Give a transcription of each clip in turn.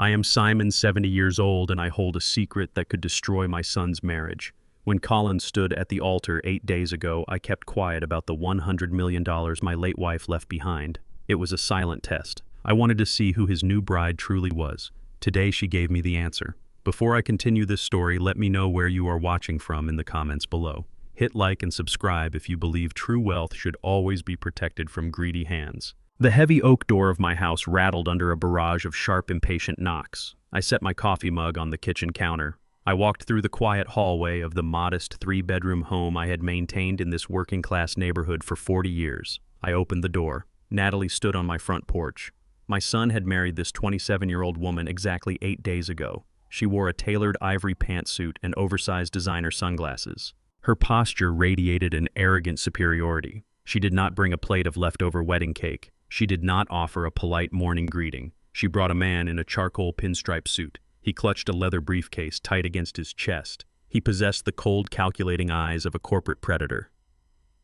I am Simon, 70 years old, and I hold a secret that could destroy my son's marriage. When Colin stood at the altar 8 days ago, I kept quiet about the $100 million my late wife left behind. It was a silent test. I wanted to see who his new bride truly was. Today she gave me the answer. Before I continue this story, let me know where you are watching from in the comments below. Hit like and subscribe if you believe true wealth should always be protected from greedy hands. The heavy oak door of my house rattled under a barrage of sharp, impatient knocks. I set my coffee mug on the kitchen counter. I walked through the quiet hallway of the modest 3-bedroom home I had maintained in this working-class neighborhood for 40 years. I opened the door. Natalie stood on my front porch. My son had married this 27-year-old woman exactly 8 days ago. She wore a tailored ivory pantsuit and oversized designer sunglasses. Her posture radiated an arrogant superiority. She did not bring a plate of leftover wedding cake. She did not offer a polite morning greeting. She brought a man in a charcoal pinstripe suit. He clutched a leather briefcase tight against his chest. He possessed the cold, calculating eyes of a corporate predator.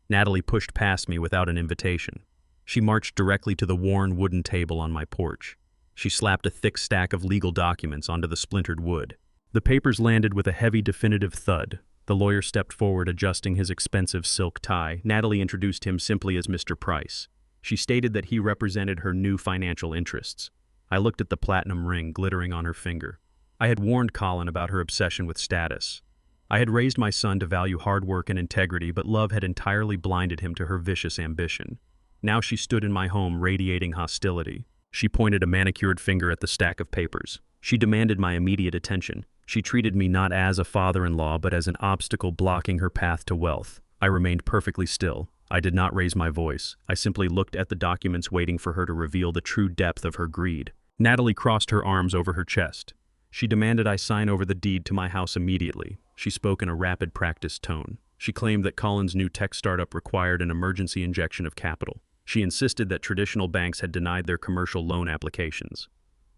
Natalie pushed past me without an invitation. She marched directly to the worn wooden table on my porch. She slapped a thick stack of legal documents onto the splintered wood. The papers landed with a heavy, definitive thud. The lawyer stepped forward, adjusting his expensive silk tie. Natalie introduced him simply as Mr. Price. She stated that he represented her new financial interests. I looked at the platinum ring glittering on her finger. I had warned Colin about her obsession with status. I had raised my son to value hard work and integrity, but love had entirely blinded him to her vicious ambition. Now she stood in my home, radiating hostility. She pointed a manicured finger at the stack of papers. She demanded my immediate attention. She treated me not as a father-in-law, but as an obstacle blocking her path to wealth. I remained perfectly still. I did not raise my voice. I simply looked at the documents, waiting for her to reveal the true depth of her greed. Natalie crossed her arms over her chest. She demanded I sign over the deed to my house immediately. She spoke in a rapid, practiced tone. She claimed that Colin's new tech startup required an emergency injection of capital. She insisted that traditional banks had denied their commercial loan applications.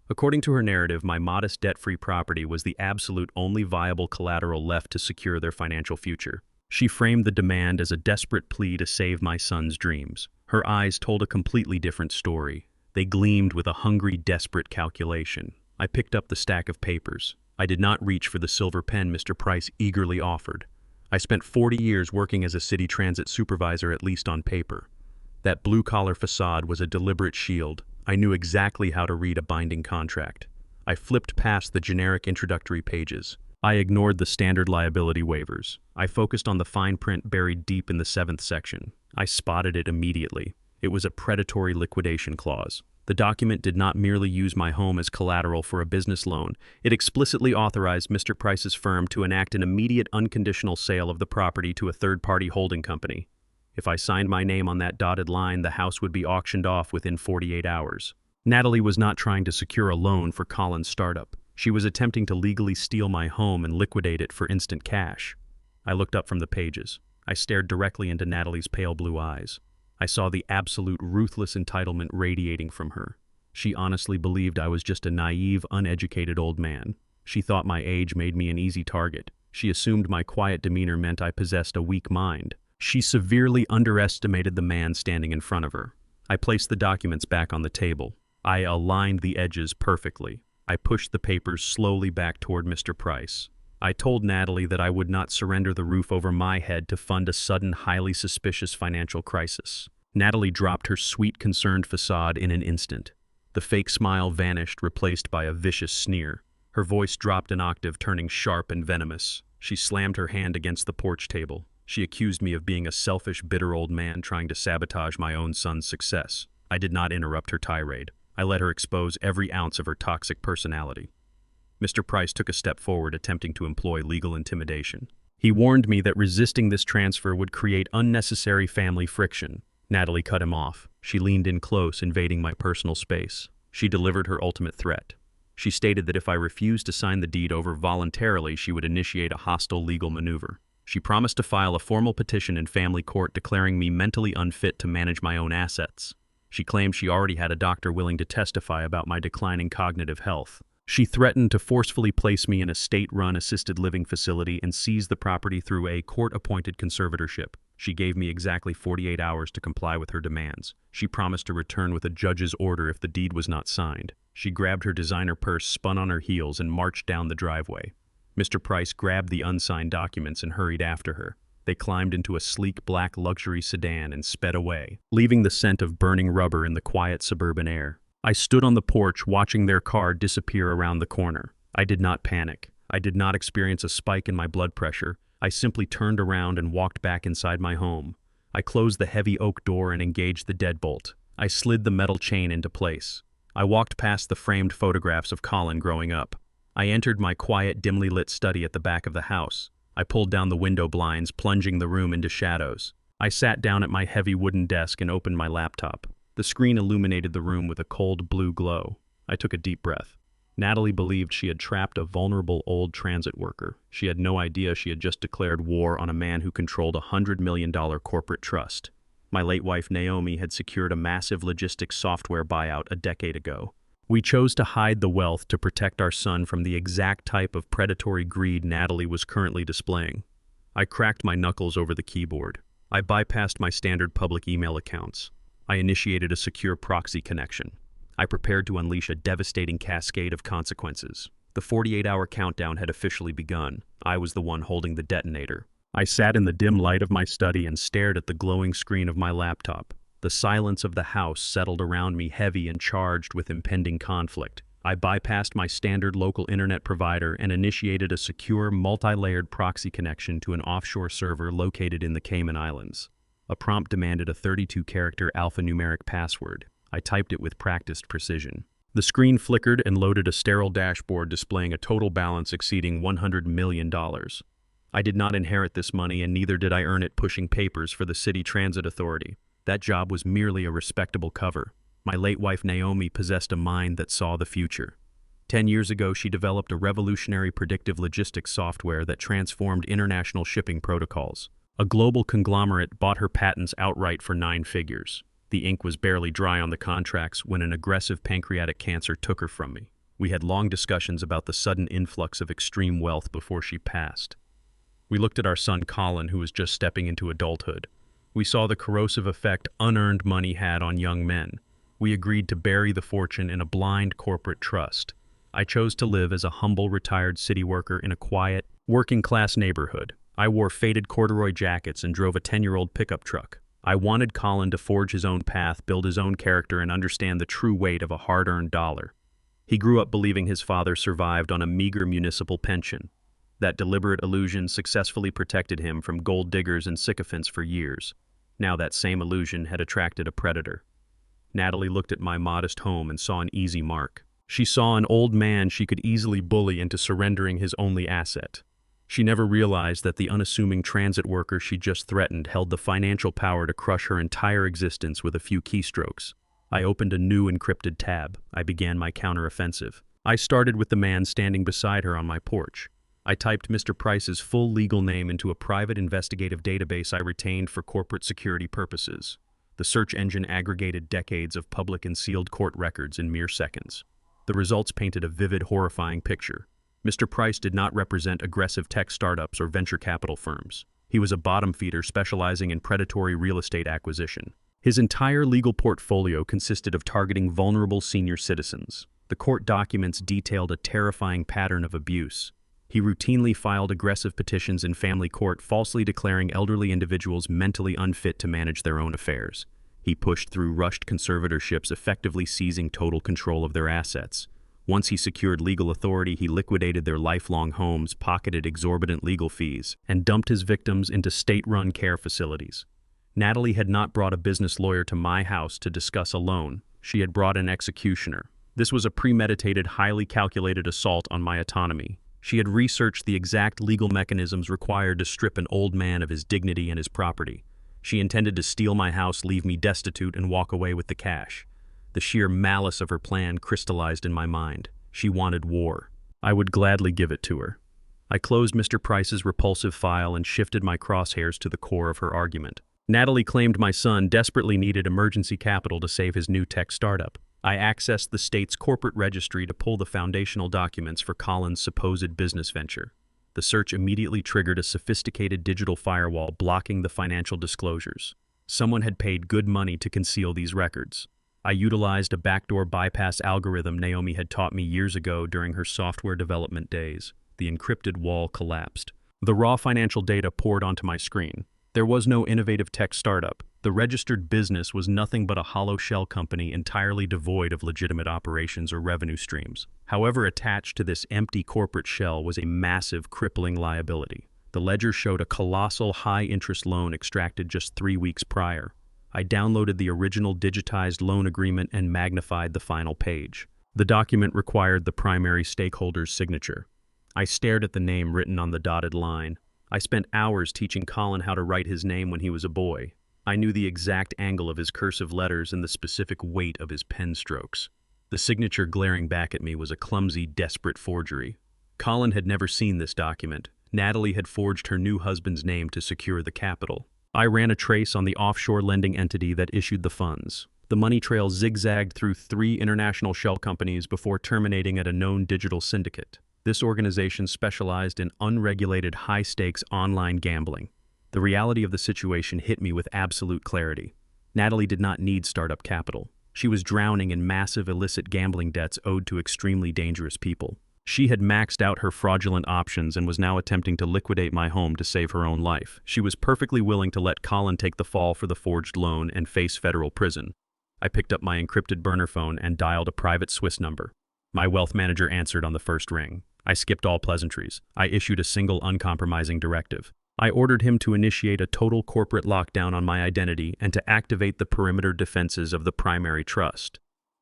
According to her narrative, my modest debt-free property was the absolute only viable collateral left to secure their financial future. She framed the demand as a desperate plea to save my son's dreams. Her eyes told a completely different story. They gleamed with a hungry, desperate calculation. I picked up the stack of papers. I did not reach for the silver pen Mr. Price eagerly offered. I spent 40 years working as a city transit supervisor, at least on paper. That blue-collar facade was a deliberate shield. I knew exactly how to read a binding contract. I flipped past the generic introductory pages. I ignored the standard liability waivers. I focused on the fine print buried deep in the 7th section. I spotted it immediately. It was a predatory liquidation clause. The document did not merely use my home as collateral for a business loan. It explicitly authorized Mr. Price's firm to enact an immediate unconditional sale of the property to a third-party holding company. If I signed my name on that dotted line, the house would be auctioned off within 48 hours. Natalie was not trying to secure a loan for Colin's startup. She was attempting to legally steal my home and liquidate it for instant cash. I looked up from the pages. I stared directly into Natalie's pale blue eyes. I saw the absolute ruthless entitlement radiating from her. She honestly believed I was just a naive, uneducated old man. She thought my age made me an easy target. She assumed my quiet demeanor meant I possessed a weak mind. She severely underestimated the man standing in front of her. I placed the documents back on the table. I aligned the edges perfectly. I pushed the papers slowly back toward Mr. Price. I told Natalie that I would not surrender the roof over my head to fund a sudden, highly suspicious financial crisis. Natalie dropped her sweet, concerned facade in an instant. The fake smile vanished, replaced by a vicious sneer. Her voice dropped an octave, turning sharp and venomous. She slammed her hand against the porch table. She accused me of being a selfish, bitter old man trying to sabotage my own son's success. I did not interrupt her tirade. I let her expose every ounce of her toxic personality. Mr. Price took a step forward, attempting to employ legal intimidation. He warned me that resisting this transfer would create unnecessary family friction. Natalie cut him off. She leaned in close, invading my personal space. She delivered her ultimate threat. She stated that if I refused to sign the deed over voluntarily, she would initiate a hostile legal maneuver. She promised to file a formal petition in family court declaring me mentally unfit to manage my own assets. She claimed she already had a doctor willing to testify about my declining cognitive health. She threatened to forcefully place me in a state-run assisted living facility and seize the property through a court-appointed conservatorship. She gave me exactly 48 hours to comply with her demands. She promised to return with a judge's order if the deed was not signed. She grabbed her designer purse, spun on her heels, and marched down the driveway. Mr. Price grabbed the unsigned documents and hurried after her. They climbed into a sleek black luxury sedan and sped away, leaving the scent of burning rubber in the quiet suburban air. I stood on the porch watching their car disappear around the corner. I did not panic. I did not experience a spike in my blood pressure. I simply turned around and walked back inside my home. I closed the heavy oak door and engaged the deadbolt. I slid the metal chain into place. I walked past the framed photographs of Colin growing up. I entered my quiet, dimly lit study at the back of the house. I pulled down the window blinds, plunging the room into shadows. I sat down at my heavy wooden desk and opened my laptop. The screen illuminated the room with a cold blue glow. I took a deep breath. Natalie believed she had trapped a vulnerable old transit worker. She had no idea she had just declared war on a man who controlled a $100 million corporate trust. My late wife Naomi had secured a massive logistics software buyout a decade ago. We chose to hide the wealth to protect our son from the exact type of predatory greed Natalie was currently displaying. I cracked my knuckles over the keyboard. I bypassed my standard public email accounts. I initiated a secure proxy connection. I prepared to unleash a devastating cascade of consequences. The 48-hour countdown had officially begun. I was the one holding the detonator. I sat in the dim light of my study and stared at the glowing screen of my laptop. The silence of the house settled around me, heavy and charged with impending conflict. I bypassed my standard local internet provider and initiated a secure, multi-layered proxy connection to an offshore server located in the Cayman Islands. A prompt demanded a 32-character alphanumeric password. I typed it with practiced precision. The screen flickered and loaded a sterile dashboard displaying a total balance exceeding $100 million. I did not inherit this money, and neither did I earn it pushing papers for the City Transit Authority. That job was merely a respectable cover. My late wife Naomi possessed a mind that saw the future. 10 years ago, she developed a revolutionary predictive logistics software that transformed international shipping protocols. A global conglomerate bought her patents outright for 9 figures. The ink was barely dry on the contracts when an aggressive pancreatic cancer took her from me. We had long discussions about the sudden influx of extreme wealth before she passed. We looked at our son Colin, who was just stepping into adulthood. We saw the corrosive effect unearned money had on young men. We agreed to bury the fortune in a blind corporate trust. I chose to live as a humble retired city worker in a quiet, working-class neighborhood. I wore faded corduroy jackets and drove a 10-year-old pickup truck. I wanted Colin to forge his own path, build his own character, and understand the true weight of a hard-earned dollar. He grew up believing his father survived on a meager municipal pension. That deliberate illusion successfully protected him from gold diggers and sycophants for years. Now that same illusion had attracted a predator. Natalie looked at my modest home and saw an easy mark. She saw an old man she could easily bully into surrendering his only asset. She never realized that the unassuming transit worker she just threatened held the financial power to crush her entire existence with a few keystrokes. I opened a new encrypted tab. I began my counteroffensive. I started with the man standing beside her on my porch. I typed Mr. Price's full legal name into a private investigative database I retained for corporate security purposes. The search engine aggregated decades of public and sealed court records in mere seconds. The results painted a vivid, horrifying picture. Mr. Price did not represent aggressive tech startups or venture capital firms. He was a bottom feeder specializing in predatory real estate acquisition. His entire legal portfolio consisted of targeting vulnerable senior citizens. The court documents detailed a terrifying pattern of abuse. He routinely filed aggressive petitions in family court, falsely declaring elderly individuals mentally unfit to manage their own affairs. He pushed through rushed conservatorships, effectively seizing total control of their assets. Once he secured legal authority, he liquidated their lifelong homes, pocketed exorbitant legal fees, and dumped his victims into state-run care facilities. Natalie had not brought a business lawyer to my house to discuss a loan. She had brought an executioner. This was a premeditated, highly calculated assault on my autonomy. She had researched the exact legal mechanisms required to strip an old man of his dignity and his property. She intended to steal my house, leave me destitute, and walk away with the cash. The sheer malice of her plan crystallized in my mind. She wanted war. I would gladly give it to her. I closed Mr. Price's repulsive file and shifted my crosshairs to the core of her argument. Natalie claimed my son desperately needed emergency capital to save his new tech startup. I accessed the state's corporate registry to pull the foundational documents for Colin's supposed business venture. The search immediately triggered a sophisticated digital firewall blocking the financial disclosures. Someone had paid good money to conceal these records. I utilized a backdoor bypass algorithm Naomi had taught me years ago during her software development days. The encrypted wall collapsed. The raw financial data poured onto my screen. There was no innovative tech startup. The registered business was nothing but a hollow shell company entirely devoid of legitimate operations or revenue streams. However, attached to this empty corporate shell was a massive, crippling liability. The ledger showed a colossal high-interest loan extracted just 3 weeks prior. I downloaded the original digitized loan agreement and magnified the final page. The document required the primary stakeholder's signature. I stared at the name written on the dotted line. I spent hours teaching Colin how to write his name when he was a boy. I knew the exact angle of his cursive letters and the specific weight of his pen strokes. The signature glaring back at me was a clumsy, desperate forgery. Colin had never seen this document. Natalie had forged her new husband's name to secure the capital. I ran a trace on the offshore lending entity that issued the funds. The money trail zigzagged through 3 international shell companies before terminating at a known digital syndicate. This organization specialized in unregulated high-stakes online gambling. The reality of the situation hit me with absolute clarity. Natalie did not need startup capital. She was drowning in massive illicit gambling debts owed to extremely dangerous people. She had maxed out her fraudulent options and was now attempting to liquidate my home to save her own life. She was perfectly willing to let Colin take the fall for the forged loan and face federal prison. I picked up my encrypted burner phone and dialed a private Swiss number. My wealth manager answered on the first ring. I skipped all pleasantries. I issued a single uncompromising directive. I ordered him to initiate a total corporate lockdown on my identity and to activate the perimeter defenses of the primary trust.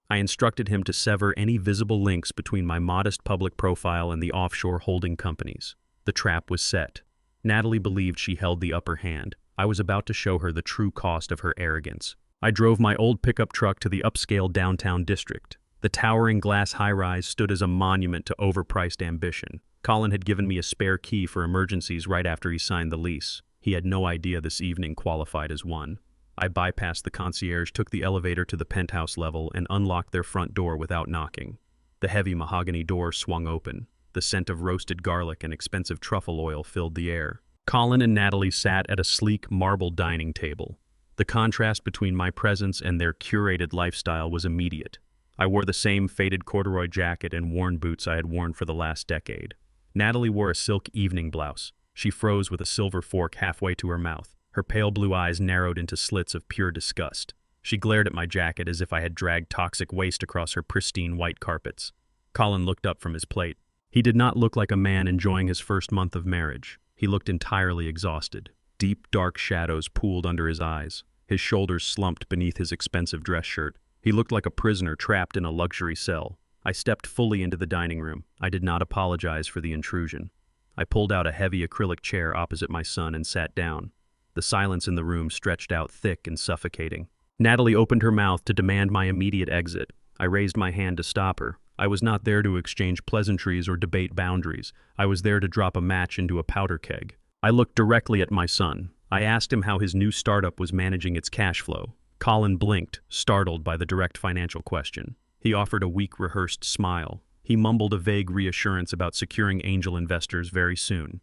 I instructed him to sever any visible links between my modest public profile and the offshore holding companies. The trap was set. Natalie believed she held the upper hand. I was about to show her the true cost of her arrogance. I drove my old pickup truck to the upscale downtown district. The towering glass high-rise stood as a monument to overpriced ambition. Colin had given me a spare key for emergencies right after he signed the lease. He had no idea this evening qualified as one. I bypassed the concierge, took the elevator to the penthouse level, and unlocked their front door without knocking. The heavy mahogany door swung open. The scent of roasted garlic and expensive truffle oil filled the air. Colin and Natalie sat at a sleek marble dining table. The contrast between my presence and their curated lifestyle was immediate. I wore the same faded corduroy jacket and worn boots I had worn for the last decade. Natalie wore a silk evening blouse. She froze with a silver fork halfway to her mouth. Her pale blue eyes narrowed into slits of pure disgust. She glared at my jacket as if I had dragged toxic waste across her pristine white carpets. Colin looked up from his plate. He did not look like a man enjoying his first month of marriage. He looked entirely exhausted. Deep, dark shadows pooled under his eyes. His shoulders slumped beneath his expensive dress shirt. He looked like a prisoner trapped in a luxury cell. I stepped fully into the dining room. I did not apologize for the intrusion. I pulled out a heavy acrylic chair opposite my son and sat down. The silence in the room stretched out thick and suffocating. Natalie opened her mouth to demand my immediate exit. I raised my hand to stop her. I was not there to exchange pleasantries or debate boundaries. I was there to drop a match into a powder keg. I looked directly at my son. I asked him how his new startup was managing its cash flow. Colin blinked, startled by the direct financial question. He offered a weak, rehearsed smile. He mumbled a vague reassurance about securing angel investors very soon.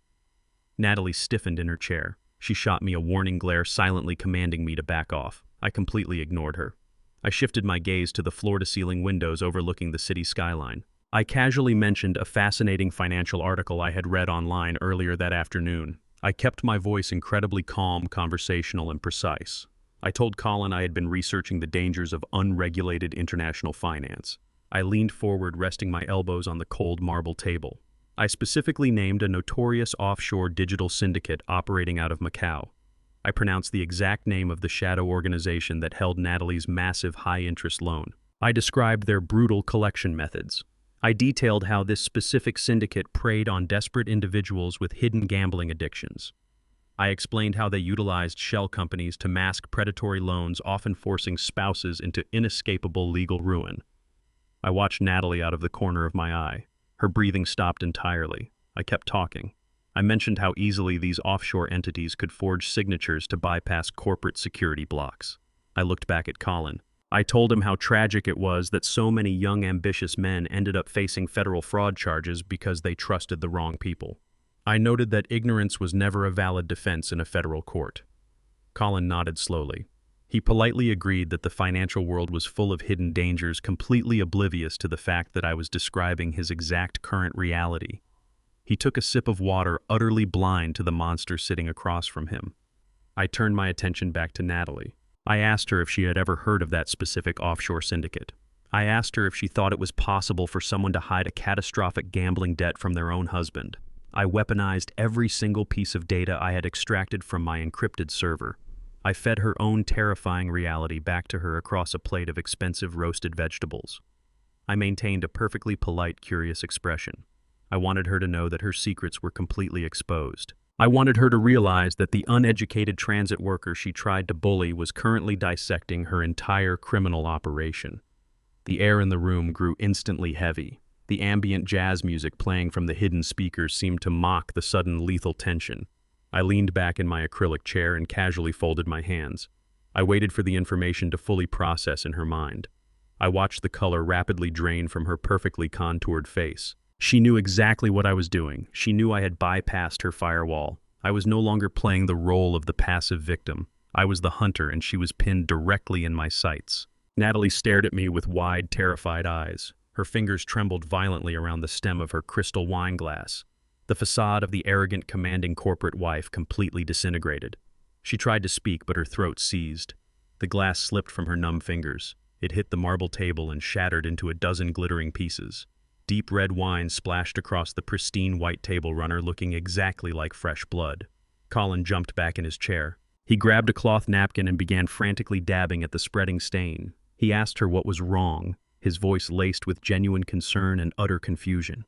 Natalie stiffened in her chair. She shot me a warning glare, silently commanding me to back off. I completely ignored her. I shifted my gaze to the floor-to-ceiling windows overlooking the city skyline. I casually mentioned a fascinating financial article I had read online earlier that afternoon. I kept my voice incredibly calm, conversational, and precise. I told Colin I had been researching the dangers of unregulated international finance. I leaned forward, resting my elbows on the cold marble table. I specifically named a notorious offshore digital syndicate operating out of Macau. I pronounced the exact name of the shadow organization that held Natalie's massive high-interest loan. I described their brutal collection methods. I detailed how this specific syndicate preyed on desperate individuals with hidden gambling addictions. I explained how they utilized shell companies to mask predatory loans, often forcing spouses into inescapable legal ruin. I watched Natalie out of the corner of my eye. Her breathing stopped entirely. I kept talking. I mentioned how easily these offshore entities could forge signatures to bypass corporate security blocks. I looked back at Colin. I told him how tragic it was that so many young, ambitious men ended up facing federal fraud charges because they trusted the wrong people. I noted that ignorance was never a valid defense in a federal court. Colin nodded slowly. He politely agreed that the financial world was full of hidden dangers, completely oblivious to the fact that I was describing his exact current reality. He took a sip of water, utterly blind to the monster sitting across from him. I turned my attention back to Natalie. I asked her if she had ever heard of that specific offshore syndicate. I asked her if she thought it was possible for someone to hide a catastrophic gambling debt from their own husband. I weaponized every single piece of data I had extracted from my encrypted server. I fed her own terrifying reality back to her across a plate of expensive roasted vegetables. I maintained a perfectly polite, curious expression. I wanted her to know that her secrets were completely exposed. I wanted her to realize that the uneducated transit worker she tried to bully was currently dissecting her entire criminal operation. The air in the room grew instantly heavy. The ambient jazz music playing from the hidden speakers seemed to mock the sudden lethal tension. I leaned back in my acrylic chair and casually folded my hands. I waited for the information to fully process in her mind. I watched the color rapidly drain from her perfectly contoured face. She knew exactly what I was doing. She knew I had bypassed her firewall. I was no longer playing the role of the passive victim. I was the hunter, and she was pinned directly in my sights. Natalie stared at me with wide, terrified eyes. Her fingers trembled violently around the stem of her crystal wine glass. The facade of the arrogant, commanding corporate wife completely disintegrated. She tried to speak, but her throat seized. The glass slipped from her numb fingers. It hit the marble table and shattered into a dozen glittering pieces. Deep red wine splashed across the pristine white table runner, looking exactly like fresh blood. Colin jumped back in his chair. He grabbed a cloth napkin and began frantically dabbing at the spreading stain. He asked her what was wrong, his voice laced with genuine concern and utter confusion.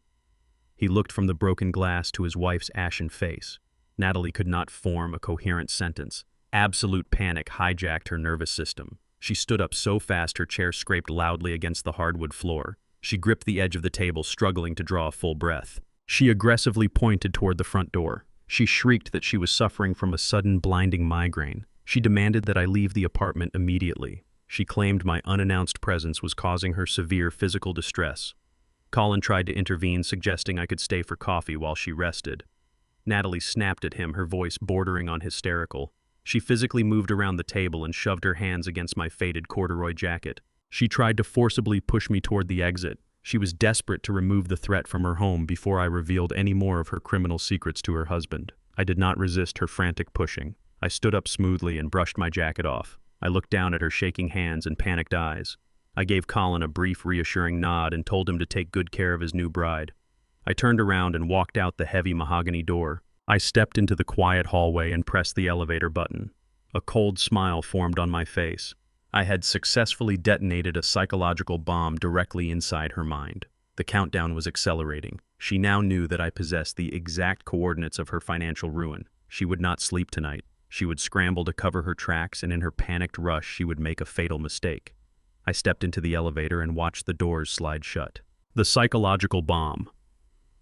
He looked from the broken glass to his wife's ashen face. Natalie could not form a coherent sentence. Absolute panic hijacked her nervous system. She stood up so fast her chair scraped loudly against the hardwood floor. She gripped the edge of the table, struggling to draw a full breath. She aggressively pointed toward the front door. She shrieked that she was suffering from a sudden blinding migraine. She demanded that I leave the apartment immediately. She claimed my unannounced presence was causing her severe physical distress. Colin tried to intervene, suggesting I could stay for coffee while she rested. Natalie snapped at him, her voice bordering on hysterical. She physically moved around the table and shoved her hands against my faded corduroy jacket. She tried to forcibly push me toward the exit. She was desperate to remove the threat from her home before I revealed any more of her criminal secrets to her husband. I did not resist her frantic pushing. I stood up smoothly and brushed my jacket off. I looked down at her shaking hands and panicked eyes. I gave Colin a brief, reassuring nod and told him to take good care of his new bride. I turned around and walked out the heavy mahogany door. I stepped into the quiet hallway and pressed the elevator button. A cold smile formed on my face. I had successfully detonated a psychological bomb directly inside her mind. The countdown was accelerating. She now knew that I possessed the exact coordinates of her financial ruin. She would not sleep tonight. She would scramble to cover her tracks, and in her panicked rush, she would make a fatal mistake. I stepped into the elevator and watched the doors slide shut. The psychological bomb.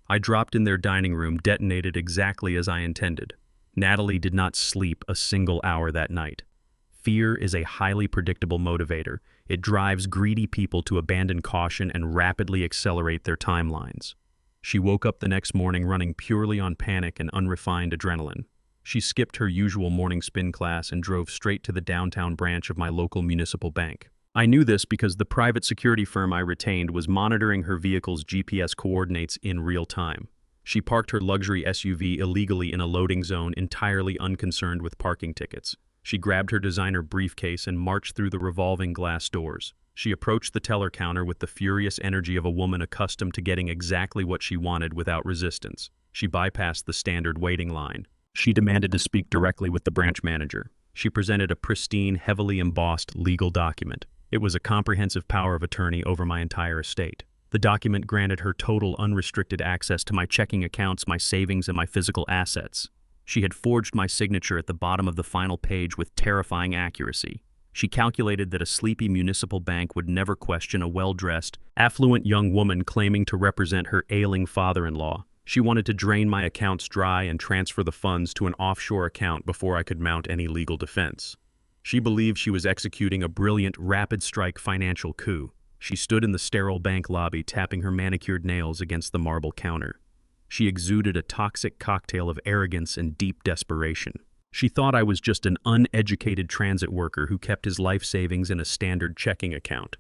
I dropped in their dining room, detonated exactly as I intended. Natalie did not sleep a single hour that night. Fear is a highly predictable motivator. It drives greedy people to abandon caution and rapidly accelerate their timelines. She woke up the next morning running purely on panic and unrefined adrenaline. She skipped her usual morning spin class and drove straight to the downtown branch of my local municipal bank. I knew this because the private security firm I retained was monitoring her vehicle's GPS coordinates in real time. She parked her luxury SUV illegally in a loading zone, entirely unconcerned with parking tickets. She grabbed her designer briefcase and marched through the revolving glass doors. She approached the teller counter with the furious energy of a woman accustomed to getting exactly what she wanted without resistance. She bypassed the standard waiting line. She demanded to speak directly with the branch manager. She presented a pristine, heavily embossed legal document. It was a comprehensive power of attorney over my entire estate. The document granted her total unrestricted access to my checking accounts, my savings, and my physical assets. She had forged my signature at the bottom of the final page with terrifying accuracy. She calculated that a sleepy municipal bank would never question a well-dressed, affluent young woman claiming to represent her ailing father-in-law. She wanted to drain my accounts dry and transfer the funds to an offshore account before I could mount any legal defense. She believed she was executing a brilliant, rapid-strike financial coup. She stood in the sterile bank lobby, tapping her manicured nails against the marble counter. She exuded a toxic cocktail of arrogance and deep desperation. She thought I was just an uneducated transit worker who kept his life savings in a standard checking account.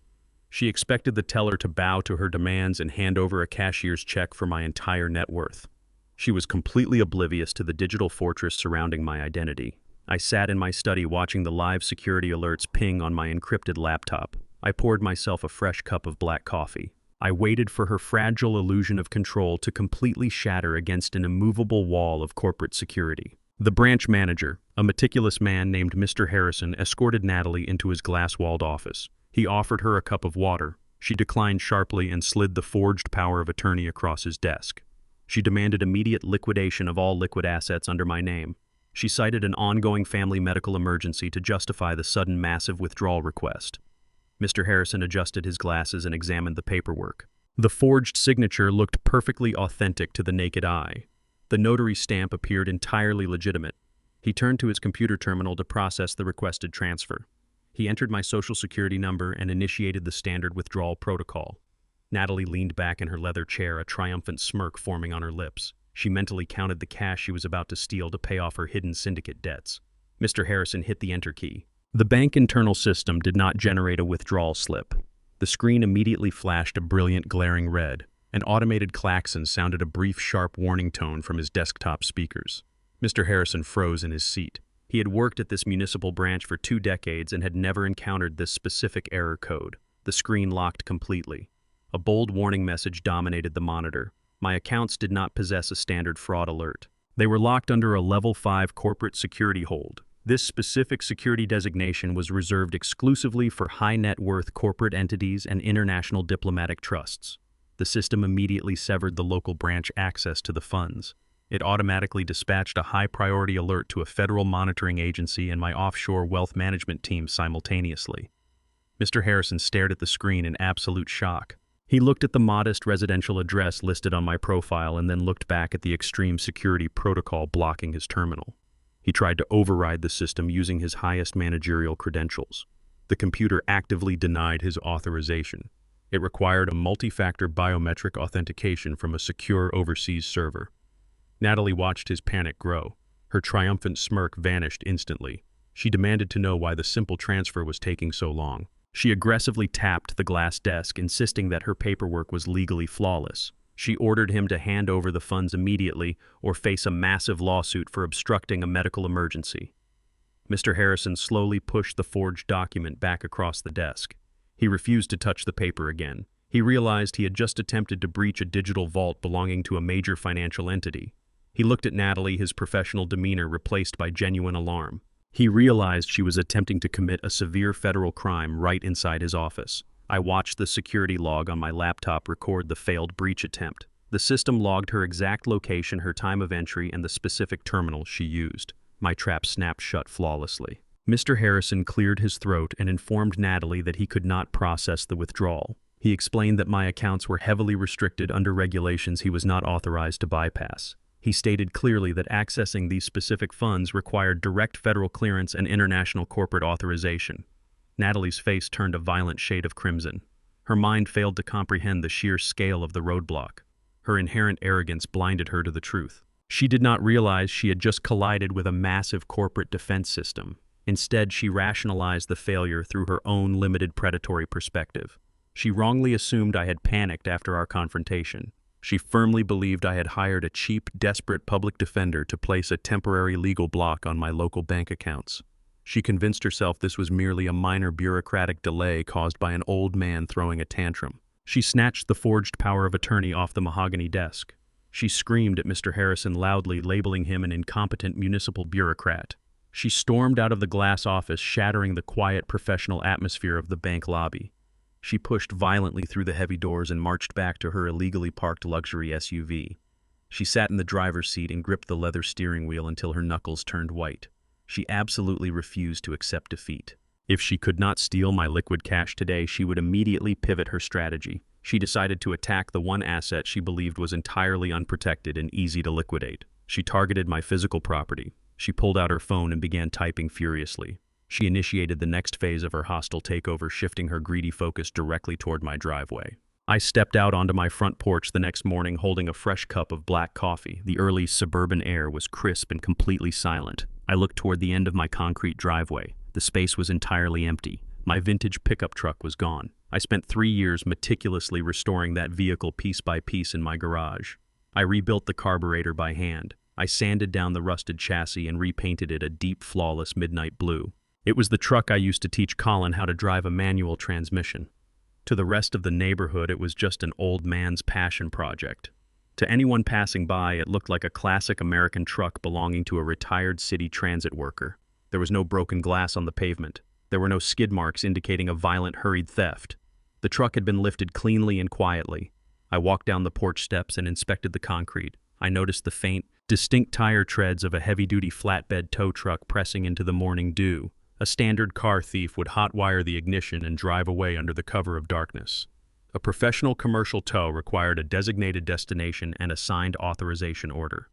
She expected the teller to bow to her demands and hand over a cashier's check for my entire net worth. She was completely oblivious to the digital fortress surrounding my identity. I sat in my study watching the live security alerts ping on my encrypted laptop. I poured myself a fresh cup of black coffee. I waited for her fragile illusion of control to completely shatter against an immovable wall of corporate security. The branch manager, a meticulous man named Mr. Harrison, escorted Natalie into his glass-walled office. He offered her a cup of water. She declined sharply and slid the forged power of attorney across his desk. She demanded immediate liquidation of all liquid assets under my name. She cited an ongoing family medical emergency to justify the sudden massive withdrawal request. Mr. Harrison adjusted his glasses and examined the paperwork. The forged signature looked perfectly authentic to the naked eye. The notary stamp appeared entirely legitimate. He turned to his computer terminal to process the requested transfer. He entered my social security number and initiated the standard withdrawal protocol. Natalie leaned back in her leather chair, a triumphant smirk forming on her lips. She mentally counted the cash she was about to steal to pay off her hidden syndicate debts. Mr. Harrison hit the enter key. The bank internal system did not generate a withdrawal slip. The screen immediately flashed a brilliant glaring red. An automated klaxon sounded a brief, sharp warning tone from his desktop speakers. Mr. Harrison froze in his seat. He had worked at this municipal branch for 2 decades and had never encountered this specific error code. The screen locked completely. A bold warning message dominated the monitor. My accounts did not possess a standard fraud alert. They were locked under a Level 5 corporate security hold. This specific security designation was reserved exclusively for high-net-worth corporate entities and international diplomatic trusts. The system immediately severed the local branch access to the funds. It automatically dispatched a high-priority alert to a federal monitoring agency and my offshore wealth management team simultaneously. Mr. Harrison stared at the screen in absolute shock. He looked at the modest residential address listed on my profile and then looked back at the extreme security protocol blocking his terminal. He tried to override the system using his highest managerial credentials. The computer actively denied his authorization. It required a multi-factor biometric authentication from a secure overseas server. Natalie watched his panic grow. Her triumphant smirk vanished instantly. She demanded to know why the simple transfer was taking so long. She aggressively tapped the glass desk, insisting that her paperwork was legally flawless. She ordered him to hand over the funds immediately or face a massive lawsuit for obstructing a medical emergency. Mr. Harrison slowly pushed the forged document back across the desk. He refused to touch the paper again. He realized he had just attempted to breach a digital vault belonging to a major financial entity. He looked at Natalie, his professional demeanor replaced by genuine alarm. He realized she was attempting to commit a severe federal crime right inside his office. I watched the security log on my laptop record the failed breach attempt. The system logged her exact location, her time of entry, and the specific terminal she used. My trap snapped shut flawlessly. Mr. Harrison cleared his throat and informed Natalie that he could not process the withdrawal. He explained that my accounts were heavily restricted under regulations he was not authorized to bypass. He stated clearly that accessing these specific funds required direct federal clearance and international corporate authorization. Natalie's face turned a violent shade of crimson. Her mind failed to comprehend the sheer scale of the roadblock. Her inherent arrogance blinded her to the truth. She did not realize she had just collided with a massive corporate defense system. Instead, she rationalized the failure through her own limited predatory perspective. She wrongly assumed I had panicked after our confrontation. She firmly believed I had hired a cheap, desperate public defender to place a temporary legal block on my local bank accounts. She convinced herself this was merely a minor bureaucratic delay caused by an old man throwing a tantrum. She snatched the forged power of attorney off the mahogany desk. She screamed at Mr. Harrison loudly, labeling him an incompetent municipal bureaucrat. She stormed out of the glass office, shattering the quiet, professional atmosphere of the bank lobby. She pushed violently through the heavy doors and marched back to her illegally parked luxury SUV. She sat in the driver's seat and gripped the leather steering wheel until her knuckles turned white. She absolutely refused to accept defeat. If she could not steal my liquid cash today, she would immediately pivot her strategy. She decided to attack the one asset she believed was entirely unprotected and easy to liquidate. She targeted my physical property. She pulled out her phone and began typing furiously. She initiated the next phase of her hostile takeover, shifting her greedy focus directly toward my driveway. I stepped out onto my front porch the next morning holding a fresh cup of black coffee. The early suburban air was crisp and completely silent. I looked toward the end of my concrete driveway. The space was entirely empty. My vintage pickup truck was gone. I spent 3 years meticulously restoring that vehicle piece by piece in my garage. I rebuilt the carburetor by hand. I sanded down the rusted chassis and repainted it a deep, flawless midnight blue. It was the truck I used to teach Colin how to drive a manual transmission. To the rest of the neighborhood, it was just an old man's passion project. To anyone passing by, it looked like a classic American truck belonging to a retired city transit worker. There was no broken glass on the pavement. There were no skid marks indicating a violent, hurried theft. The truck had been lifted cleanly and quietly. I walked down the porch steps and inspected the concrete. I noticed the faint, distinct tire treads of a heavy-duty flatbed tow truck pressing into the morning dew. A standard car thief would hotwire the ignition and drive away under the cover of darkness. A professional commercial tow required a designated destination and a signed authorization order.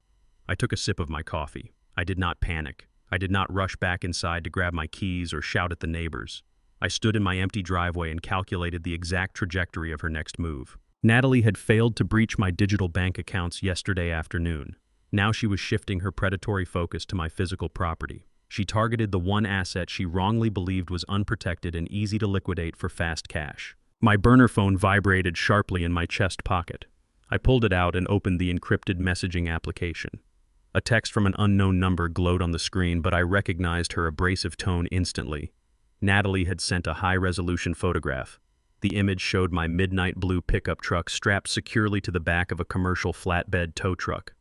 I took a sip of my coffee. I did not panic. I did not rush back inside to grab my keys or shout at the neighbors. I stood in my empty driveway and calculated the exact trajectory of her next move. Natalie had failed to breach my digital bank accounts yesterday afternoon. Now she was shifting her predatory focus to my physical property. She targeted the one asset she wrongly believed was unprotected and easy to liquidate for fast cash. My burner phone vibrated sharply in my chest pocket. I pulled it out and opened the encrypted messaging application. A text from an unknown number glowed on the screen, but I recognized her abrasive tone instantly. Natalie had sent a high-resolution photograph. The image showed my midnight blue pickup truck strapped securely to the back of a commercial flatbed tow truck.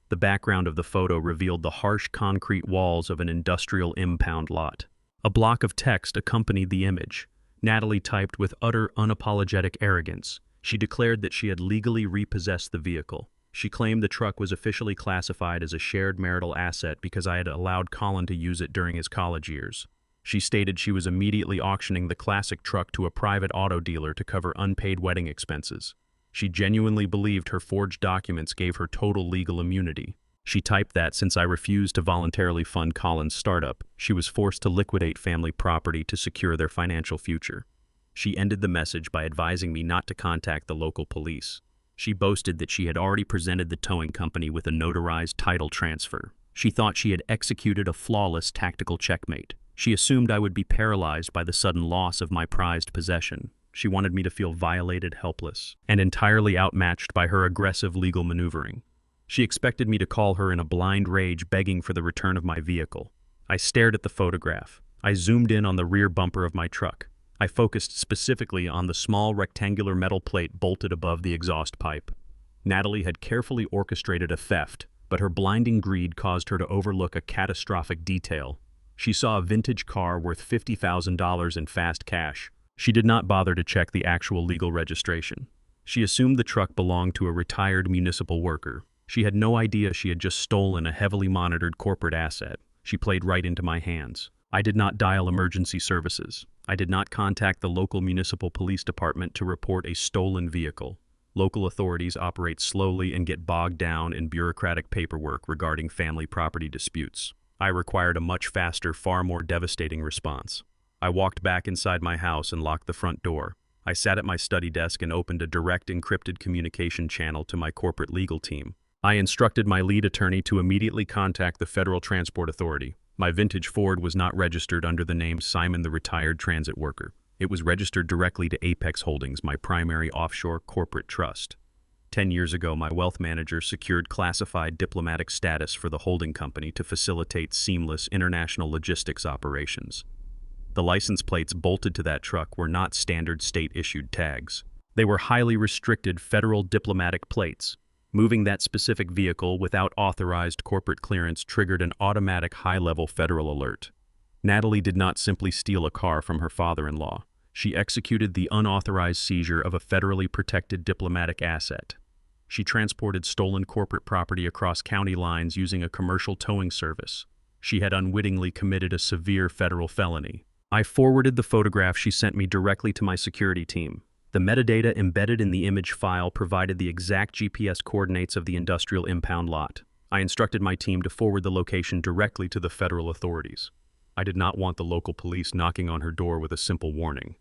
The background of the photo revealed the harsh concrete walls of an industrial impound lot. A block of text accompanied the image. Natalie typed with utter, unapologetic arrogance. She declared that she had legally repossessed the vehicle. She claimed the truck was officially classified as a shared marital asset because I had allowed Colin to use it during his college years. She stated she was immediately auctioning the classic truck to a private auto dealer to cover unpaid wedding expenses. She genuinely believed her forged documents gave her total legal immunity. She typed that since I refused to voluntarily fund Colin's startup, she was forced to liquidate family property to secure their financial future. She ended the message by advising me not to contact the local police. She boasted that she had already presented the towing company with a notarized title transfer. She thought she had executed a flawless tactical checkmate. She assumed I would be paralyzed by the sudden loss of my prized possession. She wanted me to feel violated, helpless, and entirely outmatched by her aggressive legal maneuvering. She expected me to call her in a blind rage begging for the return of my vehicle. I stared at the photograph. I zoomed in on the rear bumper of my truck. I focused specifically on the small rectangular metal plate bolted above the exhaust pipe. Natalie had carefully orchestrated a theft, but her blinding greed caused her to overlook a catastrophic detail. She saw a vintage car worth $50,000 in fast cash. She did not bother to check the actual legal registration. She assumed the truck belonged to a retired municipal worker. She had no idea she had just stolen a heavily monitored corporate asset. She played right into my hands. I did not dial emergency services. I did not contact the local municipal police department to report a stolen vehicle. Local authorities operate slowly and get bogged down in bureaucratic paperwork regarding family property disputes. I required a much faster, far more devastating response. I walked back inside my house and locked the front door. I sat at my study desk and opened a direct encrypted communication channel to my corporate legal team. I instructed my lead attorney to immediately contact the Federal Transport Authority. My vintage Ford was not registered under the name Simon the Retired Transit Worker. It was registered directly to Apex Holdings, my primary offshore corporate trust. 10 years ago, my wealth manager secured classified diplomatic status for the holding company to facilitate seamless international logistics operations. The license plates bolted to that truck were not standard state-issued tags. They were highly restricted federal diplomatic plates. Moving that specific vehicle without authorized corporate clearance triggered an automatic high-level federal alert. Natalie did not simply steal a car from her father-in-law. She executed the unauthorized seizure of a federally protected diplomatic asset. She transported stolen corporate property across county lines using a commercial towing service. She had unwittingly committed a severe federal felony. I forwarded the photograph she sent me directly to my security team. The metadata embedded in the image file provided the exact GPS coordinates of the industrial impound lot. I instructed my team to forward the location directly to the federal authorities. I did not want the local police knocking on her door with a simple warning.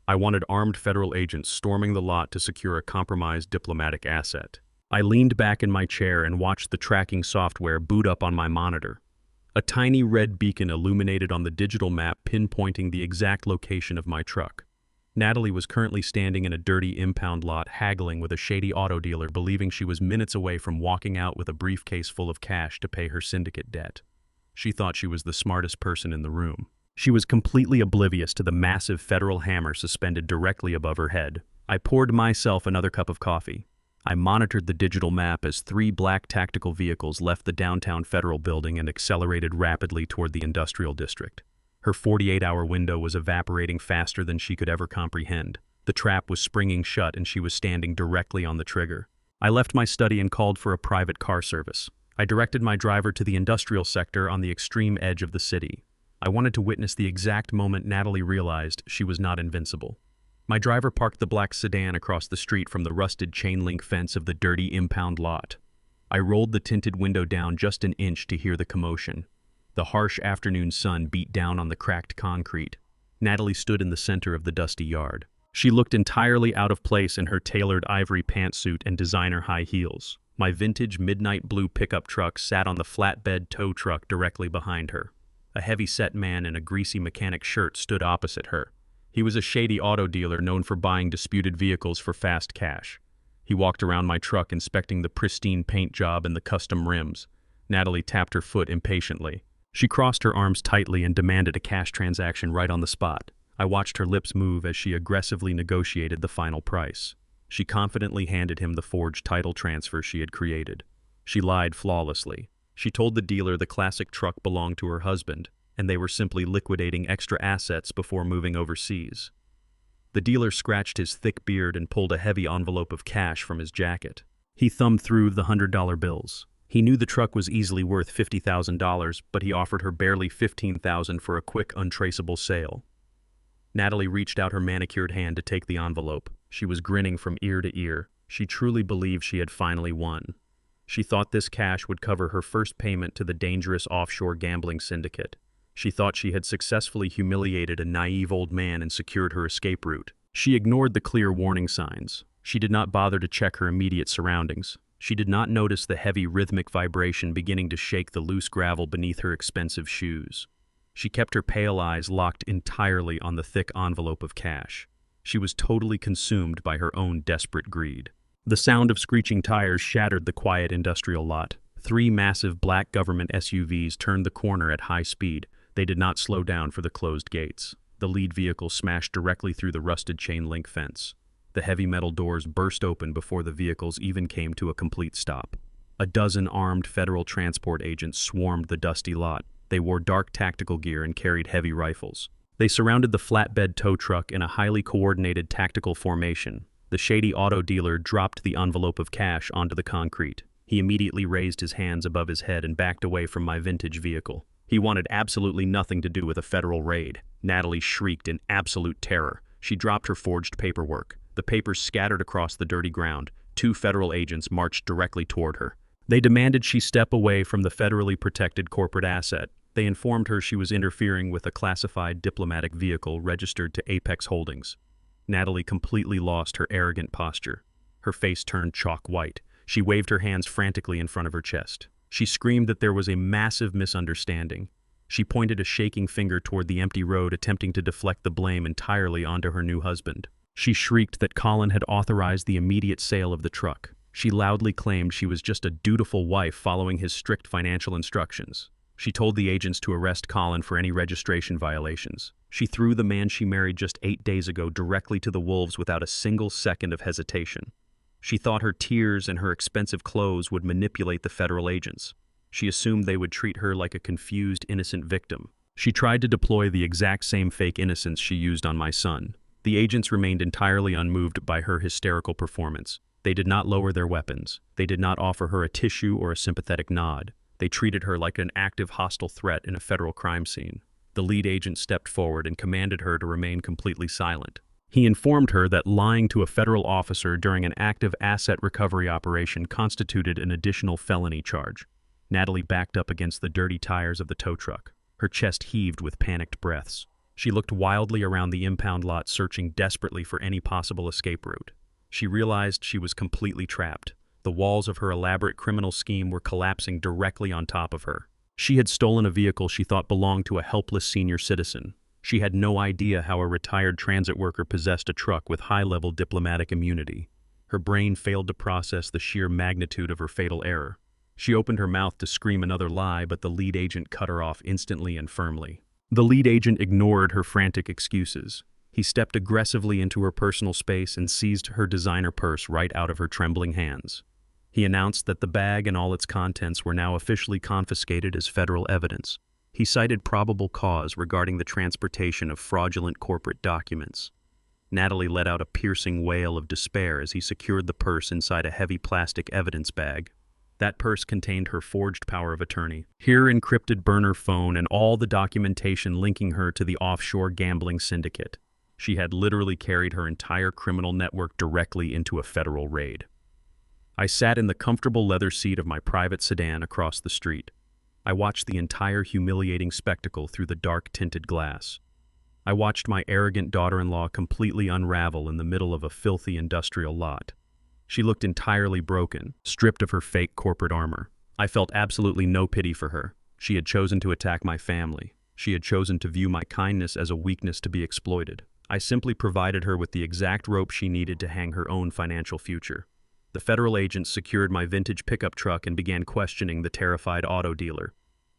I wanted armed federal agents storming the lot to secure a compromised diplomatic asset. I leaned back in my chair and watched the tracking software boot up on my monitor. A tiny red beacon illuminated on the digital map pinpointing the exact location of my truck. Natalie was currently standing in a dirty impound lot haggling with a shady auto dealer, believing she was minutes away from walking out with a briefcase full of cash to pay her syndicate debt. She thought she was the smartest person in the room. She was completely oblivious to the massive federal hammer suspended directly above her head. I poured myself another cup of coffee. I monitored the digital map as 3 black tactical vehicles left the downtown federal building and accelerated rapidly toward the industrial district. Her 48-hour window was evaporating faster than she could ever comprehend. The trap was springing shut and she was standing directly on the trigger. I left my study and called for a private car service. I directed my driver to the industrial sector on the extreme edge of the city. I wanted to witness the exact moment Natalie realized she was not invincible. My driver parked the black sedan across the street from the rusted chain-link fence of the dirty impound lot. I rolled the tinted window down just an inch to hear the commotion. The harsh afternoon sun beat down on the cracked concrete. Natalie stood in the center of the dusty yard. She looked entirely out of place in her tailored ivory pantsuit and designer high heels. My vintage midnight blue pickup truck sat on the flatbed tow truck directly behind her. A heavy-set man in a greasy mechanic shirt stood opposite her. He was a shady auto dealer known for buying disputed vehicles for fast cash. He walked around my truck inspecting the pristine paint job and the custom rims. Natalie tapped her foot impatiently. She crossed her arms tightly and demanded a cash transaction right on the spot. I watched her lips move as she aggressively negotiated the final price. She confidently handed him the forged title transfer she had created. She lied flawlessly. She told the dealer the classic truck belonged to her husband, and they were simply liquidating extra assets before moving overseas. The dealer scratched his thick beard and pulled a heavy envelope of cash from his jacket. He thumbed through the $100 bills. He knew the truck was easily worth $50,000, but he offered her barely $15,000 for a quick, untraceable sale. Natalie reached out her manicured hand to take the envelope. She was grinning from ear to ear. She truly believed she had finally won. She thought this cash would cover her first payment to the dangerous offshore gambling syndicate. She thought she had successfully humiliated a naive old man and secured her escape route. She ignored the clear warning signs. She did not bother to check her immediate surroundings. She did not notice the heavy rhythmic vibration beginning to shake the loose gravel beneath her expensive shoes. She kept her pale eyes locked entirely on the thick envelope of cash. She was totally consumed by her own desperate greed. The sound of screeching tires shattered the quiet industrial lot. 3 massive black government SUVs turned the corner at high speed. They did not slow down for the closed gates. The lead vehicle smashed directly through the rusted chain-link fence. The heavy metal doors burst open before the vehicles even came to a complete stop. A dozen armed federal transport agents swarmed the dusty lot. They wore dark tactical gear and carried heavy rifles. They surrounded the flatbed tow truck in a highly coordinated tactical formation. The shady auto dealer dropped the envelope of cash onto the concrete. He immediately raised his hands above his head and backed away from my vintage vehicle. He wanted absolutely nothing to do with a federal raid. Natalie shrieked in absolute terror. She dropped her forged paperwork. The papers scattered across the dirty ground. 2 federal agents marched directly toward her. They demanded she step away from the federally protected corporate asset. They informed her she was interfering with a classified diplomatic vehicle registered to Apex Holdings. Natalie completely lost her arrogant posture. Her face turned chalk white. She waved her hands frantically in front of her chest. She screamed that there was a massive misunderstanding. She pointed a shaking finger toward the empty road, attempting to deflect the blame entirely onto her new husband. She shrieked that Colin had authorized the immediate sale of the truck. She loudly claimed she was just a dutiful wife following his strict financial instructions. She told the agents to arrest Colin for any registration violations. She threw the man she married just 8 days ago directly to the wolves without a single second of hesitation. She thought her tears and her expensive clothes would manipulate the federal agents. She assumed they would treat her like a confused, innocent victim. She tried to deploy the exact same fake innocence she used on my son. The agents remained entirely unmoved by her hysterical performance. They did not lower their weapons. They did not offer her a tissue or a sympathetic nod. They treated her like an active hostile threat in a federal crime scene. The lead agent stepped forward and commanded her to remain completely silent. He informed her that lying to a federal officer during an active asset recovery operation constituted an additional felony charge. Natalie backed up against the dirty tires of the tow truck. Her chest heaved with panicked breaths. She looked wildly around the impound lot, searching desperately for any possible escape route. She realized she was completely trapped. The walls of her elaborate criminal scheme were collapsing directly on top of her. She had stolen a vehicle she thought belonged to a helpless senior citizen. She had no idea how a retired transit worker possessed a truck with high-level diplomatic immunity. Her brain failed to process the sheer magnitude of her fatal error. She opened her mouth to scream another lie, but the lead agent cut her off instantly and firmly. The lead agent ignored her frantic excuses. He stepped aggressively into her personal space and seized her designer purse right out of her trembling hands. He announced that the bag and all its contents were now officially confiscated as federal evidence. He cited probable cause regarding the transportation of fraudulent corporate documents. Natalie let out a piercing wail of despair as he secured the purse inside a heavy plastic evidence bag. That purse contained her forged power of attorney, her encrypted burner phone, and all the documentation linking her to the offshore gambling syndicate. She had literally carried her entire criminal network directly into a federal raid. I sat in the comfortable leather seat of my private sedan across the street. I watched the entire humiliating spectacle through the dark tinted glass. I watched my arrogant daughter-in-law completely unravel in the middle of a filthy industrial lot. She looked entirely broken, stripped of her fake corporate armor. I felt absolutely no pity for her. She had chosen to attack my family. She had chosen to view my kindness as a weakness to be exploited. I simply provided her with the exact rope she needed to hang her own financial future. The federal agents secured my vintage pickup truck and began questioning the terrified auto dealer.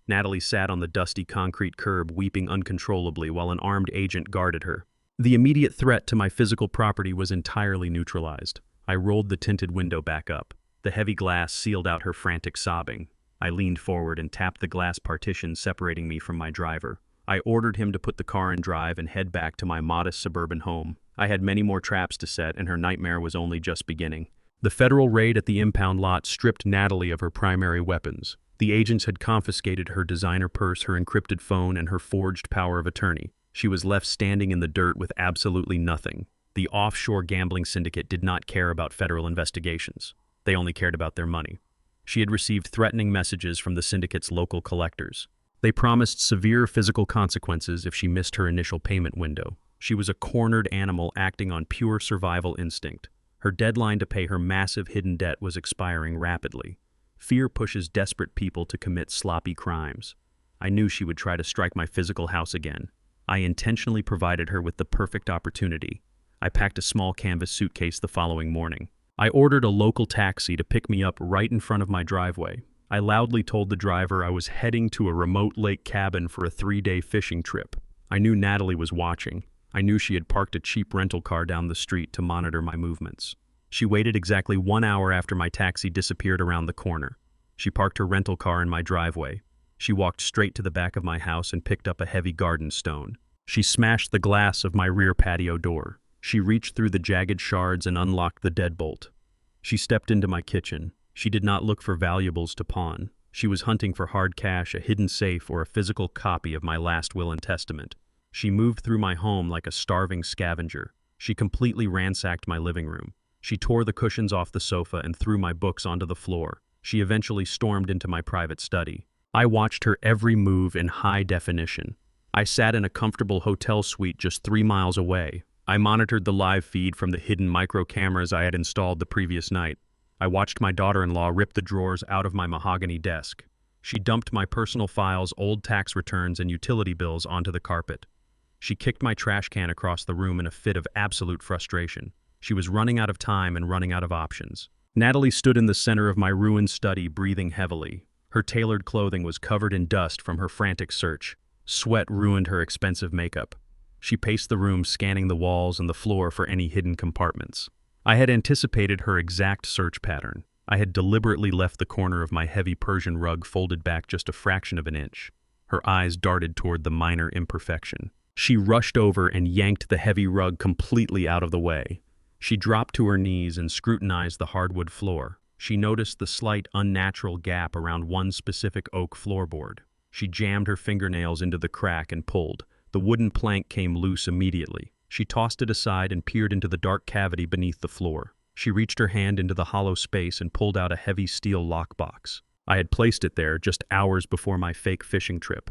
Natalie sat on the dusty concrete curb, weeping uncontrollably while an armed agent guarded her. The immediate threat to my physical property was entirely neutralized. I rolled the tinted window back up. The heavy glass sealed out her frantic sobbing. I leaned forward and tapped the glass partition separating me from my driver. I ordered him to put the car in drive and head back to my modest suburban home. I had many more traps to set, and her nightmare was only just beginning. The federal raid at the impound lot stripped Natalie of her primary weapons. The agents had confiscated her designer purse, her encrypted phone, and her forged power of attorney. She was left standing in the dirt with absolutely nothing. The offshore gambling syndicate did not care about federal investigations. They only cared about their money. She had received threatening messages from the syndicate's local collectors. They promised severe physical consequences if she missed her initial payment window. She was a cornered animal acting on pure survival instinct. Her deadline to pay her massive hidden debt was expiring rapidly. Fear pushes desperate people to commit sloppy crimes. I knew she would try to strike my physical house again. I intentionally provided her with the perfect opportunity. I packed a small canvas suitcase the following morning. I ordered a local taxi to pick me up right in front of my driveway. I loudly told the driver I was heading to a remote lake cabin for a 3-day fishing trip. I knew Natalie was watching. I knew she had parked a cheap rental car down the street to monitor my movements. She waited exactly 1 hour after my taxi disappeared around the corner. She parked her rental car in my driveway. She walked straight to the back of my house and picked up a heavy garden stone. She smashed the glass of my rear patio door. She reached through the jagged shards and unlocked the deadbolt. She stepped into my kitchen. She did not look for valuables to pawn. She was hunting for hard cash, a hidden safe, or a physical copy of my last will and testament. She moved through my home like a starving scavenger. She completely ransacked my living room. She tore the cushions off the sofa and threw my books onto the floor. She eventually stormed into my private study. I watched her every move in high definition. I sat in a comfortable hotel suite just 3 miles away. I monitored the live feed from the hidden micro cameras I had installed the previous night. I watched my daughter-in-law rip the drawers out of my mahogany desk. She dumped my personal files, old tax returns, and utility bills onto the carpet. She kicked my trash can across the room in a fit of absolute frustration. She was running out of time and running out of options. Natalie stood in the center of my ruined study, breathing heavily. Her tailored clothing was covered in dust from her frantic search. Sweat ruined her expensive makeup. She paced the room, scanning the walls and the floor for any hidden compartments. I had anticipated her exact search pattern. I had deliberately left the corner of my heavy Persian rug folded back just a fraction of an inch. Her eyes darted toward the minor imperfection. She rushed over and yanked the heavy rug completely out of the way. She dropped to her knees and scrutinized the hardwood floor. She noticed the slight, unnatural gap around one specific oak floorboard. She jammed her fingernails into the crack and pulled. The wooden plank came loose immediately. She tossed it aside and peered into the dark cavity beneath the floor. She reached her hand into the hollow space and pulled out a heavy steel lockbox. I had placed it there just hours before my fake fishing trip.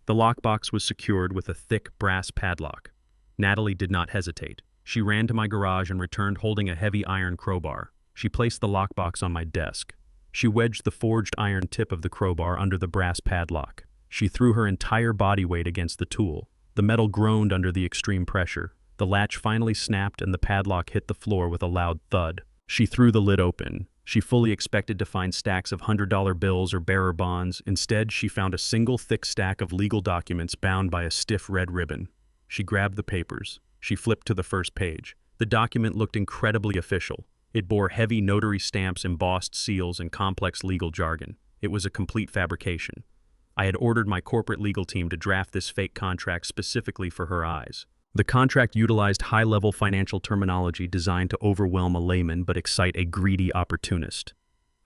The lockbox was secured with a thick brass padlock. Natalie did not hesitate. She ran to my garage and returned holding a heavy iron crowbar. She placed the lockbox on my desk. She wedged the forged iron tip of the crowbar under the brass padlock. She threw her entire body weight against the tool. The metal groaned under the extreme pressure. The latch finally snapped and the padlock hit the floor with a loud thud. She threw the lid open. She fully expected to find stacks of $100 bills or bearer bonds. Instead, she found a single thick stack of legal documents bound by a stiff red ribbon. She grabbed the papers. She flipped to the first page. The document looked incredibly official. It bore heavy notary stamps, embossed seals, and complex legal jargon. It was a complete fabrication. I had ordered my corporate legal team to draft this fake contract specifically for her eyes. The contract utilized high-level financial terminology designed to overwhelm a layman but excite a greedy opportunist.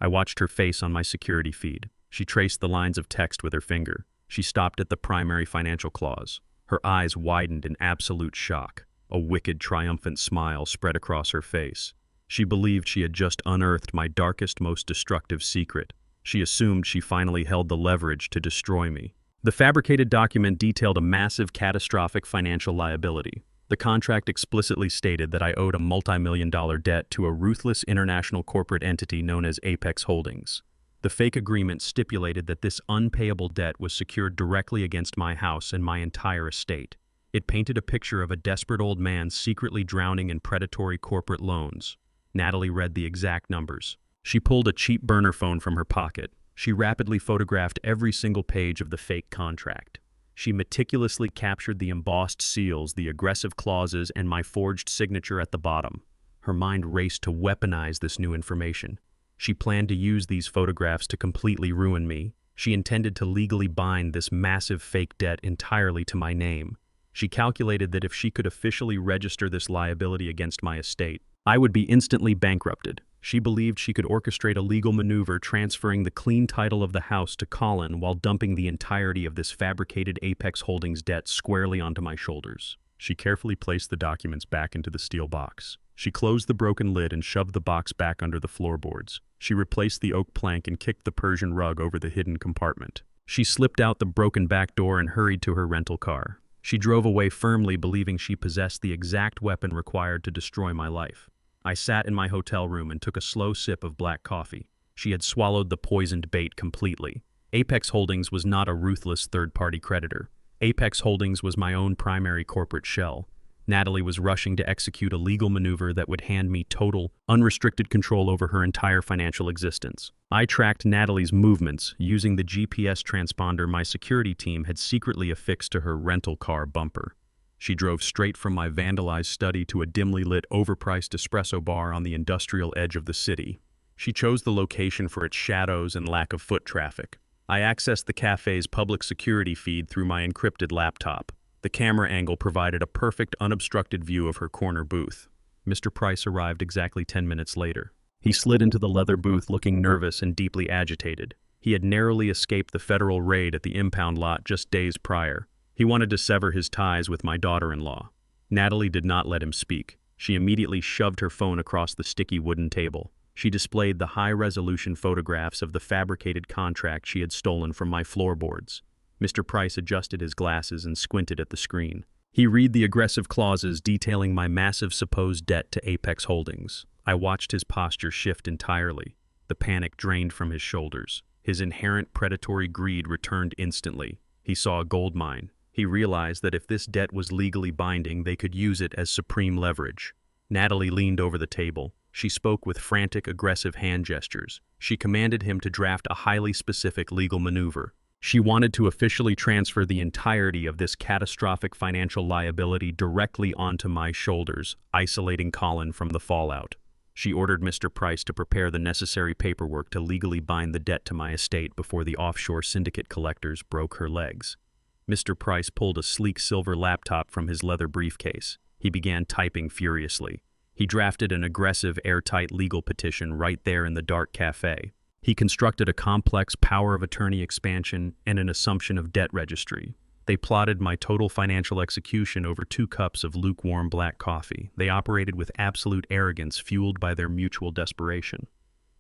I watched her face on my security feed. She traced the lines of text with her finger. She stopped at the primary financial clause. Her eyes widened in absolute shock. A wicked, triumphant smile spread across her face. She believed she had just unearthed my darkest, most destructive secret. She assumed she finally held the leverage to destroy me. The fabricated document detailed a massive, catastrophic financial liability. The contract explicitly stated that I owed a multi-million-dollar debt to a ruthless international corporate entity known as Apex Holdings. The fake agreement stipulated that this unpayable debt was secured directly against my house and my entire estate. It painted a picture of a desperate old man secretly drowning in predatory corporate loans. Natalie read the exact numbers. She pulled a cheap burner phone from her pocket. She rapidly photographed every single page of the fake contract. She meticulously captured the embossed seals, the aggressive clauses, and my forged signature at the bottom. Her mind raced to weaponize this new information. She planned to use these photographs to completely ruin me. She intended to legally bind this massive fake debt entirely to my name. She calculated that if she could officially register this liability against my estate, I would be instantly bankrupted. She believed she could orchestrate a legal maneuver transferring the clean title of the house to Colin while dumping the entirety of this fabricated Apex Holdings debt squarely onto my shoulders. She carefully placed the documents back into the steel box. She closed the broken lid and shoved the box back under the floorboards. She replaced the oak plank and kicked the Persian rug over the hidden compartment. She slipped out the broken back door and hurried to her rental car. She drove away firmly, believing she possessed the exact weapon required to destroy my life. I sat in my hotel room and took a slow sip of black coffee. She had swallowed the poisoned bait completely. Apex Holdings was not a ruthless third-party creditor. Apex Holdings was my own primary corporate shell. Natalie was rushing to execute a legal maneuver that would hand me total, unrestricted control over her entire financial existence. I tracked Natalie's movements using the GPS transponder my security team had secretly affixed to her rental car bumper. She drove straight from my vandalized study to a dimly lit, overpriced espresso bar on the industrial edge of the city. She chose the location for its shadows and lack of foot traffic. I accessed the cafe's public security feed through my encrypted laptop. The camera angle provided a perfect, unobstructed view of her corner booth. Mr. Price arrived exactly 10 minutes later. He slid into the leather booth looking nervous and deeply agitated. He had narrowly escaped the federal raid at the impound lot just days prior. He wanted to sever his ties with my daughter-in-law. Natalie did not let him speak. She immediately shoved her phone across the sticky wooden table. She displayed the high-resolution photographs of the fabricated contract she had stolen from my floorboards. Mr. Price adjusted his glasses and squinted at the screen. He read the aggressive clauses detailing my massive supposed debt to Apex Holdings. I watched his posture shift entirely. The panic drained from his shoulders. His inherent predatory greed returned instantly. He saw a gold mine. He realized that if this debt was legally binding, they could use it as supreme leverage. Natalie leaned over the table. She spoke with frantic, aggressive hand gestures. She commanded him to draft a highly specific legal maneuver. She wanted to officially transfer the entirety of this catastrophic financial liability directly onto my shoulders, isolating Colin from the fallout. She ordered Mr. Price to prepare the necessary paperwork to legally bind the debt to my estate before the offshore syndicate collectors broke her legs. Mr. Price pulled a sleek silver laptop from his leather briefcase. He began typing furiously. He drafted an aggressive, airtight legal petition right there in the dark cafe. He constructed a complex power of attorney expansion and an assumption of debt registry. They plotted my total financial execution over 2 cups of lukewarm black coffee. They operated with absolute arrogance fueled by their mutual desperation.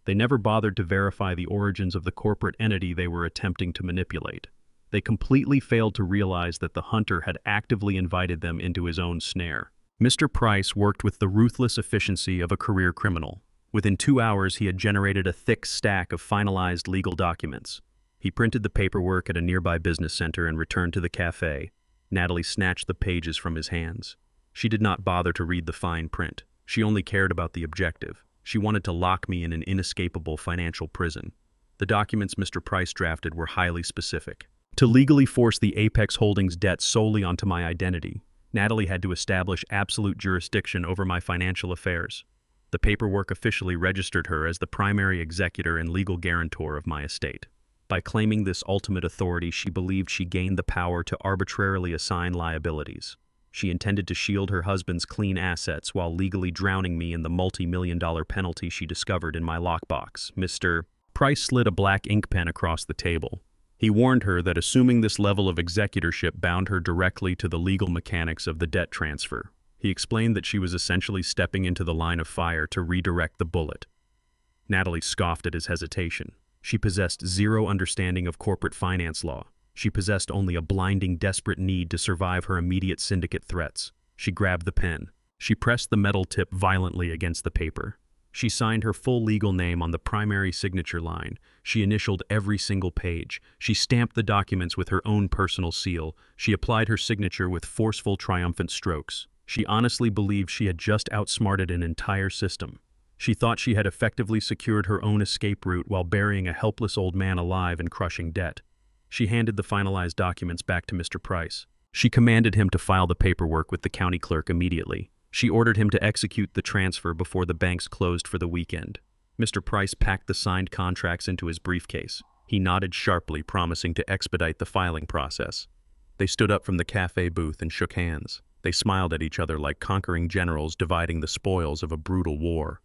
They never bothered to verify the origins of the corporate entity they were attempting to manipulate. They completely failed to realize that the hunter had actively invited them into his own snare. Mr. Price worked with the ruthless efficiency of a career criminal. Within 2 hours, he had generated a thick stack of finalized legal documents. He printed the paperwork at a nearby business center and returned to the cafe. Natalie snatched the pages from his hands. She did not bother to read the fine print. She only cared about the objective. She wanted to lock me in an inescapable financial prison. The documents Mr. Price drafted were highly specific. To legally force the Apex Holdings debt solely onto my identity, Natalie had to establish absolute jurisdiction over my financial affairs. The paperwork officially registered her as the primary executor and legal guarantor of my estate. By claiming this ultimate authority, she believed she gained the power to arbitrarily assign liabilities. She intended to shield her husband's clean assets while legally drowning me in the multi-million-dollar penalty she discovered in my lockbox. Mr. Price slid a black ink pen across the table. He warned her that assuming this level of executorship bound her directly to the legal mechanics of the debt transfer. He explained that she was essentially stepping into the line of fire to redirect the bullet. Natalie scoffed at his hesitation. She possessed zero understanding of corporate finance law. She possessed only a blinding, desperate need to survive her immediate syndicate threats. She grabbed the pen. She pressed the metal tip violently against the paper. She signed her full legal name on the primary signature line. She initialed every single page. She stamped the documents with her own personal seal. She applied her signature with forceful, triumphant strokes. She honestly believed she had just outsmarted an entire system. She thought she had effectively secured her own escape route while burying a helpless old man alive in crushing debt. She handed the finalized documents back to Mr. Price. She commanded him to file the paperwork with the county clerk immediately. She ordered him to execute the transfer before the banks closed for the weekend. Mr. Price packed the signed contracts into his briefcase. He nodded sharply, promising to expedite the filing process. They stood up from the cafe booth and shook hands. They smiled at each other like conquering generals dividing the spoils of a brutal war.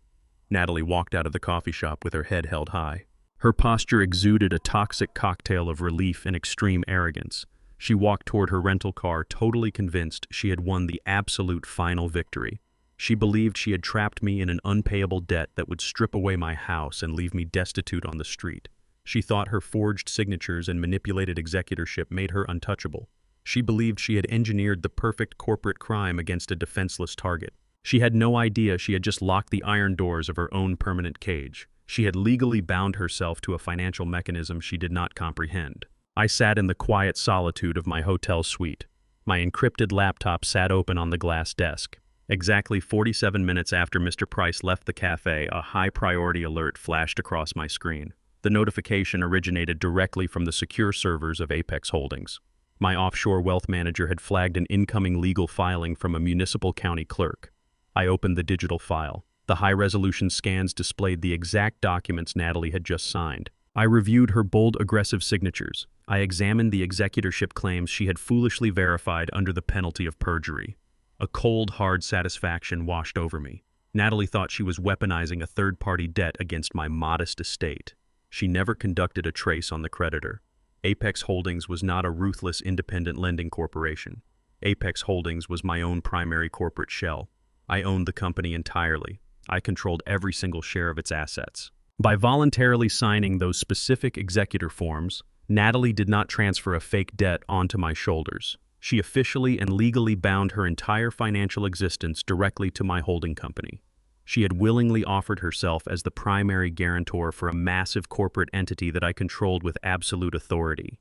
Natalie walked out of the coffee shop with her head held high. Her posture exuded a toxic cocktail of relief and extreme arrogance. She walked toward her rental car, totally convinced she had won the absolute final victory. She believed she had trapped me in an unpayable debt that would strip away my house and leave me destitute on the street. She thought her forged signatures and manipulated executorship made her untouchable. She believed she had engineered the perfect corporate crime against a defenseless target. She had no idea she had just locked the iron doors of her own permanent cage. She had legally bound herself to a financial mechanism she did not comprehend. I sat in the quiet solitude of my hotel suite. My encrypted laptop sat open on the glass desk. Exactly 47 minutes after Mr. Price left the cafe, a high-priority alert flashed across my screen. The notification originated directly from the secure servers of Apex Holdings. My offshore wealth manager had flagged an incoming legal filing from a municipal county clerk. I opened the digital file. The high-resolution scans displayed the exact documents Natalie had just signed. I reviewed her bold, aggressive signatures. I examined the executorship claims she had foolishly verified under the penalty of perjury. A cold, hard satisfaction washed over me. Natalie thought she was weaponizing a third-party debt against my modest estate. She never conducted a trace on the creditor. Apex Holdings was not a ruthless, independent lending corporation. Apex Holdings was my own primary corporate shell. I owned the company entirely. I controlled every single share of its assets. By voluntarily signing those specific executor forms, Natalie did not transfer a fake debt onto my shoulders. She officially and legally bound her entire financial existence directly to my holding company. She had willingly offered herself as the primary guarantor for a massive corporate entity that I controlled with absolute authority.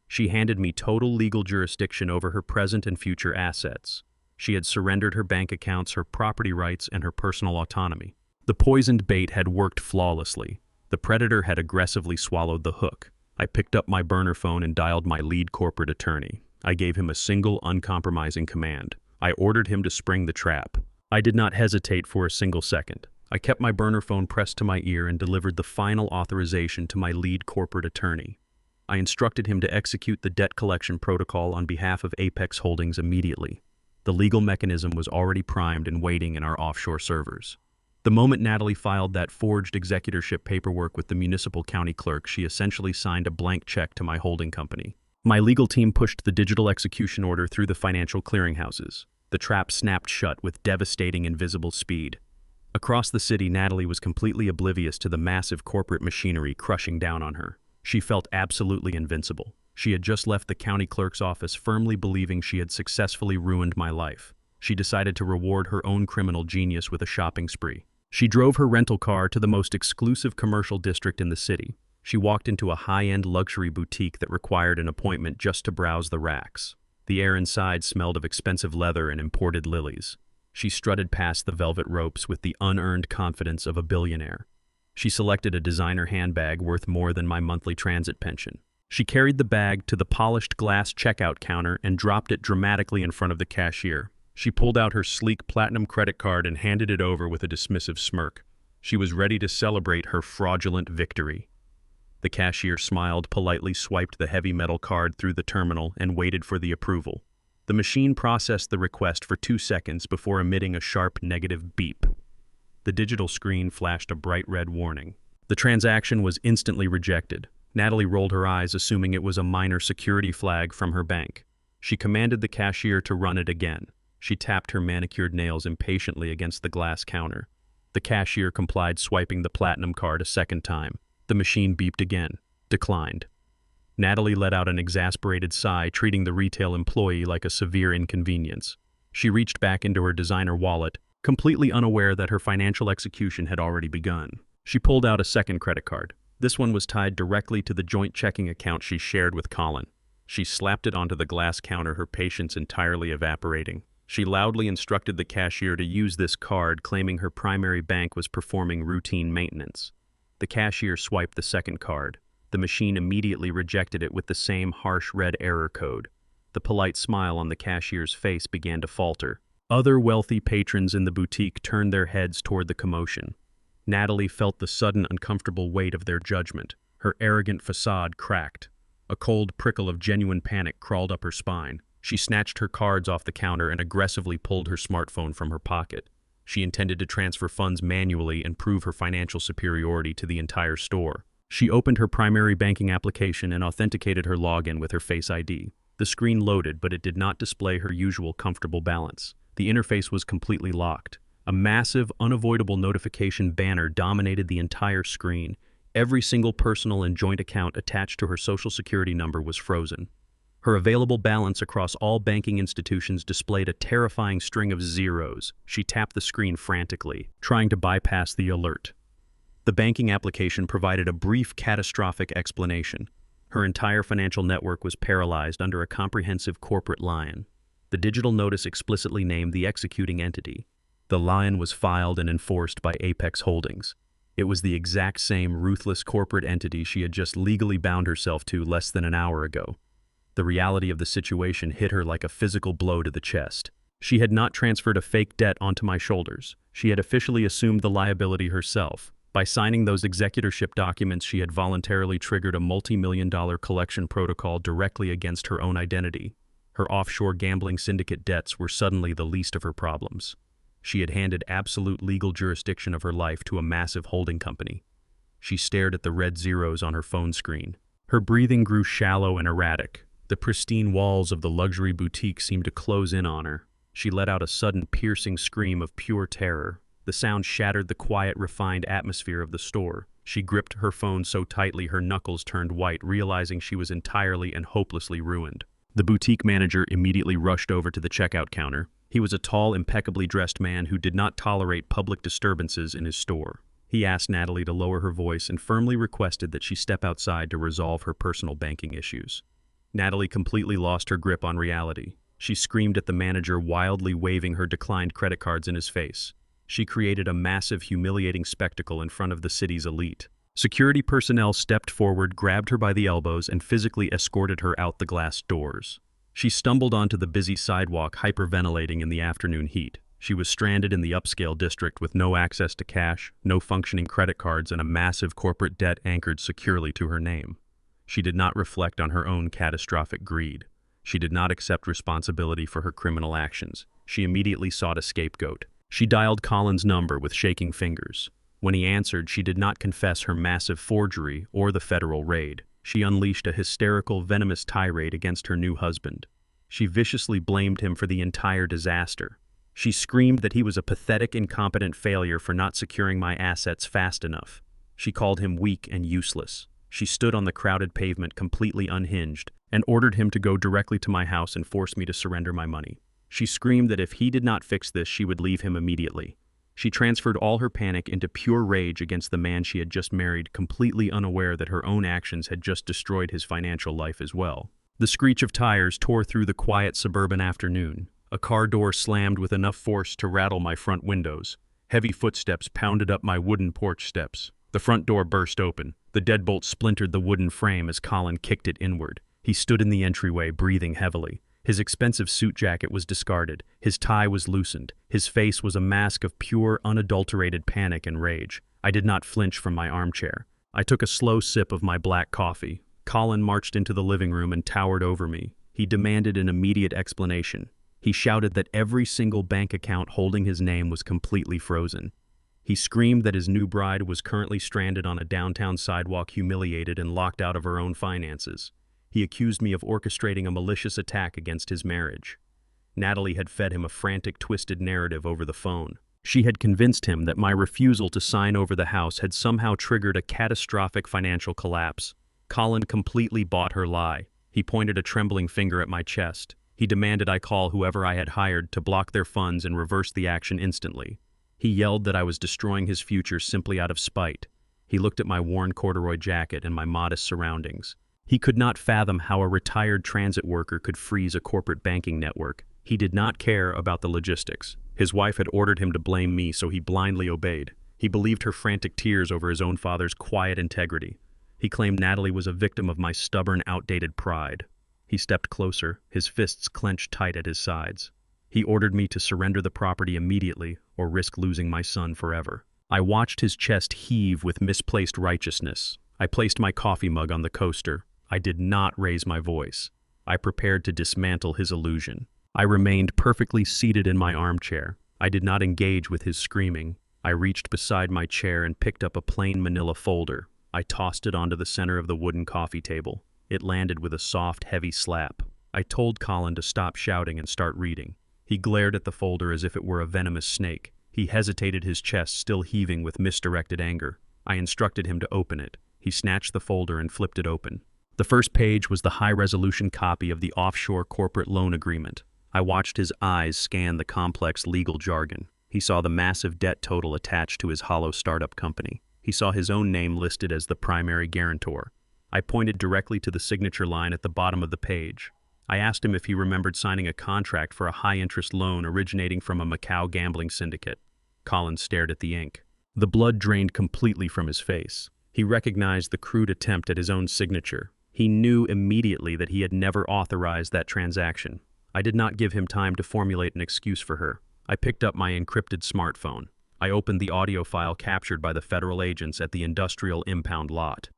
She handed me total legal jurisdiction over her present and future assets. She had surrendered her bank accounts, her property rights, and her personal autonomy. The poisoned bait had worked flawlessly. The predator had aggressively swallowed the hook. I picked up my burner phone and dialed my lead corporate attorney. I gave him a single, uncompromising command. I ordered him to spring the trap. I did not hesitate for a single second. I kept my burner phone pressed to my ear and delivered the final authorization to my lead corporate attorney. I instructed him to execute the debt collection protocol on behalf of Apex Holdings immediately. The legal mechanism was already primed and waiting in our offshore servers. The moment Natalie filed that forged executorship paperwork with the municipal county clerk, she essentially signed a blank check to my holding company. My legal team pushed the digital execution order through the financial clearinghouses. The trap snapped shut with devastating invisible speed. Across the city, Natalie was completely oblivious to the massive corporate machinery crushing down on her. She felt absolutely invincible. She had just left the county clerk's office firmly believing she had successfully ruined my life. She decided to reward her own criminal genius with a shopping spree. She drove her rental car to the most exclusive commercial district in the city. She walked into a high-end luxury boutique that required an appointment just to browse the racks. The air inside smelled of expensive leather and imported lilies. She strutted past the velvet ropes with the unearned confidence of a billionaire. She selected a designer handbag worth more than my monthly transit pension. She carried the bag to the polished glass checkout counter and dropped it dramatically in front of the cashier. She pulled out her sleek platinum credit card and handed it over with a dismissive smirk. She was ready to celebrate her fraudulent victory. The cashier smiled, politely swiped the heavy metal card through the terminal, and waited for the approval. The machine processed the request for 2 seconds before emitting a sharp negative beep. The digital screen flashed a bright red warning. The transaction was instantly rejected. Natalie rolled her eyes, assuming it was a minor security flag from her bank. She commanded the cashier to run it again. She tapped her manicured nails impatiently against the glass counter. The cashier complied, swiping the platinum card a second time. The machine beeped again. Declined. Natalie let out an exasperated sigh, treating the retail employee like a severe inconvenience. She reached back into her designer wallet, completely unaware that her financial execution had already begun. She pulled out a second credit card. This one was tied directly to the joint checking account she shared with Colin. She slapped it onto the glass counter, her patience entirely evaporating. She loudly instructed the cashier to use this card, claiming her primary bank was performing routine maintenance. The cashier swiped the second card. The machine immediately rejected it with the same harsh red error code. The polite smile on the cashier's face began to falter. Other wealthy patrons in the boutique turned their heads toward the commotion. Natalie felt the sudden uncomfortable weight of their judgment. Her arrogant facade cracked. A cold prickle of genuine panic crawled up her spine. She snatched her cards off the counter and aggressively pulled her smartphone from her pocket. She intended to transfer funds manually and prove her financial superiority to the entire store. She opened her primary banking application and authenticated her login with her Face ID. The screen loaded, but it did not display her usual comfortable balance. The interface was completely locked. A massive, unavoidable notification banner dominated the entire screen. Every single personal and joint account attached to her Social Security number was frozen. Her available balance across all banking institutions displayed a terrifying string of zeros. She tapped the screen frantically, trying to bypass the alert. The banking application provided a brief, catastrophic explanation. Her entire financial network was paralyzed under a comprehensive corporate lion. The digital notice explicitly named the executing entity. The lion was filed and enforced by Apex Holdings. It was the exact same ruthless corporate entity she had just legally bound herself to less than an hour ago. The reality of the situation hit her like a physical blow to the chest. She had not transferred a fake debt onto my shoulders. She had officially assumed the liability herself. By signing those executorship documents, she had voluntarily triggered a multi-million-dollar collection protocol directly against her own identity. Her offshore gambling syndicate debts were suddenly the least of her problems. She had handed absolute legal jurisdiction of her life to a massive holding company. She stared at the red zeros on her phone screen. Her breathing grew shallow and erratic. The pristine walls of the luxury boutique seemed to close in on her. She let out a sudden piercing scream of pure terror. The sound shattered the quiet, refined atmosphere of the store. She gripped her phone so tightly her knuckles turned white, realizing she was entirely and hopelessly ruined. The boutique manager immediately rushed over to the checkout counter. He was a tall, impeccably dressed man who did not tolerate public disturbances in his store. He asked Natalie to lower her voice and firmly requested that she step outside to resolve her personal banking issues. Natalie completely lost her grip on reality. She screamed at the manager, wildly waving her declined credit cards in his face. She created a massive, humiliating spectacle in front of the city's elite. Security personnel stepped forward, grabbed her by the elbows, and physically escorted her out the glass doors. She stumbled onto the busy sidewalk, hyperventilating in the afternoon heat. She was stranded in the upscale district with no access to cash, no functioning credit cards, and a massive corporate debt anchored securely to her name. She did not reflect on her own catastrophic greed. She did not accept responsibility for her criminal actions. She immediately sought a scapegoat. She dialed Colin's number with shaking fingers. When he answered, she did not confess her massive forgery or the federal raid. She unleashed a hysterical, venomous tirade against her new husband. She viciously blamed him for the entire disaster. She screamed that he was a pathetic, incompetent failure for not securing my assets fast enough. She called him weak and useless. She stood on the crowded pavement, completely unhinged, and ordered him to go directly to my house and force me to surrender my money. She screamed that if he did not fix this, she would leave him immediately. She transferred all her panic into pure rage against the man she had just married, completely unaware that her own actions had just destroyed his financial life as well. The screech of tires tore through the quiet suburban afternoon. A car door slammed with enough force to rattle my front windows. Heavy footsteps pounded up my wooden porch steps. The front door burst open. The deadbolt splintered the wooden frame as Colin kicked it inward. He stood in the entryway, breathing heavily. His expensive suit jacket was discarded. His tie was loosened. His face was a mask of pure, unadulterated panic and rage. I did not flinch from my armchair. I took a slow sip of my black coffee. Colin marched into the living room and towered over me. He demanded an immediate explanation. He shouted that every single bank account holding his name was completely frozen. He screamed that his new bride was currently stranded on a downtown sidewalk, humiliated and locked out of her own finances. He accused me of orchestrating a malicious attack against his marriage. Natalie had fed him a frantic, twisted narrative over the phone. She had convinced him that my refusal to sign over the house had somehow triggered a catastrophic financial collapse. Colin completely bought her lie. He pointed a trembling finger at my chest. He demanded I call whoever I had hired to block their funds and reverse the action instantly. He yelled that I was destroying his future simply out of spite. He looked at my worn corduroy jacket and my modest surroundings. He could not fathom how a retired transit worker could freeze a corporate banking network. He did not care about the logistics. His wife had ordered him to blame me, so he blindly obeyed. He believed her frantic tears over his own father's quiet integrity. He claimed Natalie was a victim of my stubborn, outdated pride. He stepped closer, his fists clenched tight at his sides. He ordered me to surrender the property immediately or risk losing my son forever. I watched his chest heave with misplaced righteousness. I placed my coffee mug on the coaster. I did not raise my voice. I prepared to dismantle his illusion. I remained perfectly seated in my armchair. I did not engage with his screaming. I reached beside my chair and picked up a plain manila folder. I tossed it onto the center of the wooden coffee table. It landed with a soft, heavy slap. I told Colin to stop shouting and start reading. He glared at the folder as if it were a venomous snake. He hesitated, his chest still heaving with misdirected anger. I instructed him to open it. He snatched the folder and flipped it open. The first page was the high-resolution copy of the offshore corporate loan agreement. I watched his eyes scan the complex legal jargon. He saw the massive debt total attached to his hollow startup company. He saw his own name listed as the primary guarantor. I pointed directly to the signature line at the bottom of the page. I asked him if he remembered signing a contract for a high-interest loan originating from a Macau gambling syndicate. Colin stared at the ink. The blood drained completely from his face. He recognized the crude attempt at his own signature. He knew immediately that he had never authorized that transaction. I did not give him time to formulate an excuse for her. I picked up my encrypted smartphone. I opened the audio file captured by the federal agents at the industrial impound lot.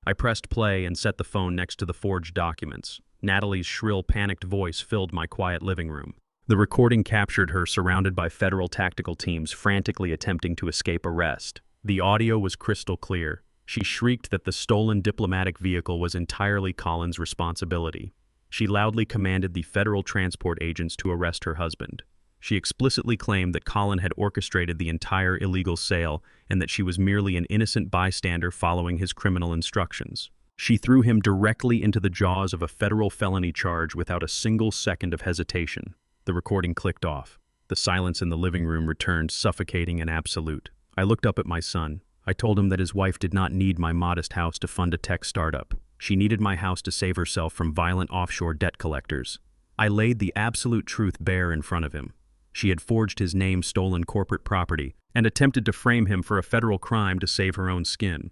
I pressed play and set the phone next to the forged documents. Natalie's shrill, panicked voice filled my quiet living room. The recording captured her surrounded by federal tactical teams frantically attempting to escape arrest. The audio was crystal clear. She shrieked that the stolen diplomatic vehicle was entirely Colin's responsibility. She loudly commanded the federal transport agents to arrest her husband. She explicitly claimed that Colin had orchestrated the entire illegal sale and that she was merely an innocent bystander following his criminal instructions. She threw him directly into the jaws of a federal felony charge without a single second of hesitation. The recording clicked off. The silence in the living room returned, suffocating and absolute. I looked up at my son. I told him that his wife did not need my modest house to fund a tech startup. She needed my house to save herself from violent offshore debt collectors. I laid the absolute truth bare in front of him. She had forged his name, stolen corporate property, and attempted to frame him for a federal crime to save her own skin.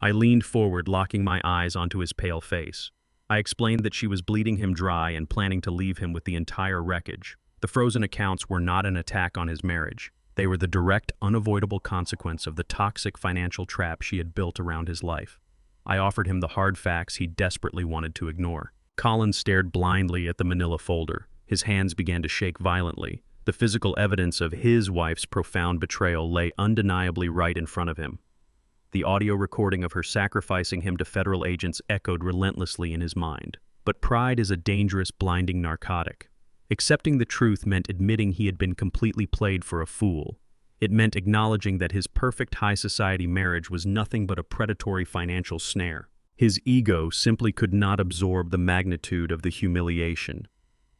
I leaned forward, locking my eyes onto his pale face. I explained that she was bleeding him dry and planning to leave him with the entire wreckage. The frozen accounts were not an attack on his marriage. They were the direct, unavoidable consequence of the toxic financial trap she had built around his life. I offered him the hard facts he desperately wanted to ignore. Colin stared blindly at the manila folder. His hands began to shake violently. The physical evidence of his wife's profound betrayal lay undeniably right in front of him. The audio recording of her sacrificing him to federal agents echoed relentlessly in his mind. But pride is a dangerous, blinding narcotic. Accepting the truth meant admitting he had been completely played for a fool. It meant acknowledging that his perfect high society marriage was nothing but a predatory financial snare. His ego simply could not absorb the magnitude of the humiliation.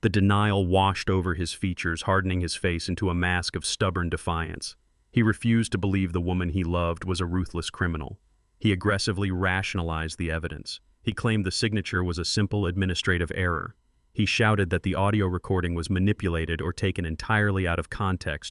The denial washed over his features, hardening his face into a mask of stubborn defiance. He refused to believe the woman he loved was a ruthless criminal. He aggressively rationalized the evidence. He claimed the signature was a simple administrative error. He shouted that the audio recording was manipulated or taken entirely out of context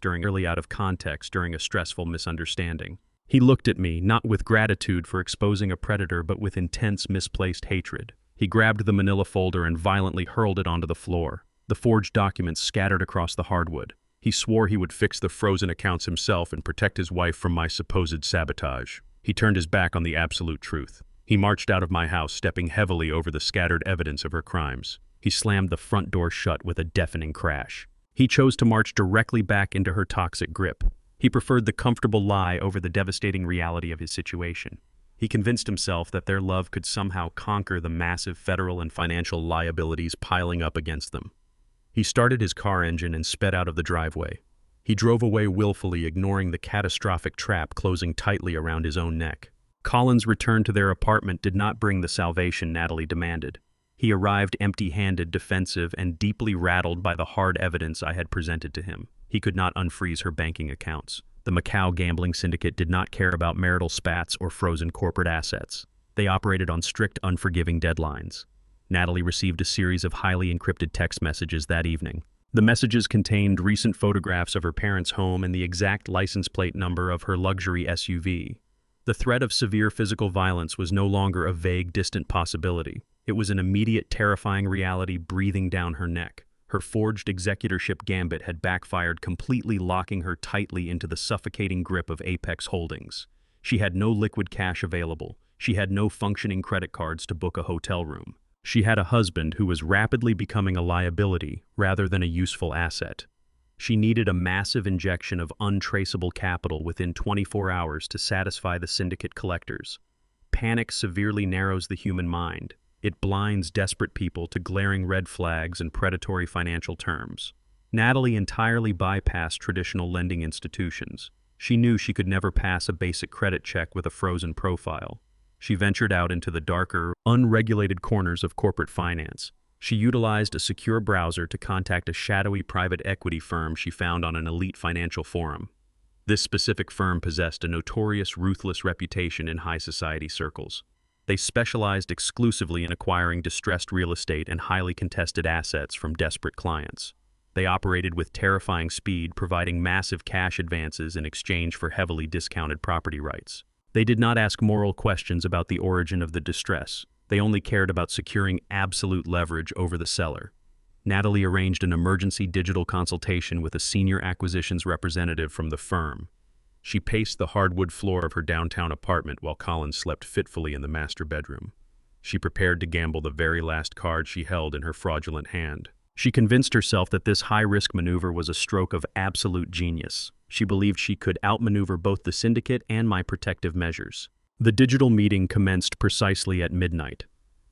during a stressful misunderstanding. He looked at me, not with gratitude for exposing a predator, but with intense, misplaced hatred. He grabbed the manila folder and violently hurled it onto the floor. The forged documents scattered across the hardwood. He swore he would fix the frozen accounts himself and protect his wife from my supposed sabotage. He turned his back on the absolute truth. He marched out of my house, stepping heavily over the scattered evidence of her crimes. He slammed the front door shut with a deafening crash. He chose to march directly back into her toxic grip. He preferred the comfortable lie over the devastating reality of his situation. He convinced himself that their love could somehow conquer the massive federal and financial liabilities piling up against them. He started his car engine and sped out of the driveway. He drove away willfully, ignoring the catastrophic trap closing tightly around his own neck. Colin's return to their apartment did not bring the salvation Natalie demanded. He arrived empty-handed, defensive, and deeply rattled by the hard evidence I had presented to him. He could not unfreeze her banking accounts. The Macau gambling syndicate did not care about marital spats or frozen corporate assets. They operated on strict, unforgiving deadlines. Natalie received a series of highly encrypted text messages that evening. The messages contained recent photographs of her parents' home and the exact license plate number of her luxury SUV. The threat of severe physical violence was no longer a vague, distant possibility. It was an immediate, terrifying reality breathing down her neck. Her forged executorship gambit had backfired, completely locking her tightly into the suffocating grip of Apex Holdings. She had no liquid cash available. She had no functioning credit cards to book a hotel room. She had a husband who was rapidly becoming a liability rather than a useful asset. She needed a massive injection of untraceable capital within 24 hours to satisfy the syndicate collectors. Panic severely narrows the human mind. It blinds desperate people to glaring red flags and predatory financial terms. Natalie entirely bypassed traditional lending institutions. She knew she could never pass a basic credit check with a frozen profile. She ventured out into the darker, unregulated corners of corporate finance. She utilized a secure browser to contact a shadowy private equity firm she found on an elite financial forum. This specific firm possessed a notorious, ruthless reputation in high society circles. They specialized exclusively in acquiring distressed real estate and highly contested assets from desperate clients. They operated with terrifying speed, providing massive cash advances in exchange for heavily discounted property rights. They did not ask moral questions about the origin of the distress. They only cared about securing absolute leverage over the seller. Natalie arranged an emergency digital consultation with a senior acquisitions representative from the firm. She paced the hardwood floor of her downtown apartment while Colin slept fitfully in the master bedroom. She prepared to gamble the very last card she held in her fraudulent hand. She convinced herself that this high-risk maneuver was a stroke of absolute genius. She believed she could outmaneuver both the syndicate and my protective measures. The digital meeting commenced precisely at midnight.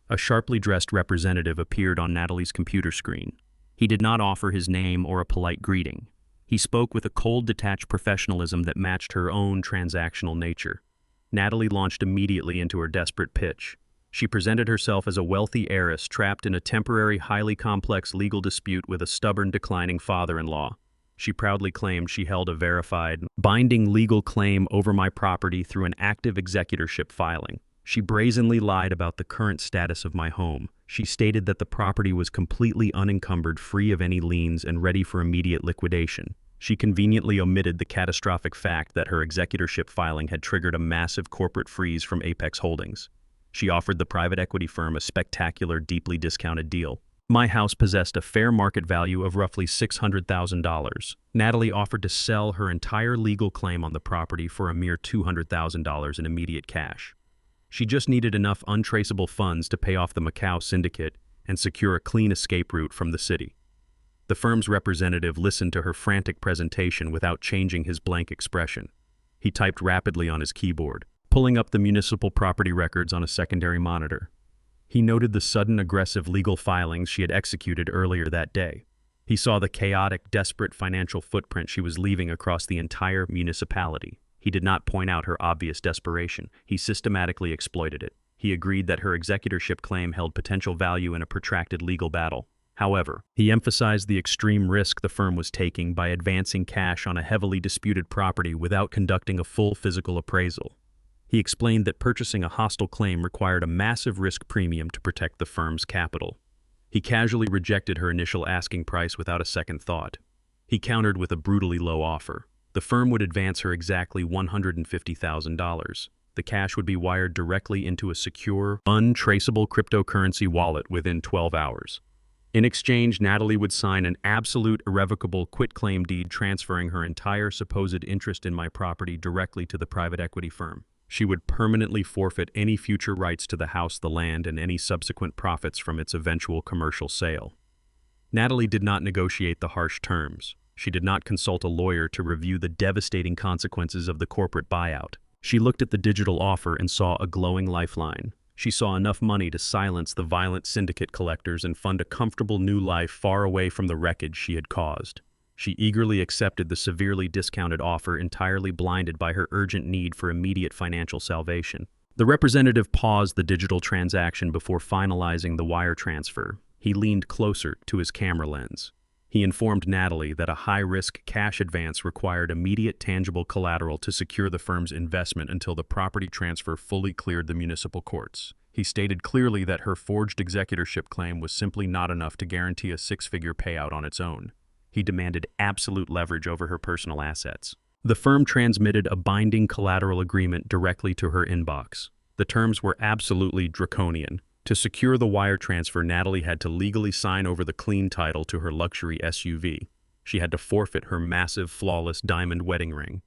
A sharply dressed representative appeared on Natalie's computer screen. He did not offer his name or a polite greeting. He spoke with a cold, detached professionalism that matched her own transactional nature. Natalie launched immediately into her desperate pitch. She presented herself as a wealthy heiress trapped in a temporary, highly complex legal dispute with a stubborn, declining father-in-law. She proudly claimed she held a verified, binding legal claim over my property through an active executorship filing. She brazenly lied about the current status of my home. She stated that the property was completely unencumbered, free of any liens, and ready for immediate liquidation. She conveniently omitted the catastrophic fact that her executorship filing had triggered a massive corporate freeze from Apex Holdings. She offered the private equity firm a spectacular, deeply discounted deal. My house possessed a fair market value of roughly $600,000. Natalie offered to sell her entire legal claim on the property for a mere $200,000 in immediate cash. She just needed enough untraceable funds to pay off the Macau syndicate and secure a clean escape route from the city. The firm's representative listened to her frantic presentation without changing his blank expression. He typed rapidly on his keyboard, pulling up the municipal property records on a secondary monitor. He noted the sudden, aggressive legal filings she had executed earlier that day. He saw the chaotic, desperate financial footprint she was leaving across the entire municipality. He did not point out her obvious desperation. He systematically exploited it. He agreed that her executorship claim held potential value in a protracted legal battle. However, he emphasized the extreme risk the firm was taking by advancing cash on a heavily disputed property without conducting a full physical appraisal. He explained that purchasing a hostile claim required a massive risk premium to protect the firm's capital. He casually rejected her initial asking price without a second thought. He countered with a brutally low offer. The firm would advance her exactly $150,000. The cash would be wired directly into a secure, untraceable cryptocurrency wallet within 12 hours. In exchange, Natalie would sign an absolute irrevocable quitclaim deed transferring her entire supposed interest in my property directly to the private equity firm. She would permanently forfeit any future rights to the house, the land, and any subsequent profits from its eventual commercial sale. Natalie did not negotiate the harsh terms. She did not consult a lawyer to review the devastating consequences of the corporate buyout. She looked at the digital offer and saw a glowing lifeline. She saw enough money to silence the violent syndicate collectors and fund a comfortable new life far away from the wreckage she had caused. She eagerly accepted the severely discounted offer, entirely blinded by her urgent need for immediate financial salvation. The representative paused the digital transaction before finalizing the wire transfer. He leaned closer to his camera lens. He informed Natalie that a high-risk cash advance required immediate tangible collateral to secure the firm's investment until the property transfer fully cleared the municipal courts. He stated clearly that her forged executorship claim was simply not enough to guarantee a six-figure payout on its own. He demanded absolute leverage over her personal assets. The firm transmitted a binding collateral agreement directly to her inbox. The terms were absolutely draconian. To secure the wire transfer, Natalie had to legally sign over the clean title to her luxury SUV. She had to forfeit her massive, flawless diamond wedding ring.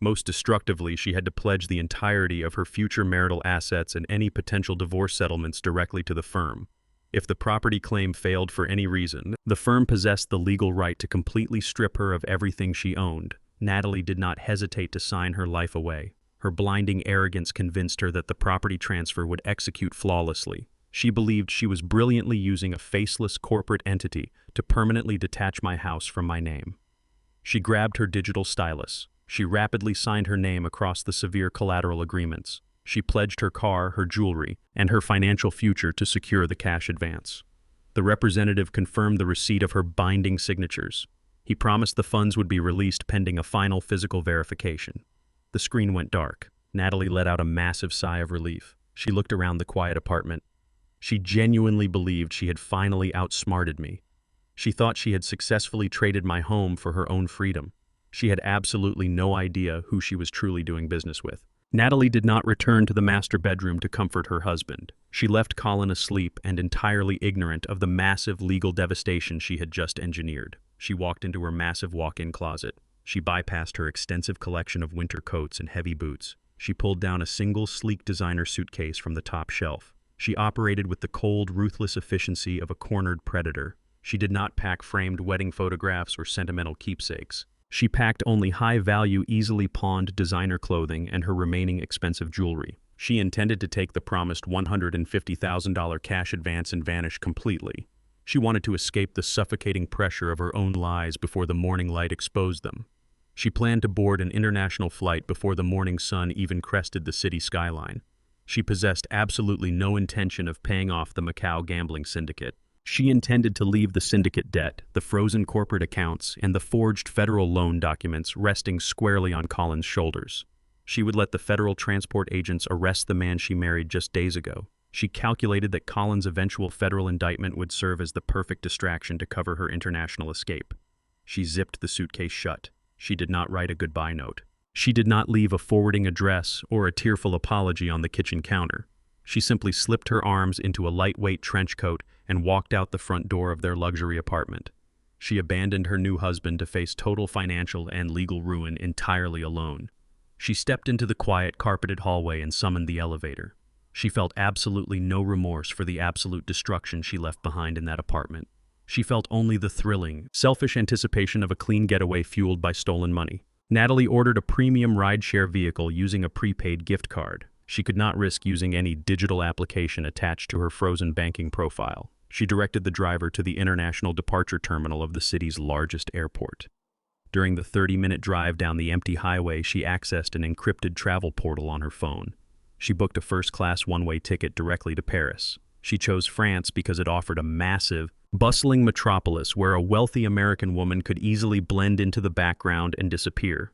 Most destructively, she had to pledge the entirety of her future marital assets and any potential divorce settlements directly to the firm. If the property claim failed for any reason, the firm possessed the legal right to completely strip her of everything she owned. Natalie did not hesitate to sign her life away. Her blinding arrogance convinced her that the property transfer would execute flawlessly. She believed she was brilliantly using a faceless corporate entity to permanently detach my house from my name. She grabbed her digital stylus. She rapidly signed her name across the severe collateral agreements. She pledged her car, her jewelry, and her financial future to secure the cash advance. The representative confirmed the receipt of her binding signatures. He promised the funds would be released pending a final physical verification. The screen went dark. Natalie let out a massive sigh of relief. She looked around the quiet apartment. She genuinely believed she had finally outsmarted me. She thought she had successfully traded my home for her own freedom. She had absolutely no idea who she was truly doing business with. Natalie did not return to the master bedroom to comfort her husband. She left Colin asleep and entirely ignorant of the massive legal devastation she had just engineered. She walked into her massive walk-in closet. She bypassed her extensive collection of winter coats and heavy boots. She pulled down a single sleek designer suitcase from the top shelf. She operated with the cold, ruthless efficiency of a cornered predator. She did not pack framed wedding photographs or sentimental keepsakes. She packed only high-value, easily pawned designer clothing and her remaining expensive jewelry. She intended to take the promised $150,000 cash advance and vanish completely. She wanted to escape the suffocating pressure of her own lies before the morning light exposed them. She planned to board an international flight before the morning sun even crested the city skyline. She possessed absolutely no intention of paying off the Macau gambling syndicate. She intended to leave the syndicate debt, the frozen corporate accounts, and the forged federal loan documents resting squarely on Colin's shoulders. She would let the federal transport agents arrest the man she married just days ago. She calculated that Colin's eventual federal indictment would serve as the perfect distraction to cover her international escape. She zipped the suitcase shut. She did not write a goodbye note. She did not leave a forwarding address or a tearful apology on the kitchen counter. She simply slipped her arms into a lightweight trench coat and walked out the front door of their luxury apartment. She abandoned her new husband to face total financial and legal ruin entirely alone. She stepped into the quiet, carpeted hallway and summoned the elevator. She felt absolutely no remorse for the absolute destruction she left behind in that apartment. She felt only the thrilling, selfish anticipation of a clean getaway fueled by stolen money. Natalie ordered a premium rideshare vehicle using a prepaid gift card. She could not risk using any digital application attached to her frozen banking profile. She directed the driver to the international departure terminal of the city's largest airport. During the 30-minute drive down the empty highway, she accessed an encrypted travel portal on her phone. She booked a first-class one-way ticket directly to Paris. She chose France because it offered a massive, bustling metropolis where a wealthy American woman could easily blend into the background and disappear.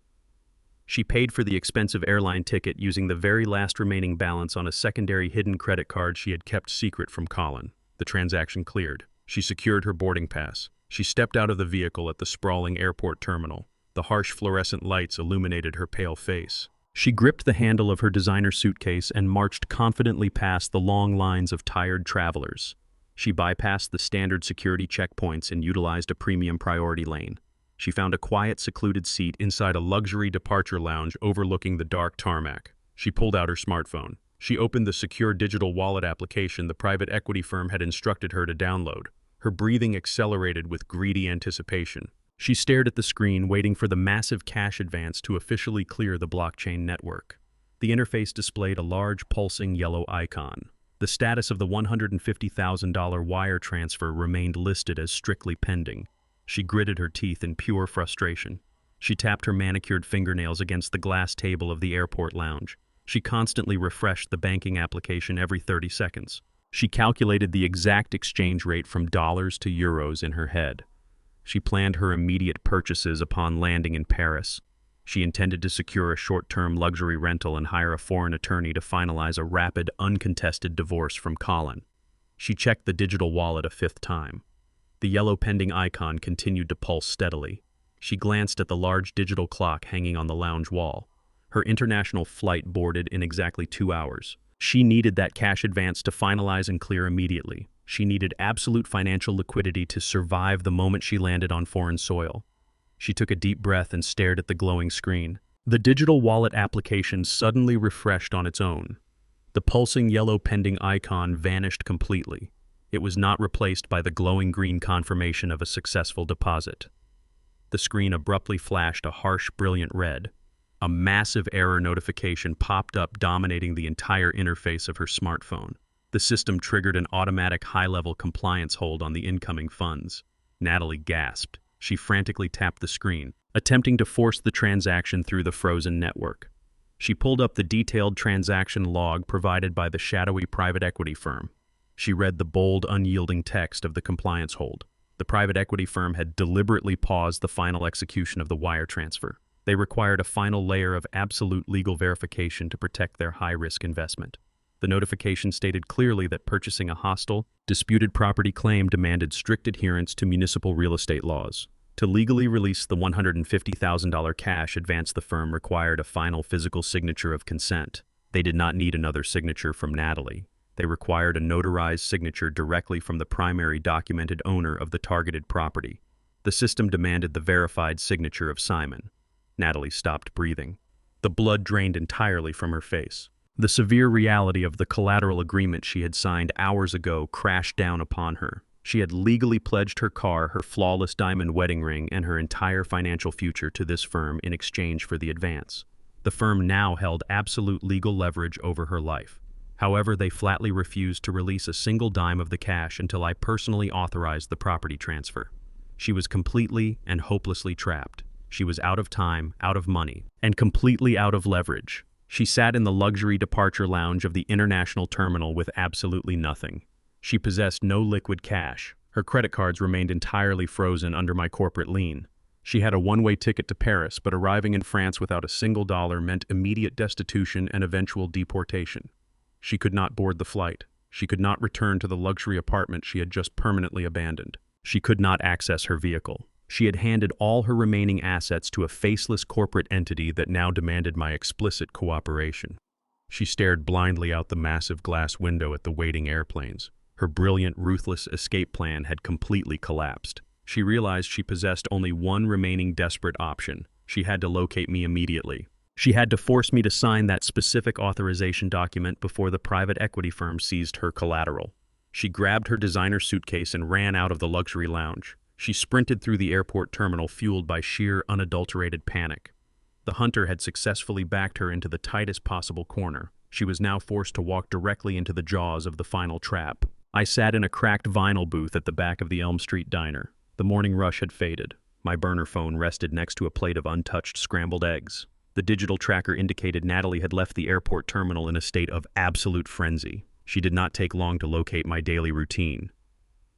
She paid for the expensive airline ticket using the very last remaining balance on a secondary hidden credit card she had kept secret from Colin. The transaction cleared. She secured her boarding pass. She stepped out of the vehicle at the sprawling airport terminal. The harsh fluorescent lights illuminated her pale face. She gripped the handle of her designer suitcase and marched confidently past the long lines of tired travelers. She bypassed the standard security checkpoints and utilized a premium priority lane. She found a quiet, secluded seat inside a luxury departure lounge overlooking the dark tarmac. She pulled out her smartphone. She opened the secure digital wallet application the private equity firm had instructed her to download. Her breathing accelerated with greedy anticipation. She stared at the screen, waiting for the massive cash advance to officially clear the blockchain network. The interface displayed a large, pulsing yellow icon. The status of the $150,000 wire transfer remained listed as strictly pending. She gritted her teeth in pure frustration. She tapped her manicured fingernails against the glass table of the airport lounge. She constantly refreshed the banking application every 30 seconds. She calculated the exact exchange rate from dollars to euros in her head. She planned her immediate purchases upon landing in Paris. She intended to secure a short-term luxury rental and hire a foreign attorney to finalize a rapid, uncontested divorce from Colin. She checked the digital wallet a fifth time. The yellow pending icon continued to pulse steadily. She glanced at the large digital clock hanging on the lounge wall. Her international flight boarded in exactly 2 hours. She needed that cash advance to finalize and clear immediately. She needed absolute financial liquidity to survive the moment she landed on foreign soil. She took a deep breath and stared at the glowing screen. The digital wallet application suddenly refreshed on its own. The pulsing yellow pending icon vanished completely. It was not replaced by the glowing green confirmation of a successful deposit. The screen abruptly flashed a harsh, brilliant red. A massive error notification popped up, dominating the entire interface of her smartphone. The system triggered an automatic high-level compliance hold on the incoming funds. Natalie gasped. She frantically tapped the screen, attempting to force the transaction through the frozen network. She pulled up the detailed transaction log provided by the shadowy private equity firm. She read the bold, unyielding text of the compliance hold. The private equity firm had deliberately paused the final execution of the wire transfer. They required a final layer of absolute legal verification to protect their high-risk investment. The notification stated clearly that purchasing a hostile, disputed property claim demanded strict adherence to municipal real estate laws. To legally release the $150,000 cash advance, the firm required a final physical signature of consent. They did not need another signature from Natalie. They required a notarized signature directly from the primary documented owner of the targeted property. The system demanded the verified signature of Simon. Natalie stopped breathing. The blood drained entirely from her face. The severe reality of the collateral agreement she had signed hours ago crashed down upon her. She had legally pledged her car, her flawless diamond wedding ring, and her entire financial future to this firm in exchange for the advance. The firm now held absolute legal leverage over her life. However, they flatly refused to release a single dime of the cash until I personally authorized the property transfer. She was completely and hopelessly trapped. She was out of time, out of money, and completely out of leverage. She sat in the luxury departure lounge of the international terminal with absolutely nothing. She possessed no liquid cash. Her credit cards remained entirely frozen under my corporate lien. She had a one-way ticket to Paris, but arriving in France without a single dollar meant immediate destitution and eventual deportation. She could not board the flight. She could not return to the luxury apartment she had just permanently abandoned. She could not access her vehicle. She had handed all her remaining assets to a faceless corporate entity that now demanded my explicit cooperation. She stared blindly out the massive glass window at the waiting airplanes. Her brilliant, ruthless escape plan had completely collapsed. She realized she possessed only one remaining desperate option. She had to locate me immediately. She had to force me to sign that specific authorization document before the private equity firm seized her collateral. She grabbed her designer suitcase and ran out of the luxury lounge. She sprinted through the airport terminal, fueled by sheer, unadulterated panic. The hunter had successfully backed her into the tightest possible corner. She was now forced to walk directly into the jaws of the final trap. I sat in a cracked vinyl booth at the back of the Elm Street diner. The morning rush had faded. My burner phone rested next to a plate of untouched scrambled eggs. The digital tracker indicated Natalie had left the airport terminal in a state of absolute frenzy. She did not take long to locate my daily routine.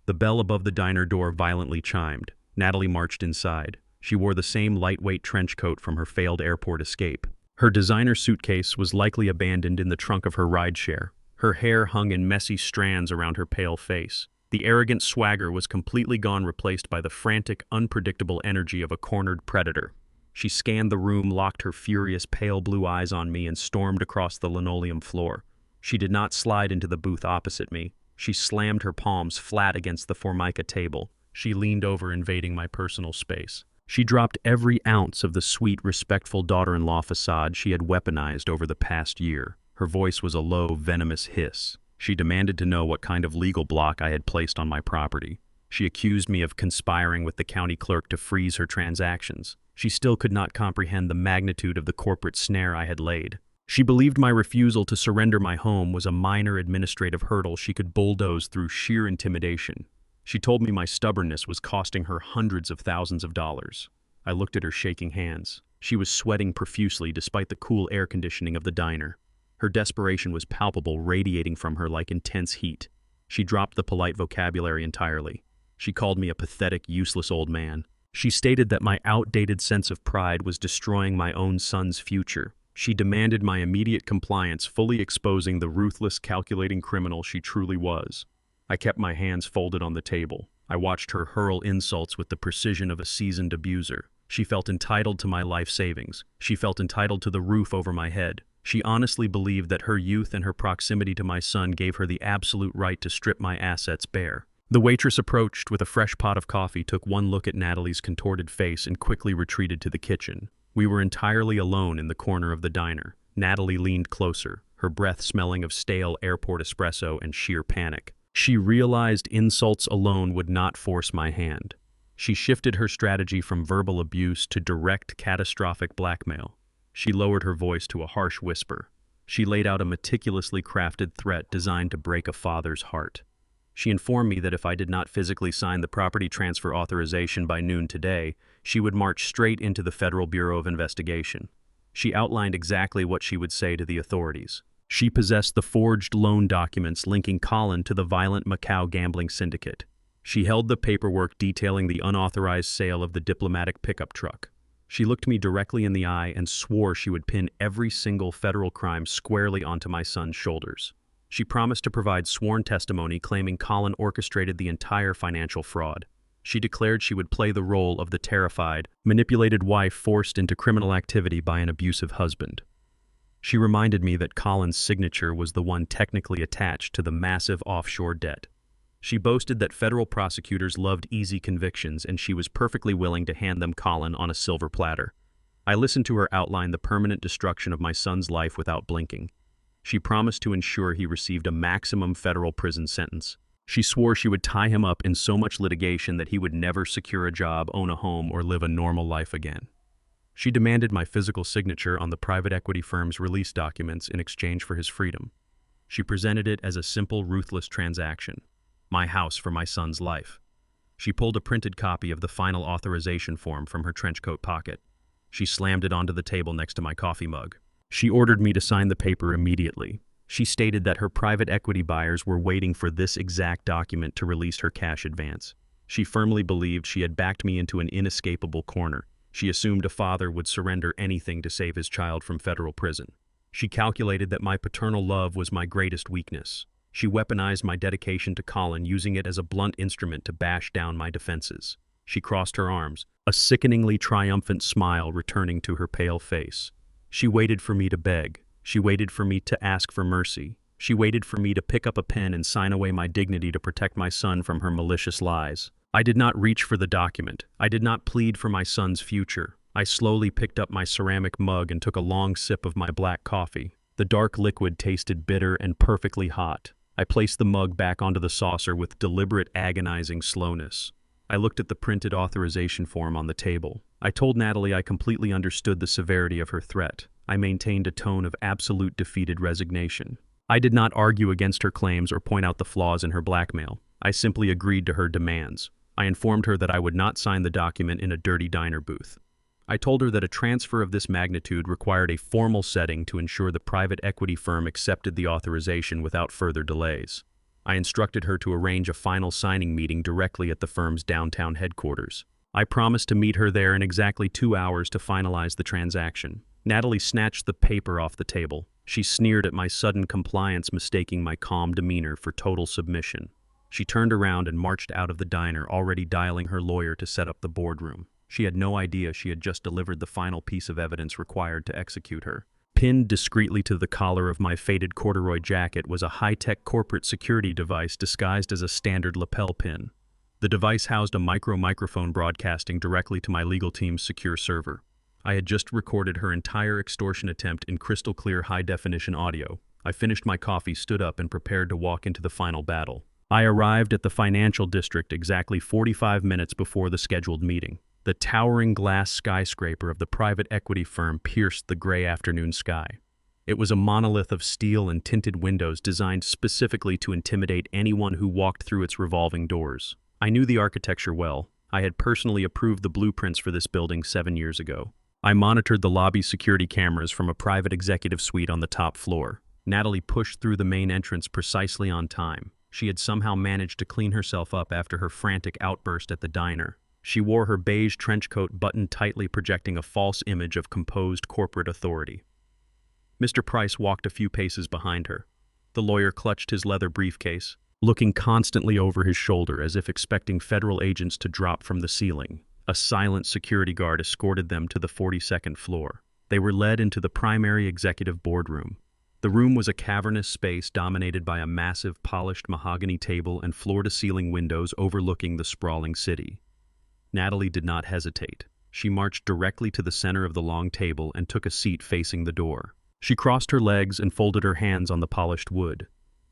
The bell above the diner door violently chimed. Natalie marched inside. She wore the same lightweight trench coat from her failed airport escape. Her designer suitcase was likely abandoned in the trunk of her rideshare. Her hair hung in messy strands around her pale face. The arrogant swagger was completely gone, replaced by the frantic, unpredictable energy of a cornered predator. She scanned the room, locked her furious, pale blue eyes on me, and stormed across the linoleum floor. She did not slide into the booth opposite me. She slammed her palms flat against the Formica table. She leaned over, invading my personal space. She dropped every ounce of the sweet, respectful daughter-in-law facade she had weaponized over the past year. Her voice was a low, venomous hiss. She demanded to know what kind of legal block I had placed on my property. She accused me of conspiring with the county clerk to freeze her transactions. She still could not comprehend the magnitude of the corporate snare I had laid. She believed my refusal to surrender my home was a minor administrative hurdle she could bulldoze through sheer intimidation. She told me my stubbornness was costing her hundreds of thousands of dollars. I looked at her shaking hands. She was sweating profusely despite the cool air conditioning of the diner. Her desperation was palpable, radiating from her like intense heat. She dropped the polite vocabulary entirely. She called me a pathetic, useless old man. She stated that my outdated sense of pride was destroying my own son's future. She demanded my immediate compliance, fully exposing the ruthless, calculating criminal she truly was. I kept my hands folded on the table. I watched her hurl insults with the precision of a seasoned abuser. She felt entitled to my life savings. She felt entitled to the roof over my head. She honestly believed that her youth and her proximity to my son gave her the absolute right to strip my assets bare. The waitress approached with a fresh pot of coffee, took one look at Natalie's contorted face, and quickly retreated to the kitchen. We were entirely alone in the corner of the diner. Natalie leaned closer, her breath smelling of stale airport espresso and sheer panic. She realized insults alone would not force my hand. She shifted her strategy from verbal abuse to direct, catastrophic blackmail. She lowered her voice to a harsh whisper. She laid out a meticulously crafted threat designed to break a father's heart. She informed me that if I did not physically sign the property transfer authorization by noon today, she would march straight into the Federal Bureau of Investigation. She outlined exactly what she would say to the authorities. She possessed the forged loan documents linking Colin to the violent Macau gambling syndicate. She held the paperwork detailing the unauthorized sale of the diplomatic pickup truck. She looked me directly in the eye and swore she would pin every single federal crime squarely onto my son's shoulders. She promised to provide sworn testimony claiming Colin orchestrated the entire financial fraud. She declared she would play the role of the terrified, manipulated wife forced into criminal activity by an abusive husband. She reminded me that Colin's signature was the one technically attached to the massive offshore debt. She boasted that federal prosecutors loved easy convictions and she was perfectly willing to hand them Colin on a silver platter. I listened to her outline the permanent destruction of my son's life without blinking. She promised to ensure he received a maximum federal prison sentence. She swore she would tie him up in so much litigation that he would never secure a job, own a home, or live a normal life again. She demanded my physical signature on the private equity firm's release documents in exchange for his freedom. She presented it as a simple, ruthless transaction. My house for my son's life. She pulled a printed copy of the final authorization form from her trench coat pocket. She slammed it onto the table next to my coffee mug. She ordered me to sign the paper immediately. She stated that her private equity buyers were waiting for this exact document to release her cash advance. She firmly believed she had backed me into an inescapable corner. She assumed a father would surrender anything to save his child from federal prison. She calculated that my paternal love was my greatest weakness. She weaponized my dedication to Colin, using it as a blunt instrument to bash down my defenses. She crossed her arms, a sickeningly triumphant smile returning to her pale face. She waited for me to beg. She waited for me to ask for mercy. She waited for me to pick up a pen and sign away my dignity to protect my son from her malicious lies. I did not reach for the document. I did not plead for my son's future. I slowly picked up my ceramic mug and took a long sip of my black coffee. The dark liquid tasted bitter and perfectly hot. I placed the mug back onto the saucer with deliberate, agonizing slowness. I looked at the printed authorization form on the table. I told Natalie I completely understood the severity of her threat. I maintained a tone of absolute defeated resignation. I did not argue against her claims or point out the flaws in her blackmail. I simply agreed to her demands. I informed her that I would not sign the document in a dirty diner booth. I told her that a transfer of this magnitude required a formal setting to ensure the private equity firm accepted the authorization without further delays. I instructed her to arrange a final signing meeting directly at the firm's downtown headquarters. I promised to meet her there in exactly 2 hours to finalize the transaction. Natalie snatched the paper off the table. She sneered at my sudden compliance, mistaking my calm demeanor for total submission. She turned around and marched out of the diner, already dialing her lawyer to set up the boardroom. She had no idea she had just delivered the final piece of evidence required to execute her. Pinned discreetly to the collar of my faded corduroy jacket was a high-tech corporate security device disguised as a standard lapel pin. The device housed a microphone broadcasting directly to my legal team's secure server. I had just recorded her entire extortion attempt in crystal-clear high-definition audio. I finished my coffee, stood up, and prepared to walk into the final battle. I arrived at the financial district exactly 45 minutes before the scheduled meeting. The towering glass skyscraper of the private equity firm pierced the gray afternoon sky. It was a monolith of steel and tinted windows designed specifically to intimidate anyone who walked through its revolving doors. I knew the architecture well. I had personally approved the blueprints for this building 7 years ago. I monitored the lobby security cameras from a private executive suite on the top floor. Natalie pushed through the main entrance precisely on time. She had somehow managed to clean herself up after her frantic outburst at the diner. She wore her beige trench coat buttoned tightly, projecting a false image of composed corporate authority. Mr. Price walked a few paces behind her. The lawyer clutched his leather briefcase, looking constantly over his shoulder as if expecting federal agents to drop from the ceiling. A silent security guard escorted them to the 42nd floor. They were led into the primary executive boardroom. The room was a cavernous space dominated by a massive polished mahogany table and floor-to-ceiling windows overlooking the sprawling city. Natalie did not hesitate. She marched directly to the center of the long table and took a seat facing the door. She crossed her legs and folded her hands on the polished wood.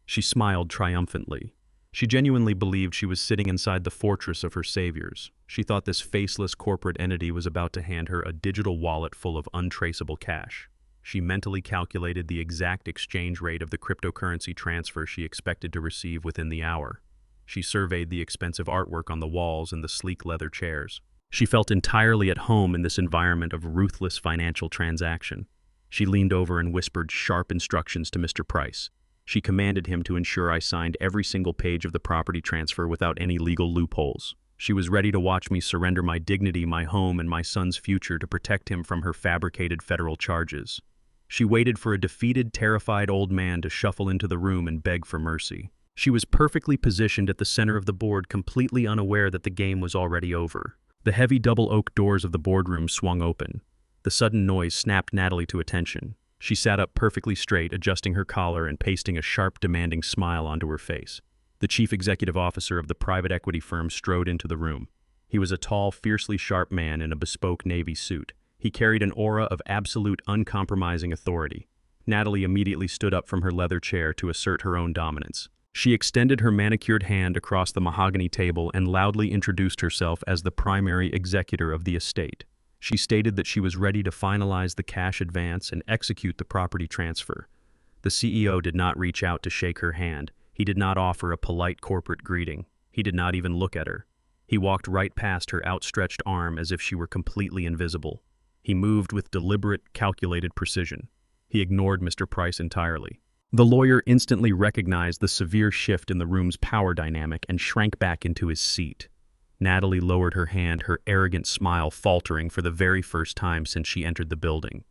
She smiled triumphantly. She genuinely believed she was sitting inside the fortress of her saviors. She thought this faceless corporate entity was about to hand her a digital wallet full of untraceable cash. She mentally calculated the exact exchange rate of the cryptocurrency transfer she expected to receive within the hour. She surveyed the expensive artwork on the walls and the sleek leather chairs. She felt entirely at home in this environment of ruthless financial transaction. She leaned over and whispered sharp instructions to Mr. Price. She commanded him to ensure I signed every single page of the property transfer without any legal loopholes. She was ready to watch me surrender my dignity, my home, and my son's future to protect him from her fabricated federal charges. She waited for a defeated, terrified old man to shuffle into the room and beg for mercy. She was perfectly positioned at the center of the board, completely unaware that the game was already over. The heavy double oak doors of the boardroom swung open. The sudden noise snapped Natalie to attention. She sat up perfectly straight, adjusting her collar and pasting a sharp, demanding smile onto her face. The chief executive officer of the private equity firm strode into the room. He was a tall, fiercely sharp man in a bespoke navy suit. He carried an aura of absolute, uncompromising authority. Natalie immediately stood up from her leather chair to assert her own dominance. She extended her manicured hand across the mahogany table and loudly introduced herself as the primary executor of the estate. She stated that she was ready to finalize the cash advance and execute the property transfer. The CEO did not reach out to shake her hand. He did not offer a polite corporate greeting. He did not even look at her. He walked right past her outstretched arm as if she were completely invisible. He moved with deliberate, calculated precision. He ignored Mr. Price entirely. The lawyer instantly recognized the severe shift in the room's power dynamic and shrank back into his seat. Natalie lowered her hand, her arrogant smile faltering for the very first time since she entered the building.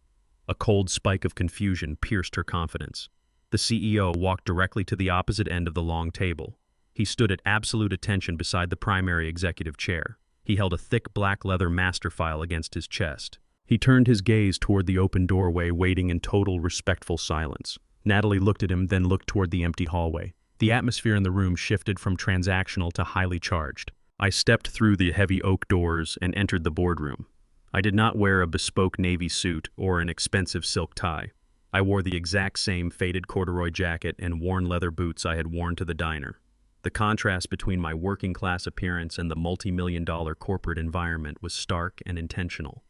A cold spike of confusion pierced her confidence. The CEO walked directly to the opposite end of the long table. He stood at absolute attention beside the primary executive chair. He held a thick black leather master file against his chest. He turned his gaze toward the open doorway, waiting in total respectful silence. Natalie looked at him, then looked toward the empty hallway. The atmosphere in the room shifted from transactional to highly charged. I stepped through the heavy oak doors and entered the boardroom. I did not wear a bespoke navy suit or an expensive silk tie. I wore the exact same faded corduroy jacket and worn leather boots I had worn to the diner. The contrast between my working-class appearance and the multi-million-dollar corporate environment was stark and intentional.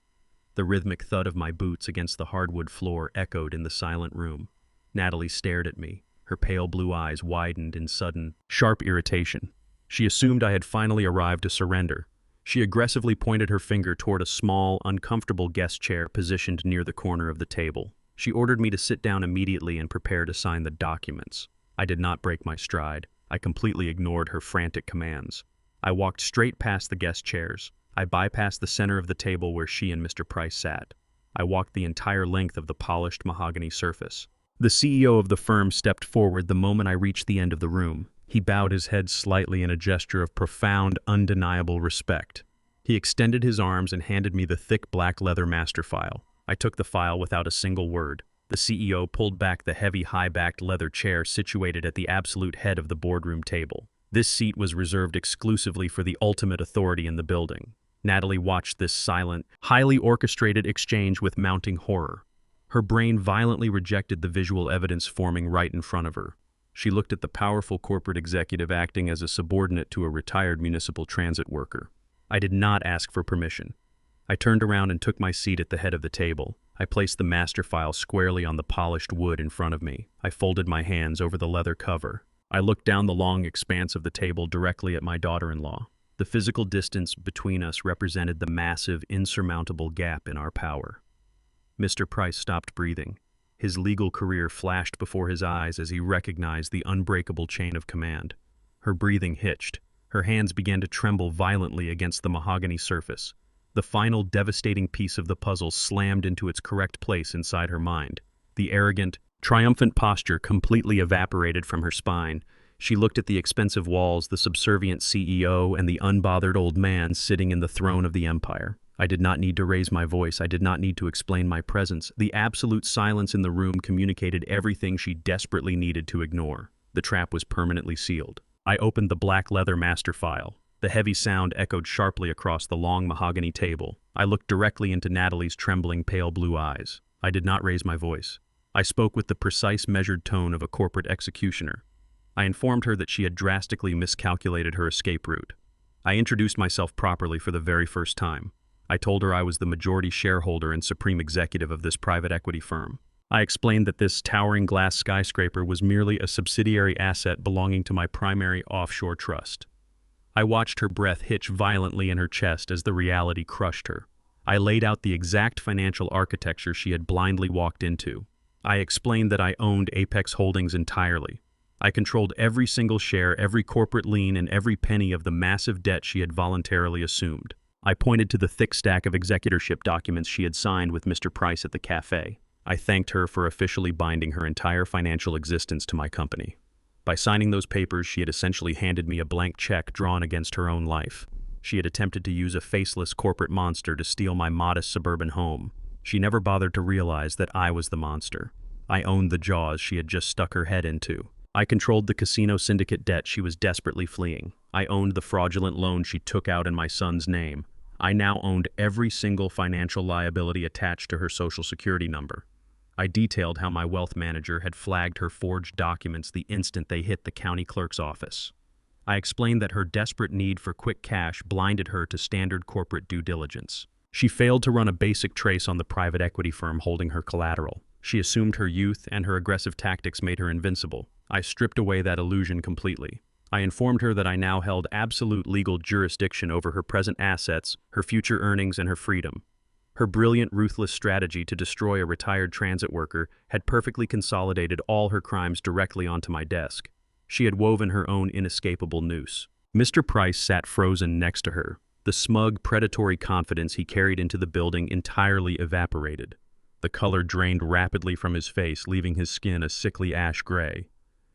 The rhythmic thud of my boots against the hardwood floor echoed in the silent room. Natalie stared at me. Her pale blue eyes widened in sudden, sharp irritation. She assumed I had finally arrived to surrender. She aggressively pointed her finger toward a small, uncomfortable guest chair positioned near the corner of the table. She ordered me to sit down immediately and prepare to sign the documents. I did not break my stride. I completely ignored her frantic commands. I walked straight past the guest chairs. I bypassed the center of the table where she and Mr. Price sat. I walked the entire length of the polished mahogany surface. The CEO of the firm stepped forward the moment I reached the end of the room. He bowed his head slightly in a gesture of profound, undeniable respect. He extended his arms and handed me the thick black leather master file. I took the file without a single word. The CEO pulled back the heavy, high-backed leather chair situated at the absolute head of the boardroom table. This seat was reserved exclusively for the ultimate authority in the building. Natalie watched this silent, highly orchestrated exchange with mounting horror. Her brain violently rejected the visual evidence forming right in front of her. She looked at the powerful corporate executive acting as a subordinate to a retired municipal transit worker. I did not ask for permission. I turned around and took my seat at the head of the table. I placed the master file squarely on the polished wood in front of me. I folded my hands over the leather cover. I looked down the long expanse of the table directly at my daughter-in-law. The physical distance between us represented the massive, insurmountable gap in our power. Mr. Price stopped breathing. His legal career flashed before his eyes as he recognized the unbreakable chain of command. Her breathing hitched. Her hands began to tremble violently against the mahogany surface. The final devastating piece of the puzzle slammed into its correct place inside her mind. The arrogant, triumphant posture completely evaporated from her spine. She looked at the expensive walls, the subservient CEO, and the unbothered old man sitting in the throne of the empire. I did not need to raise my voice. I did not need to explain my presence. The absolute silence in the room communicated everything she desperately needed to ignore. The trap was permanently sealed. I opened the black leather master file. The heavy sound echoed sharply across the long mahogany table. I looked directly into Natalie's trembling, pale blue eyes. I did not raise my voice. I spoke with the precise, measured tone of a corporate executioner. I informed her that she had drastically miscalculated her escape route. I introduced myself properly for the very first time. I told her I was the majority shareholder and supreme executive of this private equity firm. I explained that this towering glass skyscraper was merely a subsidiary asset belonging to my primary offshore trust. I watched her breath hitch violently in her chest as the reality crushed her. I laid out the exact financial architecture she had blindly walked into. I explained that I owned Apex Holdings entirely. I controlled every single share, every corporate lien, and every penny of the massive debt she had voluntarily assumed. I pointed to the thick stack of executorship documents she had signed with Mr. Price at the cafe. I thanked her for officially binding her entire financial existence to my company. By signing those papers, she had essentially handed me a blank check drawn against her own life. She had attempted to use a faceless corporate monster to steal my modest suburban home. She never bothered to realize that I was the monster. I owned the jaws she had just stuck her head into. I controlled the casino syndicate debt she was desperately fleeing. I owned the fraudulent loan she took out in my son's name. I now owned every single financial liability attached to her social security number. I detailed how my wealth manager had flagged her forged documents the instant they hit the county clerk's office. I explained that her desperate need for quick cash blinded her to standard corporate due diligence. She failed to run a basic trace on the private equity firm holding her collateral. She assumed her youth and her aggressive tactics made her invincible. I stripped away that illusion completely. I informed her that I now held absolute legal jurisdiction over her present assets, her future earnings, and her freedom. Her brilliant, ruthless strategy to destroy a retired transit worker had perfectly consolidated all her crimes directly onto my desk. She had woven her own inescapable noose. Mr. Price sat frozen next to her. The smug, predatory confidence he carried into the building entirely evaporated. The color drained rapidly from his face, leaving his skin a sickly ash gray.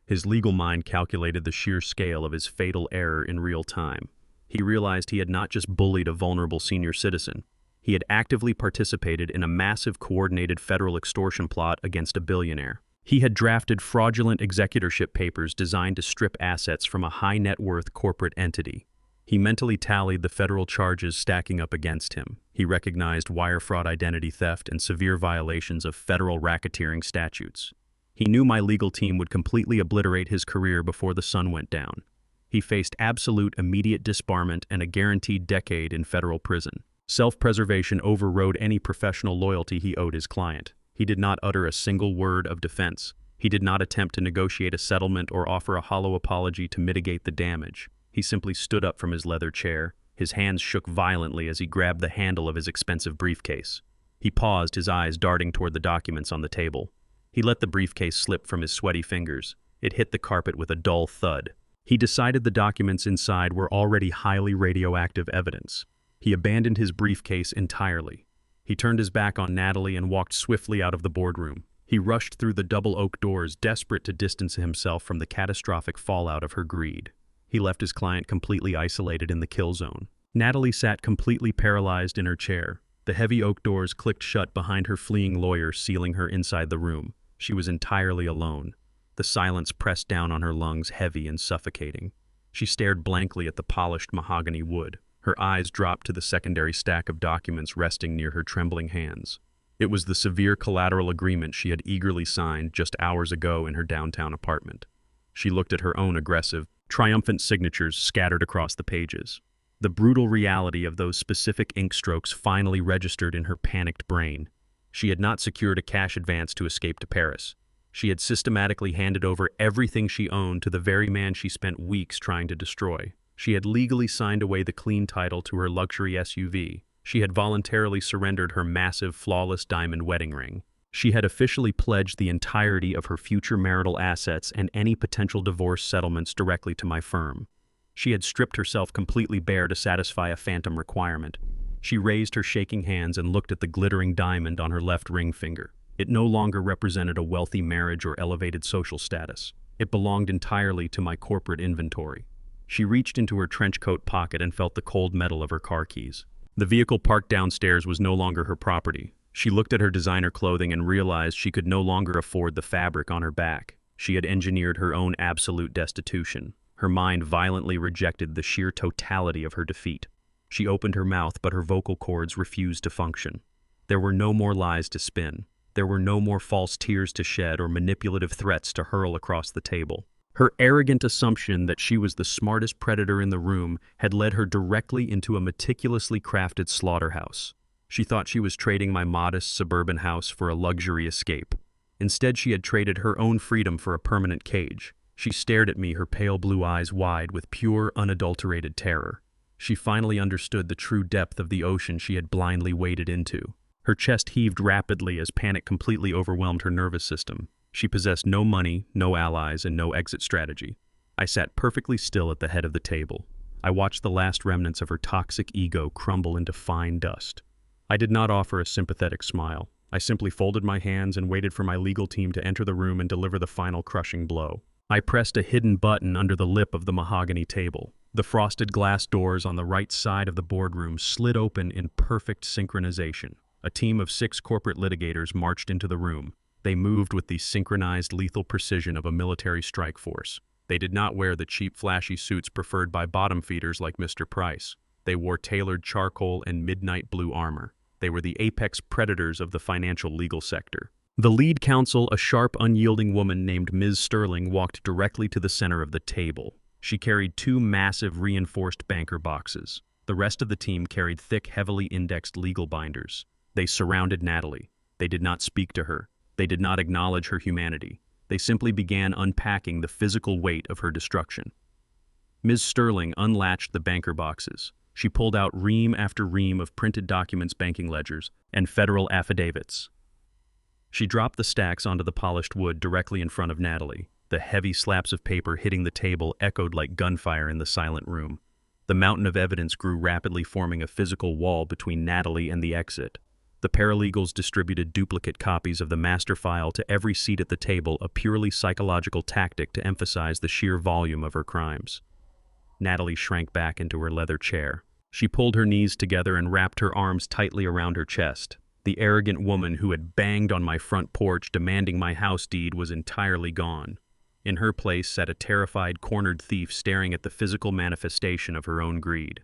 His legal mind calculated the sheer scale of his fatal error in real time. He realized he had not just bullied a vulnerable senior citizen. He had actively participated in a massive coordinated federal extortion plot against a billionaire. He had drafted fraudulent executorship papers designed to strip assets from a high-net-worth corporate entity. He mentally tallied the federal charges stacking up against him. He recognized wire fraud, identity theft, and severe violations of federal racketeering statutes. He knew my legal team would completely obliterate his career before the sun went down. He faced absolute immediate disbarment and a guaranteed decade in federal prison. Self-preservation overrode any professional loyalty he owed his client. He did not utter a single word of defense. He did not attempt to negotiate a settlement or offer a hollow apology to mitigate the damage. He simply stood up from his leather chair, His hands shook violently as he grabbed the handle of his expensive briefcase. He paused, his eyes darting toward the documents on the table. He let the briefcase slip from his sweaty fingers. It hit the carpet with a dull thud. He decided the documents inside were already highly radioactive evidence. He abandoned his briefcase entirely. He turned his back on Natalie and walked swiftly out of the boardroom. He rushed through the double oak doors, desperate to distance himself from the catastrophic fallout of her greed. He left his client completely isolated in the kill zone. Natalie sat completely paralyzed in her chair. The heavy oak doors clicked shut behind her fleeing lawyer, sealing her inside the room. She was entirely alone. The silence pressed down on her lungs, heavy and suffocating. She stared blankly at the polished mahogany wood. Her eyes dropped to the secondary stack of documents resting near her trembling hands. It was the severe collateral agreement she had eagerly signed just hours ago in her downtown apartment. She looked at her own aggressive, triumphant signatures scattered across the pages. The brutal reality of those specific ink strokes finally registered in her panicked brain. She had not secured a cash advance to escape to Paris. She had systematically handed over everything she owned to the very man she spent weeks trying to destroy. She had legally signed away the clean title to her luxury SUV. She had voluntarily surrendered her massive, flawless diamond wedding ring. She had officially pledged the entirety of her future marital assets and any potential divorce settlements directly to my firm. She had stripped herself completely bare to satisfy a phantom requirement. She raised her shaking hands and looked at the glittering diamond on her left ring finger. It no longer represented a wealthy marriage or elevated social status. It belonged entirely to my corporate inventory. She reached into her trench coat pocket and felt the cold metal of her car keys. The vehicle parked downstairs was no longer her property. She looked at her designer clothing and realized she could no longer afford the fabric on her back. She had engineered her own absolute destitution. Her mind violently rejected the sheer totality of her defeat. She opened her mouth, but her vocal cords refused to function. There were no more lies to spin. There were no more false tears to shed or manipulative threats to hurl across the table. Her arrogant assumption that she was the smartest predator in the room had led her directly into a meticulously crafted slaughterhouse. She thought she was trading my modest suburban house for a luxury escape. Instead, she had traded her own freedom for a permanent cage. She stared at me, her pale blue eyes wide with pure, unadulterated terror. She finally understood the true depth of the ocean she had blindly waded into. Her chest heaved rapidly as panic completely overwhelmed her nervous system. She possessed no money, no allies, and no exit strategy. I sat perfectly still at the head of the table. I watched the last remnants of her toxic ego crumble into fine dust. I did not offer a sympathetic smile. I simply folded my hands and waited for my legal team to enter the room and deliver the final crushing blow. I pressed a hidden button under the lip of the mahogany table. The frosted glass doors on the right side of the boardroom slid open in perfect synchronization. A team of 6 corporate litigators marched into the room. They moved with the synchronized lethal precision of a military strike force. They did not wear the cheap, flashy suits preferred by bottom feeders like Mr. Price. They wore tailored charcoal and midnight blue armor. They were the apex predators of the financial legal sector. The lead counsel, a sharp, unyielding woman named Ms. Sterling, walked directly to the center of the table. She carried 2 massive reinforced banker boxes. The rest of the team carried thick, heavily indexed legal binders. They surrounded Natalie. They did not speak to her. They did not acknowledge her humanity. They simply began unpacking the physical weight of her destruction. Ms. Sterling unlatched the banker boxes. She pulled out ream after ream of printed documents, banking ledgers, and federal affidavits. She dropped the stacks onto the polished wood directly in front of Natalie. The heavy slaps of paper hitting the table echoed like gunfire in the silent room. The mountain of evidence grew rapidly, forming a physical wall between Natalie and the exit. The paralegals distributed duplicate copies of the master file to every seat at the table, a purely psychological tactic to emphasize the sheer volume of her crimes. Natalie shrank back into her leather chair. She pulled her knees together and wrapped her arms tightly around her chest. The arrogant woman who had banged on my front porch demanding my house deed was entirely gone. In her place sat a terrified, cornered thief staring at the physical manifestation of her own greed.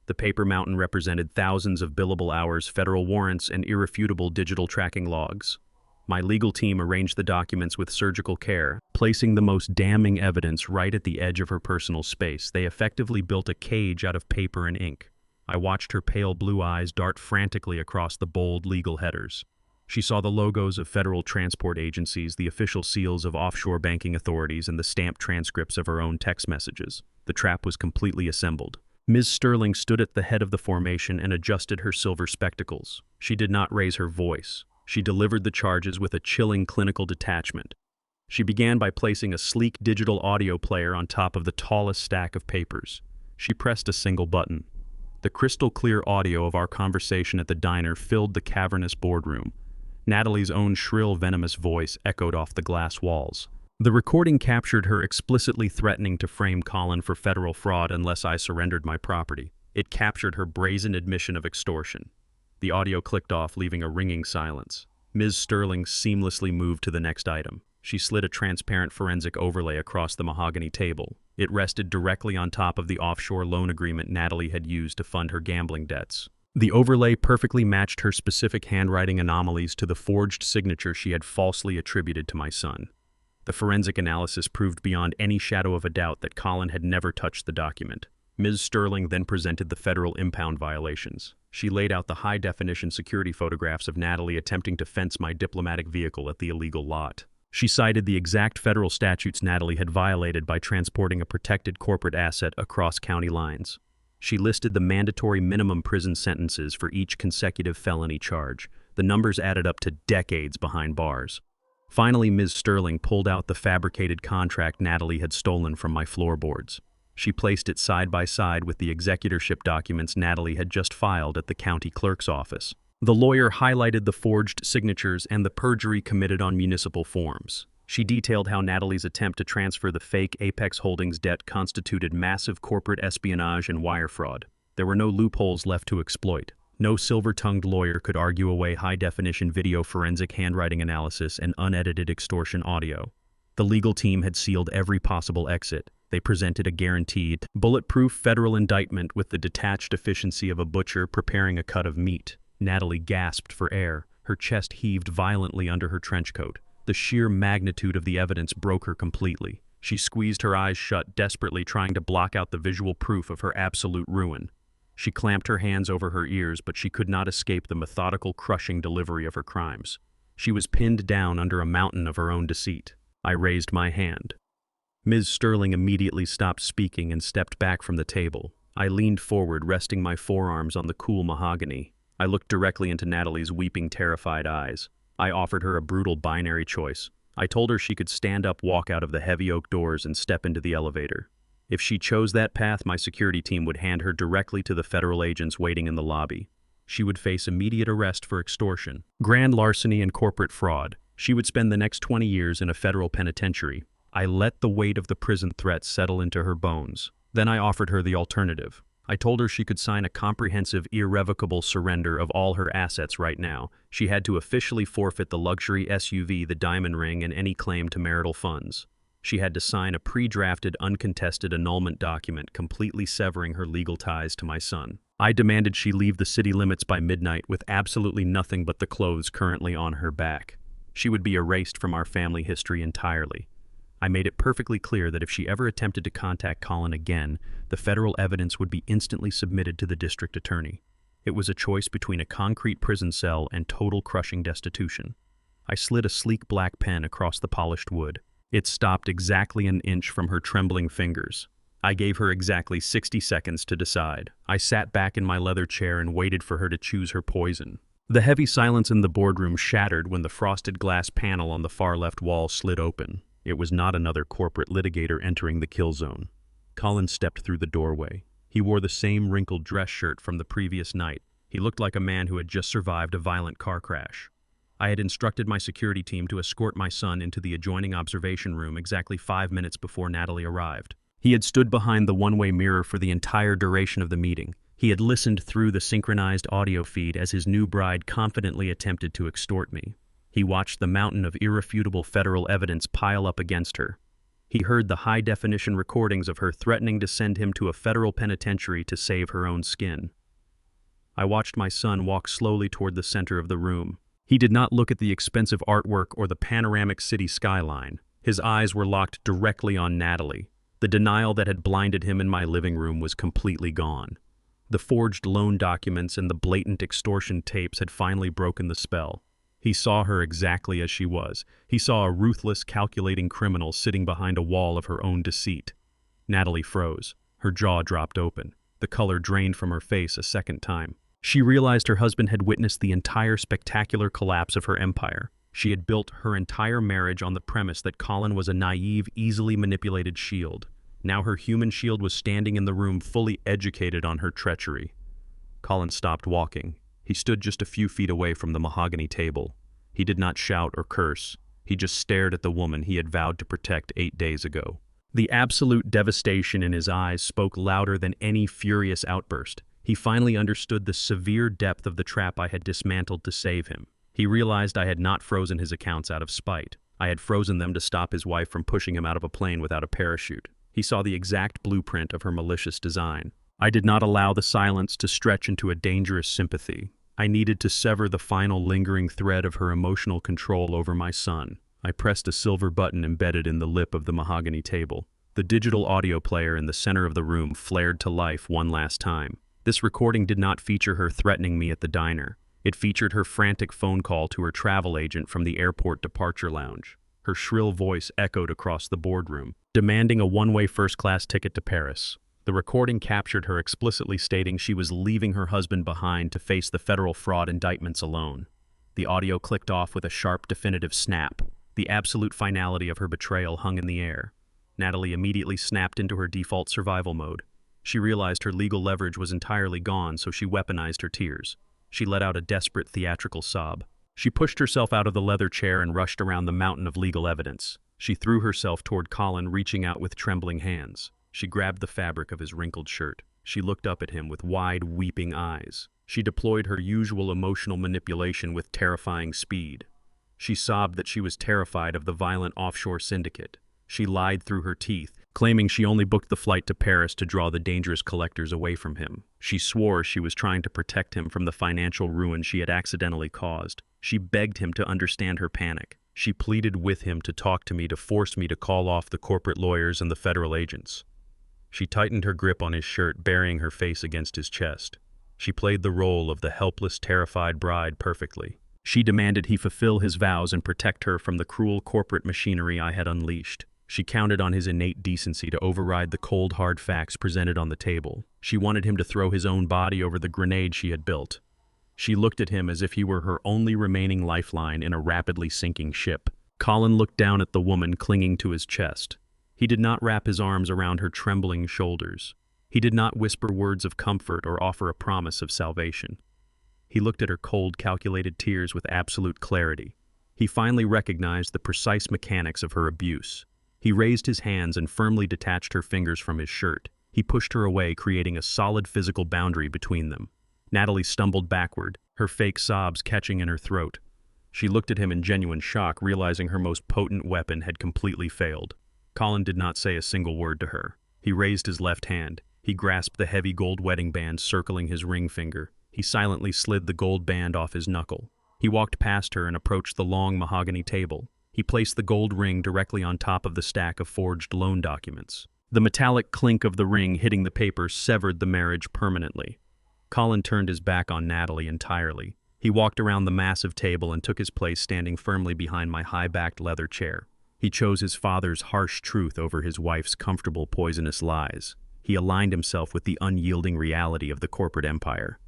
The paper mountain represented thousands of billable hours, federal warrants, and irrefutable digital tracking logs. My legal team arranged the documents with surgical care, placing the most damning evidence right at the edge of her personal space. They effectively built a cage out of paper and ink. I watched her pale blue eyes dart frantically across the bold legal headers. She saw the logos of federal transport agencies, the official seals of offshore banking authorities, and the stamped transcripts of her own text messages. The trap was completely assembled. Ms. Sterling stood at the head of the formation and adjusted her silver spectacles. She did not raise her voice. She delivered the charges with a chilling clinical detachment. She began by placing a sleek digital audio player on top of the tallest stack of papers. She pressed a single button. The crystal-clear audio of our conversation at the diner filled the cavernous boardroom. Natalie's own shrill, venomous voice echoed off the glass walls. The recording captured her explicitly threatening to frame Colin for federal fraud unless I surrendered my property. It captured her brazen admission of extortion. The audio clicked off, leaving a ringing silence. Ms. Sterling seamlessly moved to the next item. She slid a transparent forensic overlay across the mahogany table. It rested directly on top of the offshore loan agreement Natalie had used to fund her gambling debts. The overlay perfectly matched her specific handwriting anomalies to the forged signature she had falsely attributed to my son. The forensic analysis proved beyond any shadow of a doubt that Colin had never touched the document. Ms. Sterling then presented the federal impound violations. She laid out the high-definition security photographs of Natalie attempting to fence my diplomatic vehicle at the illegal lot. She cited the exact federal statutes Natalie had violated by transporting a protected corporate asset across county lines. She listed the mandatory minimum prison sentences for each consecutive felony charge. The numbers added up to decades behind bars. Finally, Ms. Sterling pulled out the fabricated contract Natalie had stolen from my floorboards. She placed it side by side with the executorship documents Natalie had just filed at the county clerk's office. The lawyer highlighted the forged signatures and the perjury committed on municipal forms. She detailed how Natalie's attempt to transfer the fake Apex Holdings debt constituted massive corporate espionage and wire fraud. There were no loopholes left to exploit. No silver-tongued lawyer could argue away high-definition video forensic handwriting analysis and unedited extortion audio. The legal team had sealed every possible exit. They presented a guaranteed, bulletproof federal indictment with the detached efficiency of a butcher preparing a cut of meat. Natalie gasped for air. Her chest heaved violently under her trench coat. The sheer magnitude of the evidence broke her completely. She squeezed her eyes shut, desperately trying to block out the visual proof of her absolute ruin. She clamped her hands over her ears, but she could not escape the methodical, crushing delivery of her crimes. She was pinned down under a mountain of her own deceit. I raised my hand. Ms. Sterling immediately stopped speaking and stepped back from the table. I leaned forward, resting my forearms on the cool mahogany. I looked directly into Natalie's weeping, terrified eyes. I offered her a brutal binary choice. I told her she could stand up, walk out of the heavy oak doors, and step into the elevator. If she chose that path, my security team would hand her directly to the federal agents waiting in the lobby. She would face immediate arrest for extortion, grand larceny, and corporate fraud. She would spend the next 20 years in a federal penitentiary. I let the weight of the prison threat settle into her bones. Then I offered her the alternative. I told her she could sign a comprehensive, irrevocable surrender of all her assets right now. She had to officially forfeit the luxury SUV, the diamond ring, and any claim to marital funds. She had to sign a pre-drafted, uncontested annulment document completely severing her legal ties to my son. I demanded she leave the city limits by midnight with absolutely nothing but the clothes currently on her back. She would be erased from our family history entirely. I made it perfectly clear that if she ever attempted to contact Colin again, the federal evidence would be instantly submitted to the district attorney. It was a choice between a concrete prison cell and total crushing destitution. I slid a sleek black pen across the polished wood. It stopped exactly an inch from her trembling fingers. I gave her exactly 60 seconds to decide. I sat back in my leather chair and waited for her to choose her poison. The heavy silence in the boardroom shattered when the frosted glass panel on the far left wall slid open. It was not another corporate litigator entering the kill zone. Colin stepped through the doorway. He wore the same wrinkled dress shirt from the previous night. He looked like a man who had just survived a violent car crash. I had instructed my security team to escort my son into the adjoining observation room exactly 5 minutes before Natalie arrived. He had stood behind the one-way mirror for the entire duration of the meeting. He had listened through the synchronized audio feed as his new bride confidently attempted to extort me. He watched the mountain of irrefutable federal evidence pile up against her. He heard the high-definition recordings of her threatening to send him to a federal penitentiary to save her own skin. I watched my son walk slowly toward the center of the room. He did not look at the expensive artwork or the panoramic city skyline. His eyes were locked directly on Natalie. The denial that had blinded him in my living room was completely gone. The forged loan documents and the blatant extortion tapes had finally broken the spell. He saw her exactly as she was. He saw a ruthless, calculating criminal sitting behind a wall of her own deceit. Natalie froze. Her jaw dropped open. The color drained from her face a second time. She realized her husband had witnessed the entire spectacular collapse of her empire. She had built her entire marriage on the premise that Colin was a naive, easily manipulated shield. Now her human shield was standing in the room, fully educated on her treachery. Colin stopped walking. He stood just a few feet away from the mahogany table. He did not shout or curse. He just stared at the woman he had vowed to protect 8 days ago. The absolute devastation in his eyes spoke louder than any furious outburst. He finally understood the severe depth of the trap I had dismantled to save him. He realized I had not frozen his accounts out of spite. I had frozen them to stop his wife from pushing him out of a plane without a parachute. He saw the exact blueprint of her malicious design. I did not allow the silence to stretch into a dangerous sympathy. I needed to sever the final lingering thread of her emotional control over my son. I pressed a silver button embedded in the lip of the mahogany table. The digital audio player in the center of the room flared to life one last time. This recording did not feature her threatening me at the diner. It featured her frantic phone call to her travel agent from the airport departure lounge. Her shrill voice echoed across the boardroom, demanding a one-way first-class ticket to Paris. The recording captured her explicitly stating she was leaving her husband behind to face the federal fraud indictments alone. The audio clicked off with a sharp, definitive snap. The absolute finality of her betrayal hung in the air. Natalie immediately snapped into her default survival mode. She realized her legal leverage was entirely gone, so she weaponized her tears. She let out a desperate theatrical sob. She pushed herself out of the leather chair and rushed around the mountain of legal evidence. She threw herself toward Colin, reaching out with trembling hands. She grabbed the fabric of his wrinkled shirt. She looked up at him with wide, weeping eyes. She deployed her usual emotional manipulation with terrifying speed. She sobbed that she was terrified of the violent offshore syndicate. She lied through her teeth, claiming she only booked the flight to Paris to draw the dangerous collectors away from him. She swore she was trying to protect him from the financial ruin she had accidentally caused. She begged him to understand her panic. She pleaded with him to talk to me, to force me to call off the corporate lawyers and the federal agents. She tightened her grip on his shirt, burying her face against his chest. She played the role of the helpless, terrified bride perfectly. She demanded he fulfill his vows and protect her from the cruel corporate machinery I had unleashed. She counted on his innate decency to override the cold, hard facts presented on the table. She wanted him to throw his own body over the grenade she had built. She looked at him as if he were her only remaining lifeline in a rapidly sinking ship. Colin looked down at the woman clinging to his chest. He did not wrap his arms around her trembling shoulders. He did not whisper words of comfort or offer a promise of salvation. He looked at her cold, calculated tears with absolute clarity. He finally recognized the precise mechanics of her abuse. He raised his hands and firmly detached her fingers from his shirt. He pushed her away, creating a solid physical boundary between them. Natalie stumbled backward, her fake sobs catching in her throat. She looked at him in genuine shock, realizing her most potent weapon had completely failed. Colin did not say a single word to her. He raised his left hand. He grasped the heavy gold wedding band circling his ring finger. He silently slid the gold band off his knuckle. He walked past her and approached the long mahogany table. He placed the gold ring directly on top of the stack of forged loan documents. The metallic clink of the ring hitting the paper severed the marriage permanently. Colin turned his back on Natalie entirely. He walked around the massive table and took his place standing firmly behind my high-backed leather chair. He chose his father's harsh truth over his wife's comfortable, poisonous lies. He aligned himself with the unyielding reality of the corporate empire.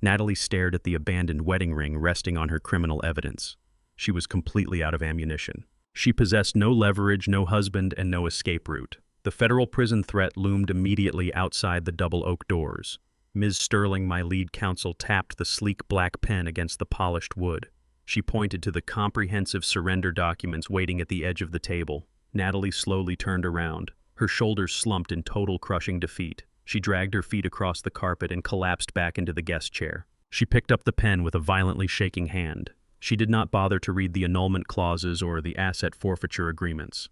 Natalie stared at the abandoned wedding ring resting on her criminal evidence. She was completely out of ammunition. She possessed no leverage, no husband, and no escape route. The federal prison threat loomed immediately outside the double oak doors. Ms. Sterling, my lead counsel, tapped the sleek black pen against the polished wood. She pointed to the comprehensive surrender documents waiting at the edge of the table. Natalie slowly turned around. Her shoulders slumped in total crushing defeat. She dragged her feet across the carpet and collapsed back into the guest chair. She picked up the pen with a violently shaking hand. She did not bother to read the annulment clauses or the asset forfeiture agreements.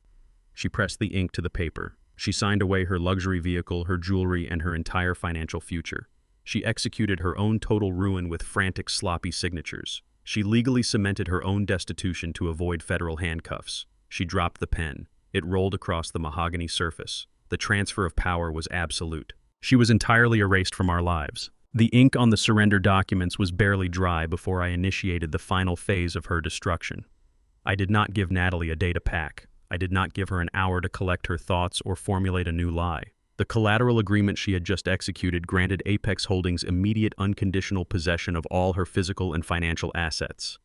She pressed the ink to the paper. She signed away her luxury vehicle, her jewelry, and her entire financial future. She executed her own total ruin with frantic, sloppy signatures. She legally cemented her own destitution to avoid federal handcuffs. She dropped the pen. It rolled across the mahogany surface. The transfer of power was absolute. She was entirely erased from our lives. The ink on the surrender documents was barely dry before I initiated the final phase of her destruction. I did not give Natalie a day to pack. I did not give her an hour to collect her thoughts or formulate a new lie. The collateral agreement she had just executed granted Apex Holdings immediate unconditional possession of all her physical and financial assets.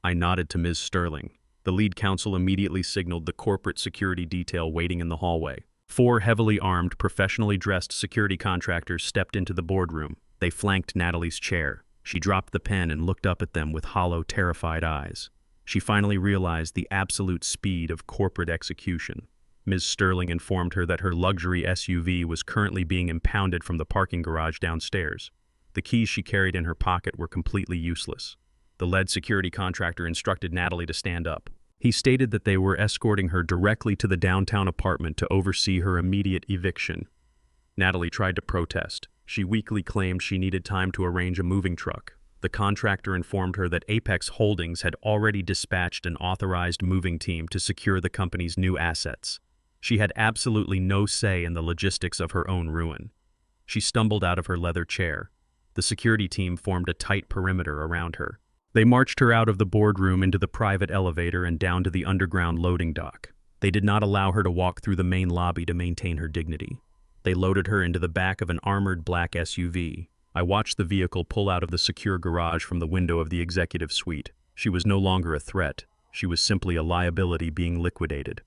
I nodded to Ms. Sterling. The lead counsel immediately signaled the corporate security detail waiting in the hallway. 4 heavily armed, professionally dressed security contractors stepped into the boardroom. They flanked Natalie's chair. She dropped the pen and looked up at them with hollow, terrified eyes. She finally realized the absolute speed of corporate execution. Ms. Sterling informed her that her luxury SUV was currently being impounded from the parking garage downstairs. The keys she carried in her pocket were completely useless. The lead security contractor instructed Natalie to stand up. He stated that they were escorting her directly to the downtown apartment to oversee her immediate eviction. Natalie tried to protest. She weakly claimed she needed time to arrange a moving truck. The contractor informed her that Apex Holdings had already dispatched an authorized moving team to secure the company's new assets. She had absolutely no say in the logistics of her own ruin. She stumbled out of her leather chair. The security team formed a tight perimeter around her. They marched her out of the boardroom into the private elevator and down to the underground loading dock. They did not allow her to walk through the main lobby to maintain her dignity. They loaded her into the back of an armored black SUV. I watched the vehicle pull out of the secure garage from the window of the executive suite. She was no longer a threat. She was simply a liability being liquidated.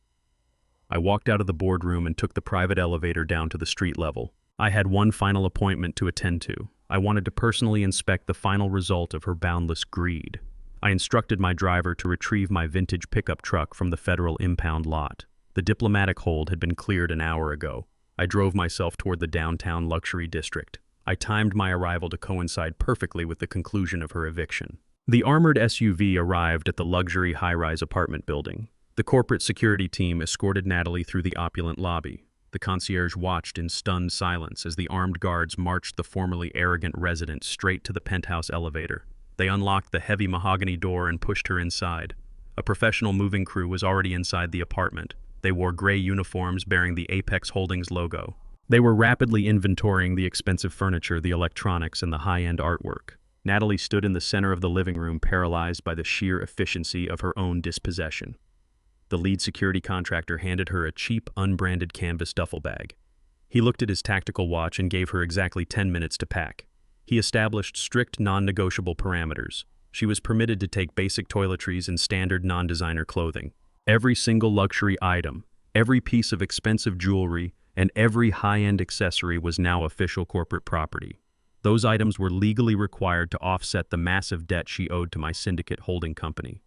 I walked out of the boardroom and took the private elevator down to the street level. I had one final appointment to attend to. I wanted to personally inspect the final result of her boundless greed. I instructed my driver to retrieve my vintage pickup truck from the federal impound lot. The diplomatic hold had been cleared an hour ago. I drove myself toward the downtown luxury district. I timed my arrival to coincide perfectly with the conclusion of her eviction. The armored SUV arrived at the luxury high-rise apartment building. The corporate security team escorted Natalie through the opulent lobby. The concierge watched in stunned silence as the armed guards marched the formerly arrogant resident straight to the penthouse elevator. They unlocked the heavy mahogany door and pushed her inside. A professional moving crew was already inside the apartment. They wore gray uniforms bearing the Apex Holdings logo. They were rapidly inventorying the expensive furniture, the electronics, and the high-end artwork. Natalie stood in the center of the living room, paralyzed by the sheer efficiency of her own dispossession. The lead security contractor handed her a cheap, unbranded canvas duffel bag. He looked at his tactical watch and gave her exactly 10 minutes to pack. He established strict, non-negotiable parameters. She was permitted to take basic toiletries and standard non-designer clothing. Every single luxury item, every piece of expensive jewelry, and every high-end accessory was now official corporate property. Those items were legally required to offset the massive debt she owed to my syndicate holding company.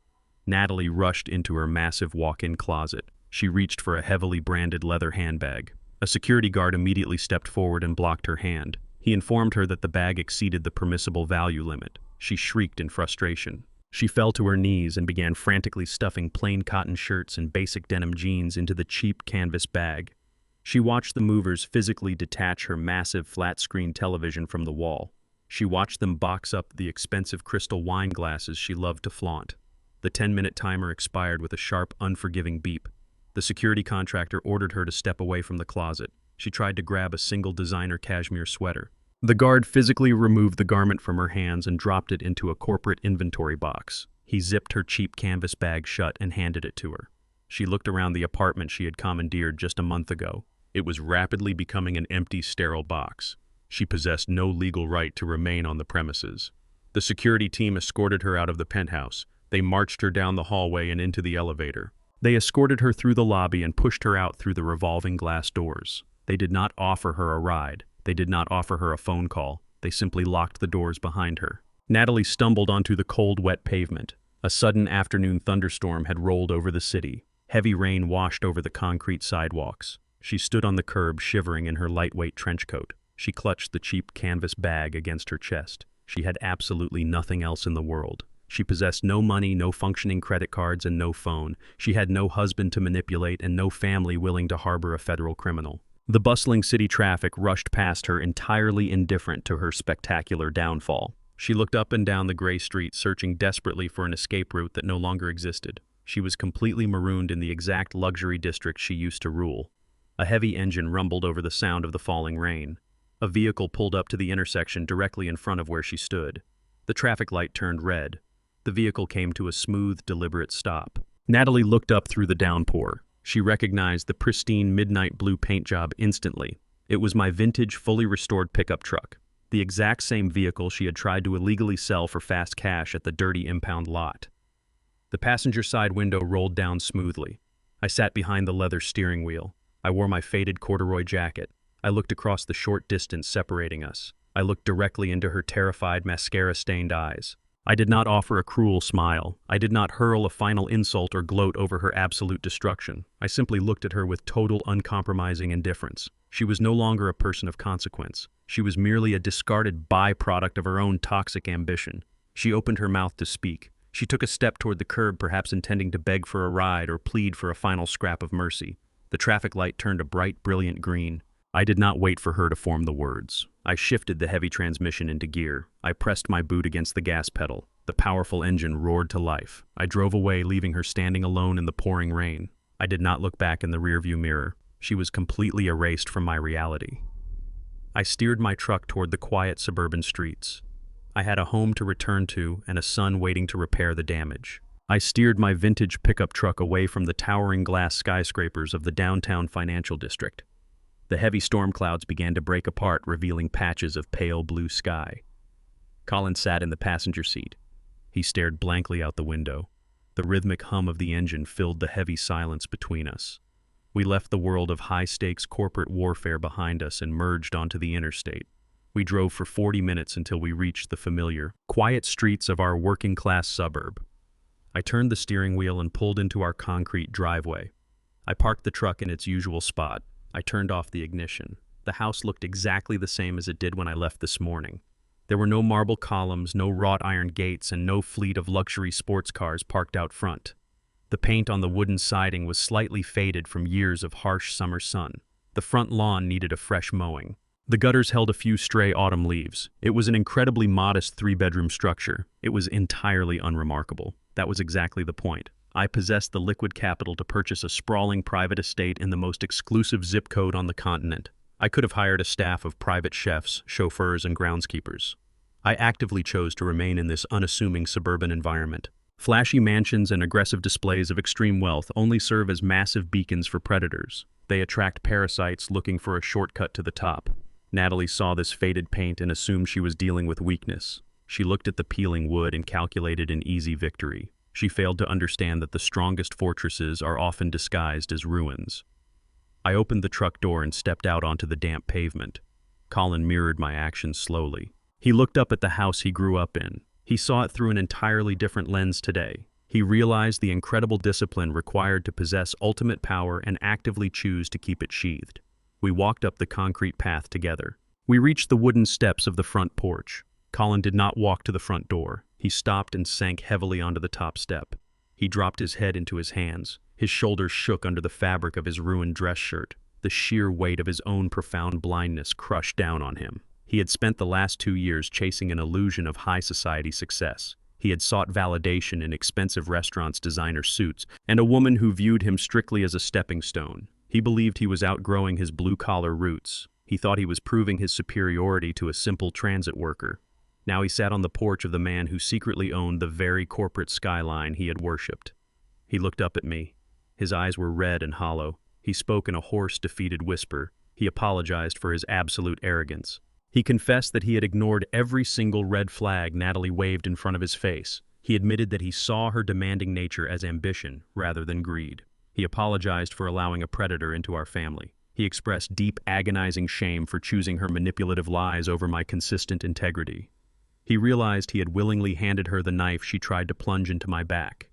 Natalie rushed into her massive walk-in closet. She reached for a heavily branded leather handbag. A security guard immediately stepped forward and blocked her hand. He informed her that the bag exceeded the permissible value limit. She shrieked in frustration. She fell to her knees and began frantically stuffing plain cotton shirts and basic denim jeans into the cheap canvas bag. She watched the movers physically detach her massive flat-screen television from the wall. She watched them box up the expensive crystal wine glasses she loved to flaunt. The 10-minute timer expired with a sharp, unforgiving beep. The security contractor ordered her to step away from the closet. She tried to grab a single designer cashmere sweater. The guard physically removed the garment from her hands and dropped it into a corporate inventory box. He zipped her cheap canvas bag shut and handed it to her. She looked around the apartment she had commandeered just a month ago. It was rapidly becoming an empty, sterile box. She possessed no legal right to remain on the premises. The security team escorted her out of the penthouse. They marched her down the hallway and into the elevator. They escorted her through the lobby and pushed her out through the revolving glass doors. They did not offer her a ride. They did not offer her a phone call. They simply locked the doors behind her. Natalie stumbled onto the cold, wet pavement. A sudden afternoon thunderstorm had rolled over the city. Heavy rain washed over the concrete sidewalks. She stood on the curb, shivering in her lightweight trench coat. She clutched the cheap canvas bag against her chest. She had absolutely nothing else in the world. She possessed no money, no functioning credit cards, and no phone. She had no husband to manipulate and no family willing to harbor a federal criminal. The bustling city traffic rushed past her, entirely indifferent to her spectacular downfall. She looked up and down the gray street, searching desperately for an escape route that no longer existed. She was completely marooned in the exact luxury district she used to rule. A heavy engine rumbled over the sound of the falling rain. A vehicle pulled up to the intersection directly in front of where she stood. The traffic light turned red. The vehicle came to a smooth, deliberate stop. Natalie looked up through the downpour. She recognized the pristine midnight blue paint job instantly. It was my vintage, fully restored pickup truck, the exact same vehicle she had tried to illegally sell for fast cash at the dirty impound lot. The passenger side window rolled down smoothly. I sat behind the leather steering wheel. I wore my faded corduroy jacket. I looked across the short distance separating us. I looked directly into her terrified, mascara-stained eyes. I did not offer a cruel smile. I did not hurl a final insult or gloat over her absolute destruction. I simply looked at her with total, uncompromising indifference. She was no longer a person of consequence. She was merely a discarded byproduct of her own toxic ambition. She opened her mouth to speak. She took a step toward the curb, perhaps intending to beg for a ride or plead for a final scrap of mercy. The traffic light turned a bright, brilliant green. I did not wait for her to form the words. I shifted the heavy transmission into gear. I pressed my boot against the gas pedal. The powerful engine roared to life. I drove away, leaving her standing alone in the pouring rain. I did not look back in the rearview mirror. She was completely erased from my reality. I steered my truck toward the quiet suburban streets. I had a home to return to and a son waiting to repair the damage. I steered my vintage pickup truck away from the towering glass skyscrapers of the downtown financial district. The heavy storm clouds began to break apart, revealing patches of pale blue sky. Colin sat in the passenger seat. He stared blankly out the window. The rhythmic hum of the engine filled the heavy silence between us. We left the world of high-stakes corporate warfare behind us and merged onto the interstate. We drove for 40 minutes until we reached the familiar, quiet streets of our working-class suburb. I turned the steering wheel and pulled into our concrete driveway. I parked the truck in its usual spot. I turned off the ignition. The house looked exactly the same as it did when I left this morning. There were no marble columns, no wrought iron gates, and no fleet of luxury sports cars parked out front. The paint on the wooden siding was slightly faded from years of harsh summer sun. The front lawn needed a fresh mowing. The gutters held a few stray autumn leaves. It was an incredibly modest three-bedroom structure. It was entirely unremarkable. That was exactly the point. I possessed the liquid capital to purchase a sprawling private estate in the most exclusive zip code on the continent. I could have hired a staff of private chefs, chauffeurs, and groundskeepers. I actively chose to remain in this unassuming suburban environment. Flashy mansions and aggressive displays of extreme wealth only serve as massive beacons for predators. They attract parasites looking for a shortcut to the top. Natalie saw this faded paint and assumed she was dealing with weakness. She looked at the peeling wood and calculated an easy victory. She failed to understand that the strongest fortresses are often disguised as ruins. I opened the truck door and stepped out onto the damp pavement. Colin mirrored my actions slowly. He looked up at the house he grew up in. He saw it through an entirely different lens today. He realized the incredible discipline required to possess ultimate power and actively choose to keep it sheathed. We walked up the concrete path together. We reached the wooden steps of the front porch. Colin did not walk to the front door. He stopped and sank heavily onto the top step. He dropped his head into his hands. His shoulders shook under the fabric of his ruined dress shirt. The sheer weight of his own profound blindness crushed down on him. He had spent the last 2 years chasing an illusion of high society success. He had sought validation in expensive restaurants, designer suits, and a woman who viewed him strictly as a stepping stone. He believed he was outgrowing his blue-collar roots. He thought he was proving his superiority to a simple transit worker. Now he sat on the porch of the man who secretly owned the very corporate skyline he had worshipped. He looked up at me. His eyes were red and hollow. He spoke in a hoarse, defeated whisper. He apologized for his absolute arrogance. He confessed that he had ignored every single red flag Natalie waved in front of his face. He admitted that he saw her demanding nature as ambition rather than greed. He apologized for allowing a predator into our family. He expressed deep, agonizing shame for choosing her manipulative lies over my consistent integrity. He realized he had willingly handed her the knife she tried to plunge into my back.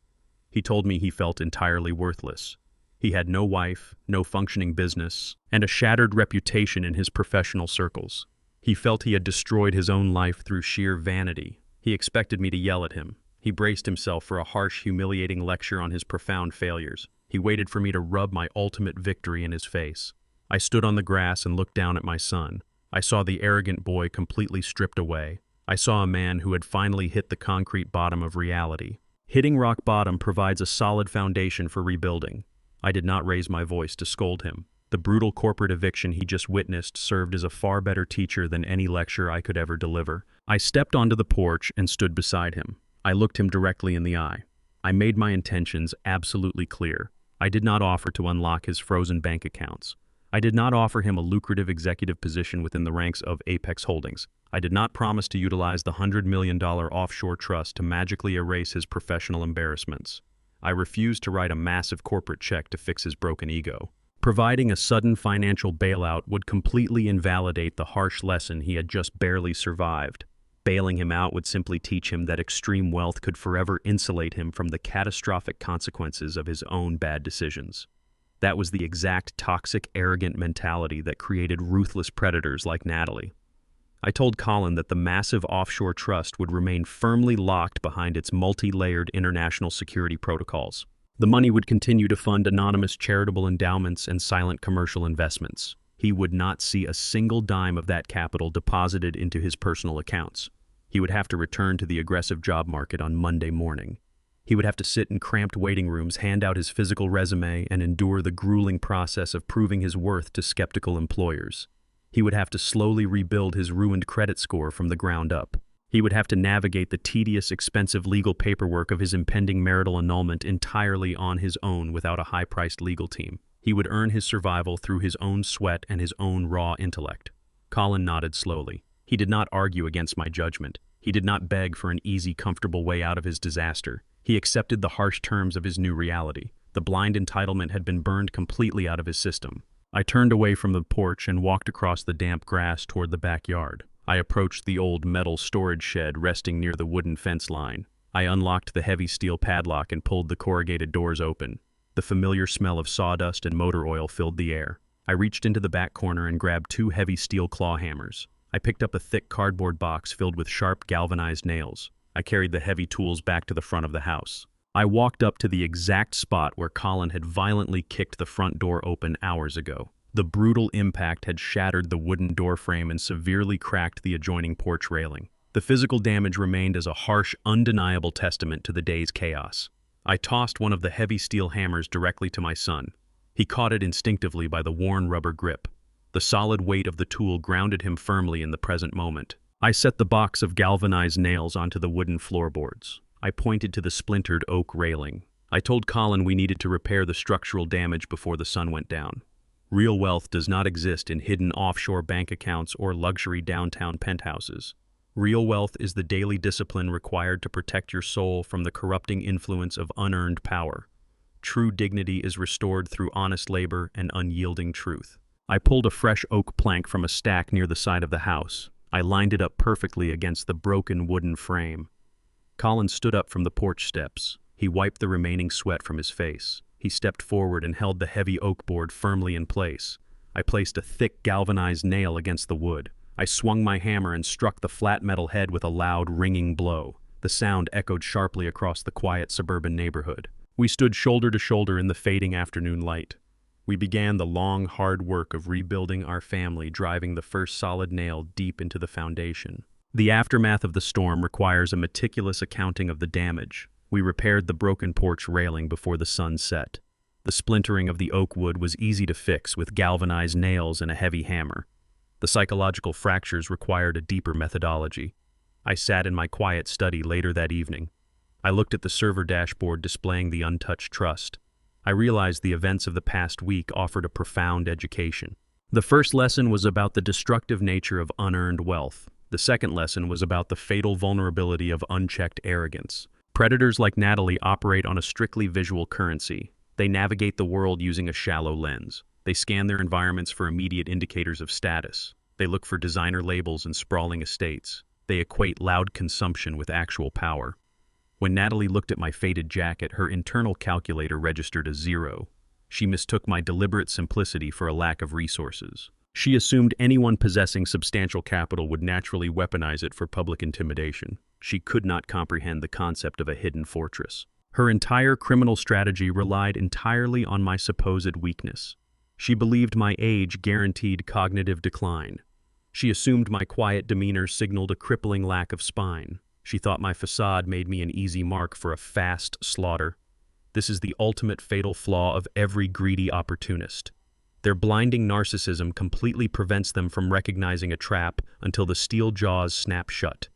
He told me he felt entirely worthless. He had no wife, no functioning business, and a shattered reputation in his professional circles. He felt he had destroyed his own life through sheer vanity. He expected me to yell at him. He braced himself for a harsh, humiliating lecture on his profound failures. He waited for me to rub my ultimate victory in his face. I stood on the grass and looked down at my son. I saw the arrogant boy completely stripped away. I saw a man who had finally hit the concrete bottom of reality. Hitting rock bottom provides a solid foundation for rebuilding. I did not raise my voice to scold him. The brutal corporate eviction he just witnessed served as a far better teacher than any lecture I could ever deliver. I stepped onto the porch and stood beside him. I looked him directly in the eye. I made my intentions absolutely clear. I did not offer to unlock his frozen bank accounts. I did not offer him a lucrative executive position within the ranks of Apex Holdings. I did not promise to utilize the $100 million offshore trust to magically erase his professional embarrassments. I refused to write a massive corporate check to fix his broken ego. Providing a sudden financial bailout would completely invalidate the harsh lesson he had just barely survived. Bailing him out would simply teach him that extreme wealth could forever insulate him from the catastrophic consequences of his own bad decisions. That was the exact toxic, arrogant mentality that created ruthless predators like Natalie. I told Colin that the massive offshore trust would remain firmly locked behind its multi-layered international security protocols. The money would continue to fund anonymous charitable endowments and silent commercial investments. He would not see a single dime of that capital deposited into his personal accounts. He would have to return to the aggressive job market on Monday morning. He would have to sit in cramped waiting rooms, hand out his physical resume, and endure the grueling process of proving his worth to skeptical employers. He would have to slowly rebuild his ruined credit score from the ground up. He would have to navigate the tedious, expensive legal paperwork of his impending marital annulment entirely on his own without a high-priced legal team. He would earn his survival through his own sweat and his own raw intellect. Colin nodded slowly. He did not argue against my judgment. He did not beg for an easy, comfortable way out of his disaster. He accepted the harsh terms of his new reality. The blind entitlement had been burned completely out of his system. I turned away from the porch and walked across the damp grass toward the backyard. I approached the old metal storage shed resting near the wooden fence line. I unlocked the heavy steel padlock and pulled the corrugated doors open. The familiar smell of sawdust and motor oil filled the air. I reached into the back corner and grabbed 2 heavy steel claw hammers. I picked up a thick cardboard box filled with sharp galvanized nails. I carried the heavy tools back to the front of the house. I walked up to the exact spot where Colin had violently kicked the front door open hours ago. The brutal impact had shattered the wooden doorframe and severely cracked the adjoining porch railing. The physical damage remained as a harsh, undeniable testament to the day's chaos. I tossed one of the heavy steel hammers directly to my son. He caught it instinctively by the worn rubber grip. The solid weight of the tool grounded him firmly in the present moment. I set the box of galvanized nails onto the wooden floorboards. I pointed to the splintered oak railing. I told Colin we needed to repair the structural damage before the sun went down. Real wealth does not exist in hidden offshore bank accounts or luxury downtown penthouses. Real wealth is the daily discipline required to protect your soul from the corrupting influence of unearned power. True dignity is restored through honest labor and unyielding truth. I pulled a fresh oak plank from a stack near the side of the house. I lined it up perfectly against the broken wooden frame. Colin stood up from the porch steps. He wiped the remaining sweat from his face. He stepped forward and held the heavy oak board firmly in place. I placed a thick galvanized nail against the wood. I swung my hammer and struck the flat metal head with a loud, ringing blow. The sound echoed sharply across the quiet suburban neighborhood. We stood shoulder to shoulder in the fading afternoon light. We began the long, hard work of rebuilding our family, driving the first solid nail deep into the foundation. The aftermath of the storm requires a meticulous accounting of the damage. We repaired the broken porch railing before the sun set. The splintering of the oak wood was easy to fix with galvanized nails and a heavy hammer. The psychological fractures required a deeper methodology. I sat in my quiet study later that evening. I looked at the server dashboard displaying the untouched trust. I realized the events of the past week offered a profound education. The first lesson was about the destructive nature of unearned wealth. The second lesson was about the fatal vulnerability of unchecked arrogance. Predators like Natalie operate on a strictly visual currency. They navigate the world using a shallow lens. They scan their environments for immediate indicators of status. They look for designer labels and sprawling estates. They equate loud consumption with actual power. When Natalie looked at my faded jacket, her internal calculator registered a 0. She mistook my deliberate simplicity for a lack of resources. She assumed anyone possessing substantial capital would naturally weaponize it for public intimidation. She could not comprehend the concept of a hidden fortress. Her entire criminal strategy relied entirely on my supposed weakness. She believed my age guaranteed cognitive decline. She assumed my quiet demeanor signaled a crippling lack of spine. She thought my facade made me an easy mark for a fast slaughter. This is the ultimate fatal flaw of every greedy opportunist. Their blinding narcissism completely prevents them from recognizing a trap until the steel jaws snap shut.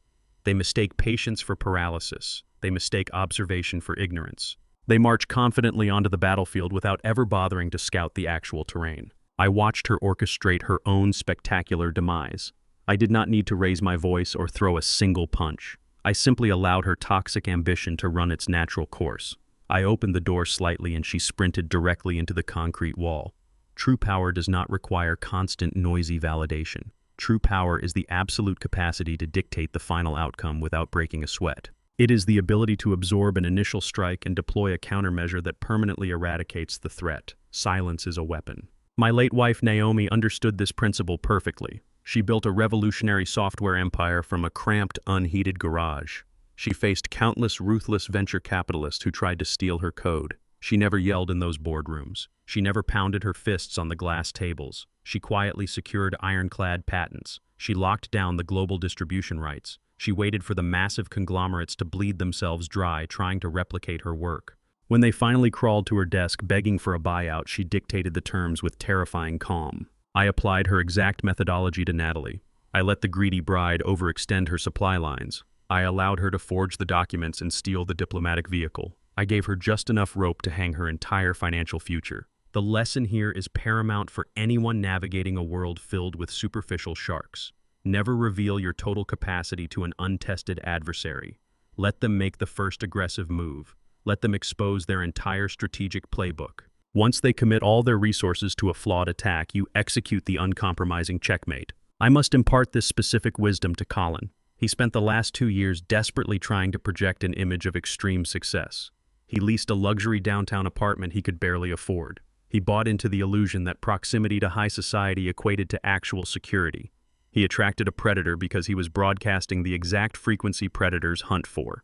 They mistake patience for paralysis. They mistake observation for ignorance. They march confidently onto the battlefield without ever bothering to scout the actual terrain. I watched her orchestrate her own spectacular demise. I did not need to raise my voice or throw a single punch. I simply allowed her toxic ambition to run its natural course. I opened the door slightly and she sprinted directly into the concrete wall. True power does not require constant noisy validation. True power is the absolute capacity to dictate the final outcome without breaking a sweat. It is the ability to absorb an initial strike and deploy a countermeasure that permanently eradicates the threat. Silence is a weapon. My late wife Naomi understood this principle perfectly. She built a revolutionary software empire from a cramped, unheated garage. She faced countless ruthless venture capitalists who tried to steal her code. She never yelled in those boardrooms. She never pounded her fists on the glass tables. She quietly secured ironclad patents. She locked down the global distribution rights. She waited for the massive conglomerates to bleed themselves dry trying to replicate her work. When they finally crawled to her desk begging for a buyout, she dictated the terms with terrifying calm. I applied her exact methodology to Natalie. I let the greedy bride overextend her supply lines. I allowed her to forge the documents and steal the diplomatic vehicle. I gave her just enough rope to hang her entire financial future. The lesson here is paramount for anyone navigating a world filled with superficial sharks. Never reveal your total capacity to an untested adversary. Let them make the first aggressive move. Let them expose their entire strategic playbook. Once they commit all their resources to a flawed attack, you execute the uncompromising checkmate. I must impart this specific wisdom to Colin. He spent the last 2 years desperately trying to project an image of extreme success. He leased a luxury downtown apartment he could barely afford. He bought into the illusion that proximity to high society equated to actual security. He attracted a predator because he was broadcasting the exact frequency predators hunt for.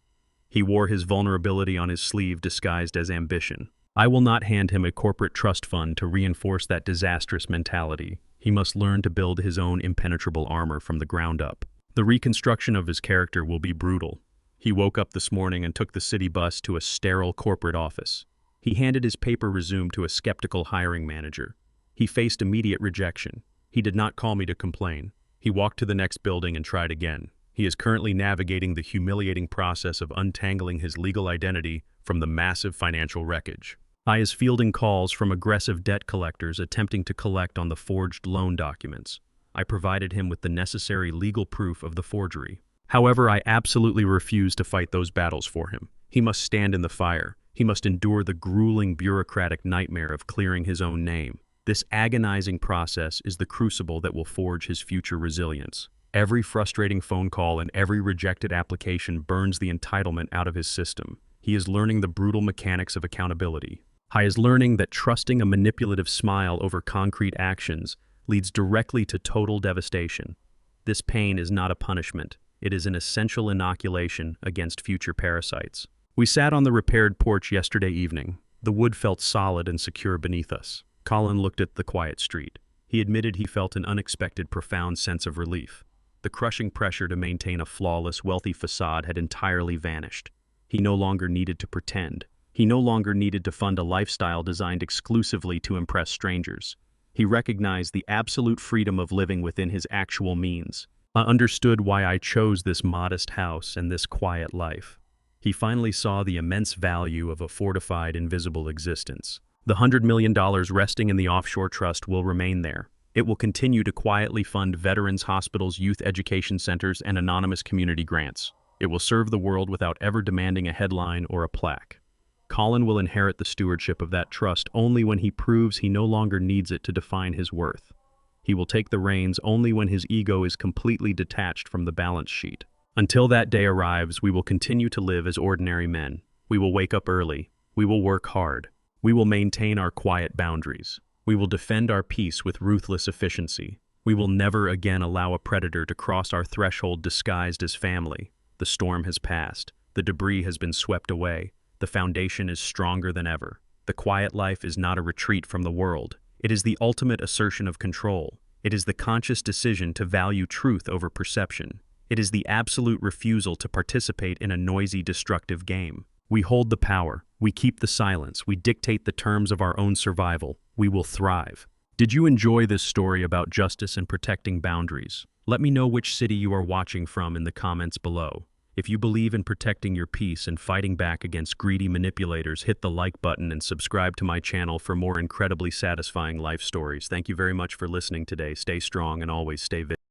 He wore his vulnerability on his sleeve disguised as ambition. I will not hand him a corporate trust fund to reinforce that disastrous mentality. He must learn to build his own impenetrable armor from the ground up. The reconstruction of his character will be brutal. He woke up this morning and took the city bus to a sterile corporate office. He handed his paper resume to a skeptical hiring manager. He faced immediate rejection. He did not call me to complain. He walked to the next building and tried again. He is currently navigating the humiliating process of untangling his legal identity from the massive financial wreckage. I is fielding calls from aggressive debt collectors attempting to collect on the forged loan documents. I provided him with the necessary legal proof of the forgery. However, I absolutely refuse to fight those battles for him. He must stand in the fire. He must endure the grueling bureaucratic nightmare of clearing his own name. This agonizing process is the crucible that will forge his future resilience. Every frustrating phone call and every rejected application burns the entitlement out of his system. He is learning the brutal mechanics of accountability. He is learning that trusting a manipulative smile over concrete actions leads directly to total devastation. This pain is not a punishment. It is an essential inoculation against future parasites. We sat on the repaired porch yesterday evening. The wood felt solid and secure beneath us. Colin looked at the quiet street. He admitted he felt an unexpected, profound sense of relief. The crushing pressure to maintain a flawless, wealthy facade had entirely vanished. He no longer needed to pretend. He no longer needed to fund a lifestyle designed exclusively to impress strangers. He recognized the absolute freedom of living within his actual means. I understood why I chose this modest house and this quiet life. He finally saw the immense value of a fortified, invisible existence. The $100 million resting in the offshore trust will remain there. It will continue to quietly fund veterans' hospitals, youth education centers, and anonymous community grants. It will serve the world without ever demanding a headline or a plaque. Colin will inherit the stewardship of that trust only when he proves he no longer needs it to define his worth. He will take the reins only when his ego is completely detached from the balance sheet. Until that day arrives, we will continue to live as ordinary men. We will wake up early. We will work hard. We will maintain our quiet boundaries. We will defend our peace with ruthless efficiency. We will never again allow a predator to cross our threshold disguised as family. The storm has passed. The debris has been swept away. The foundation is stronger than ever. The quiet life is not a retreat from the world. It is the ultimate assertion of control. It is the conscious decision to value truth over perception. It is the absolute refusal to participate in a noisy, destructive game. We hold the power. We keep the silence. We dictate the terms of our own survival. We will thrive. Did you enjoy this story about justice and protecting boundaries? Let me know which city you are watching from in the comments below. If you believe in protecting your peace and fighting back against greedy manipulators, hit the like button and subscribe to my channel for more incredibly satisfying life stories. Thank you very much for listening today. Stay strong and always stay vigilant.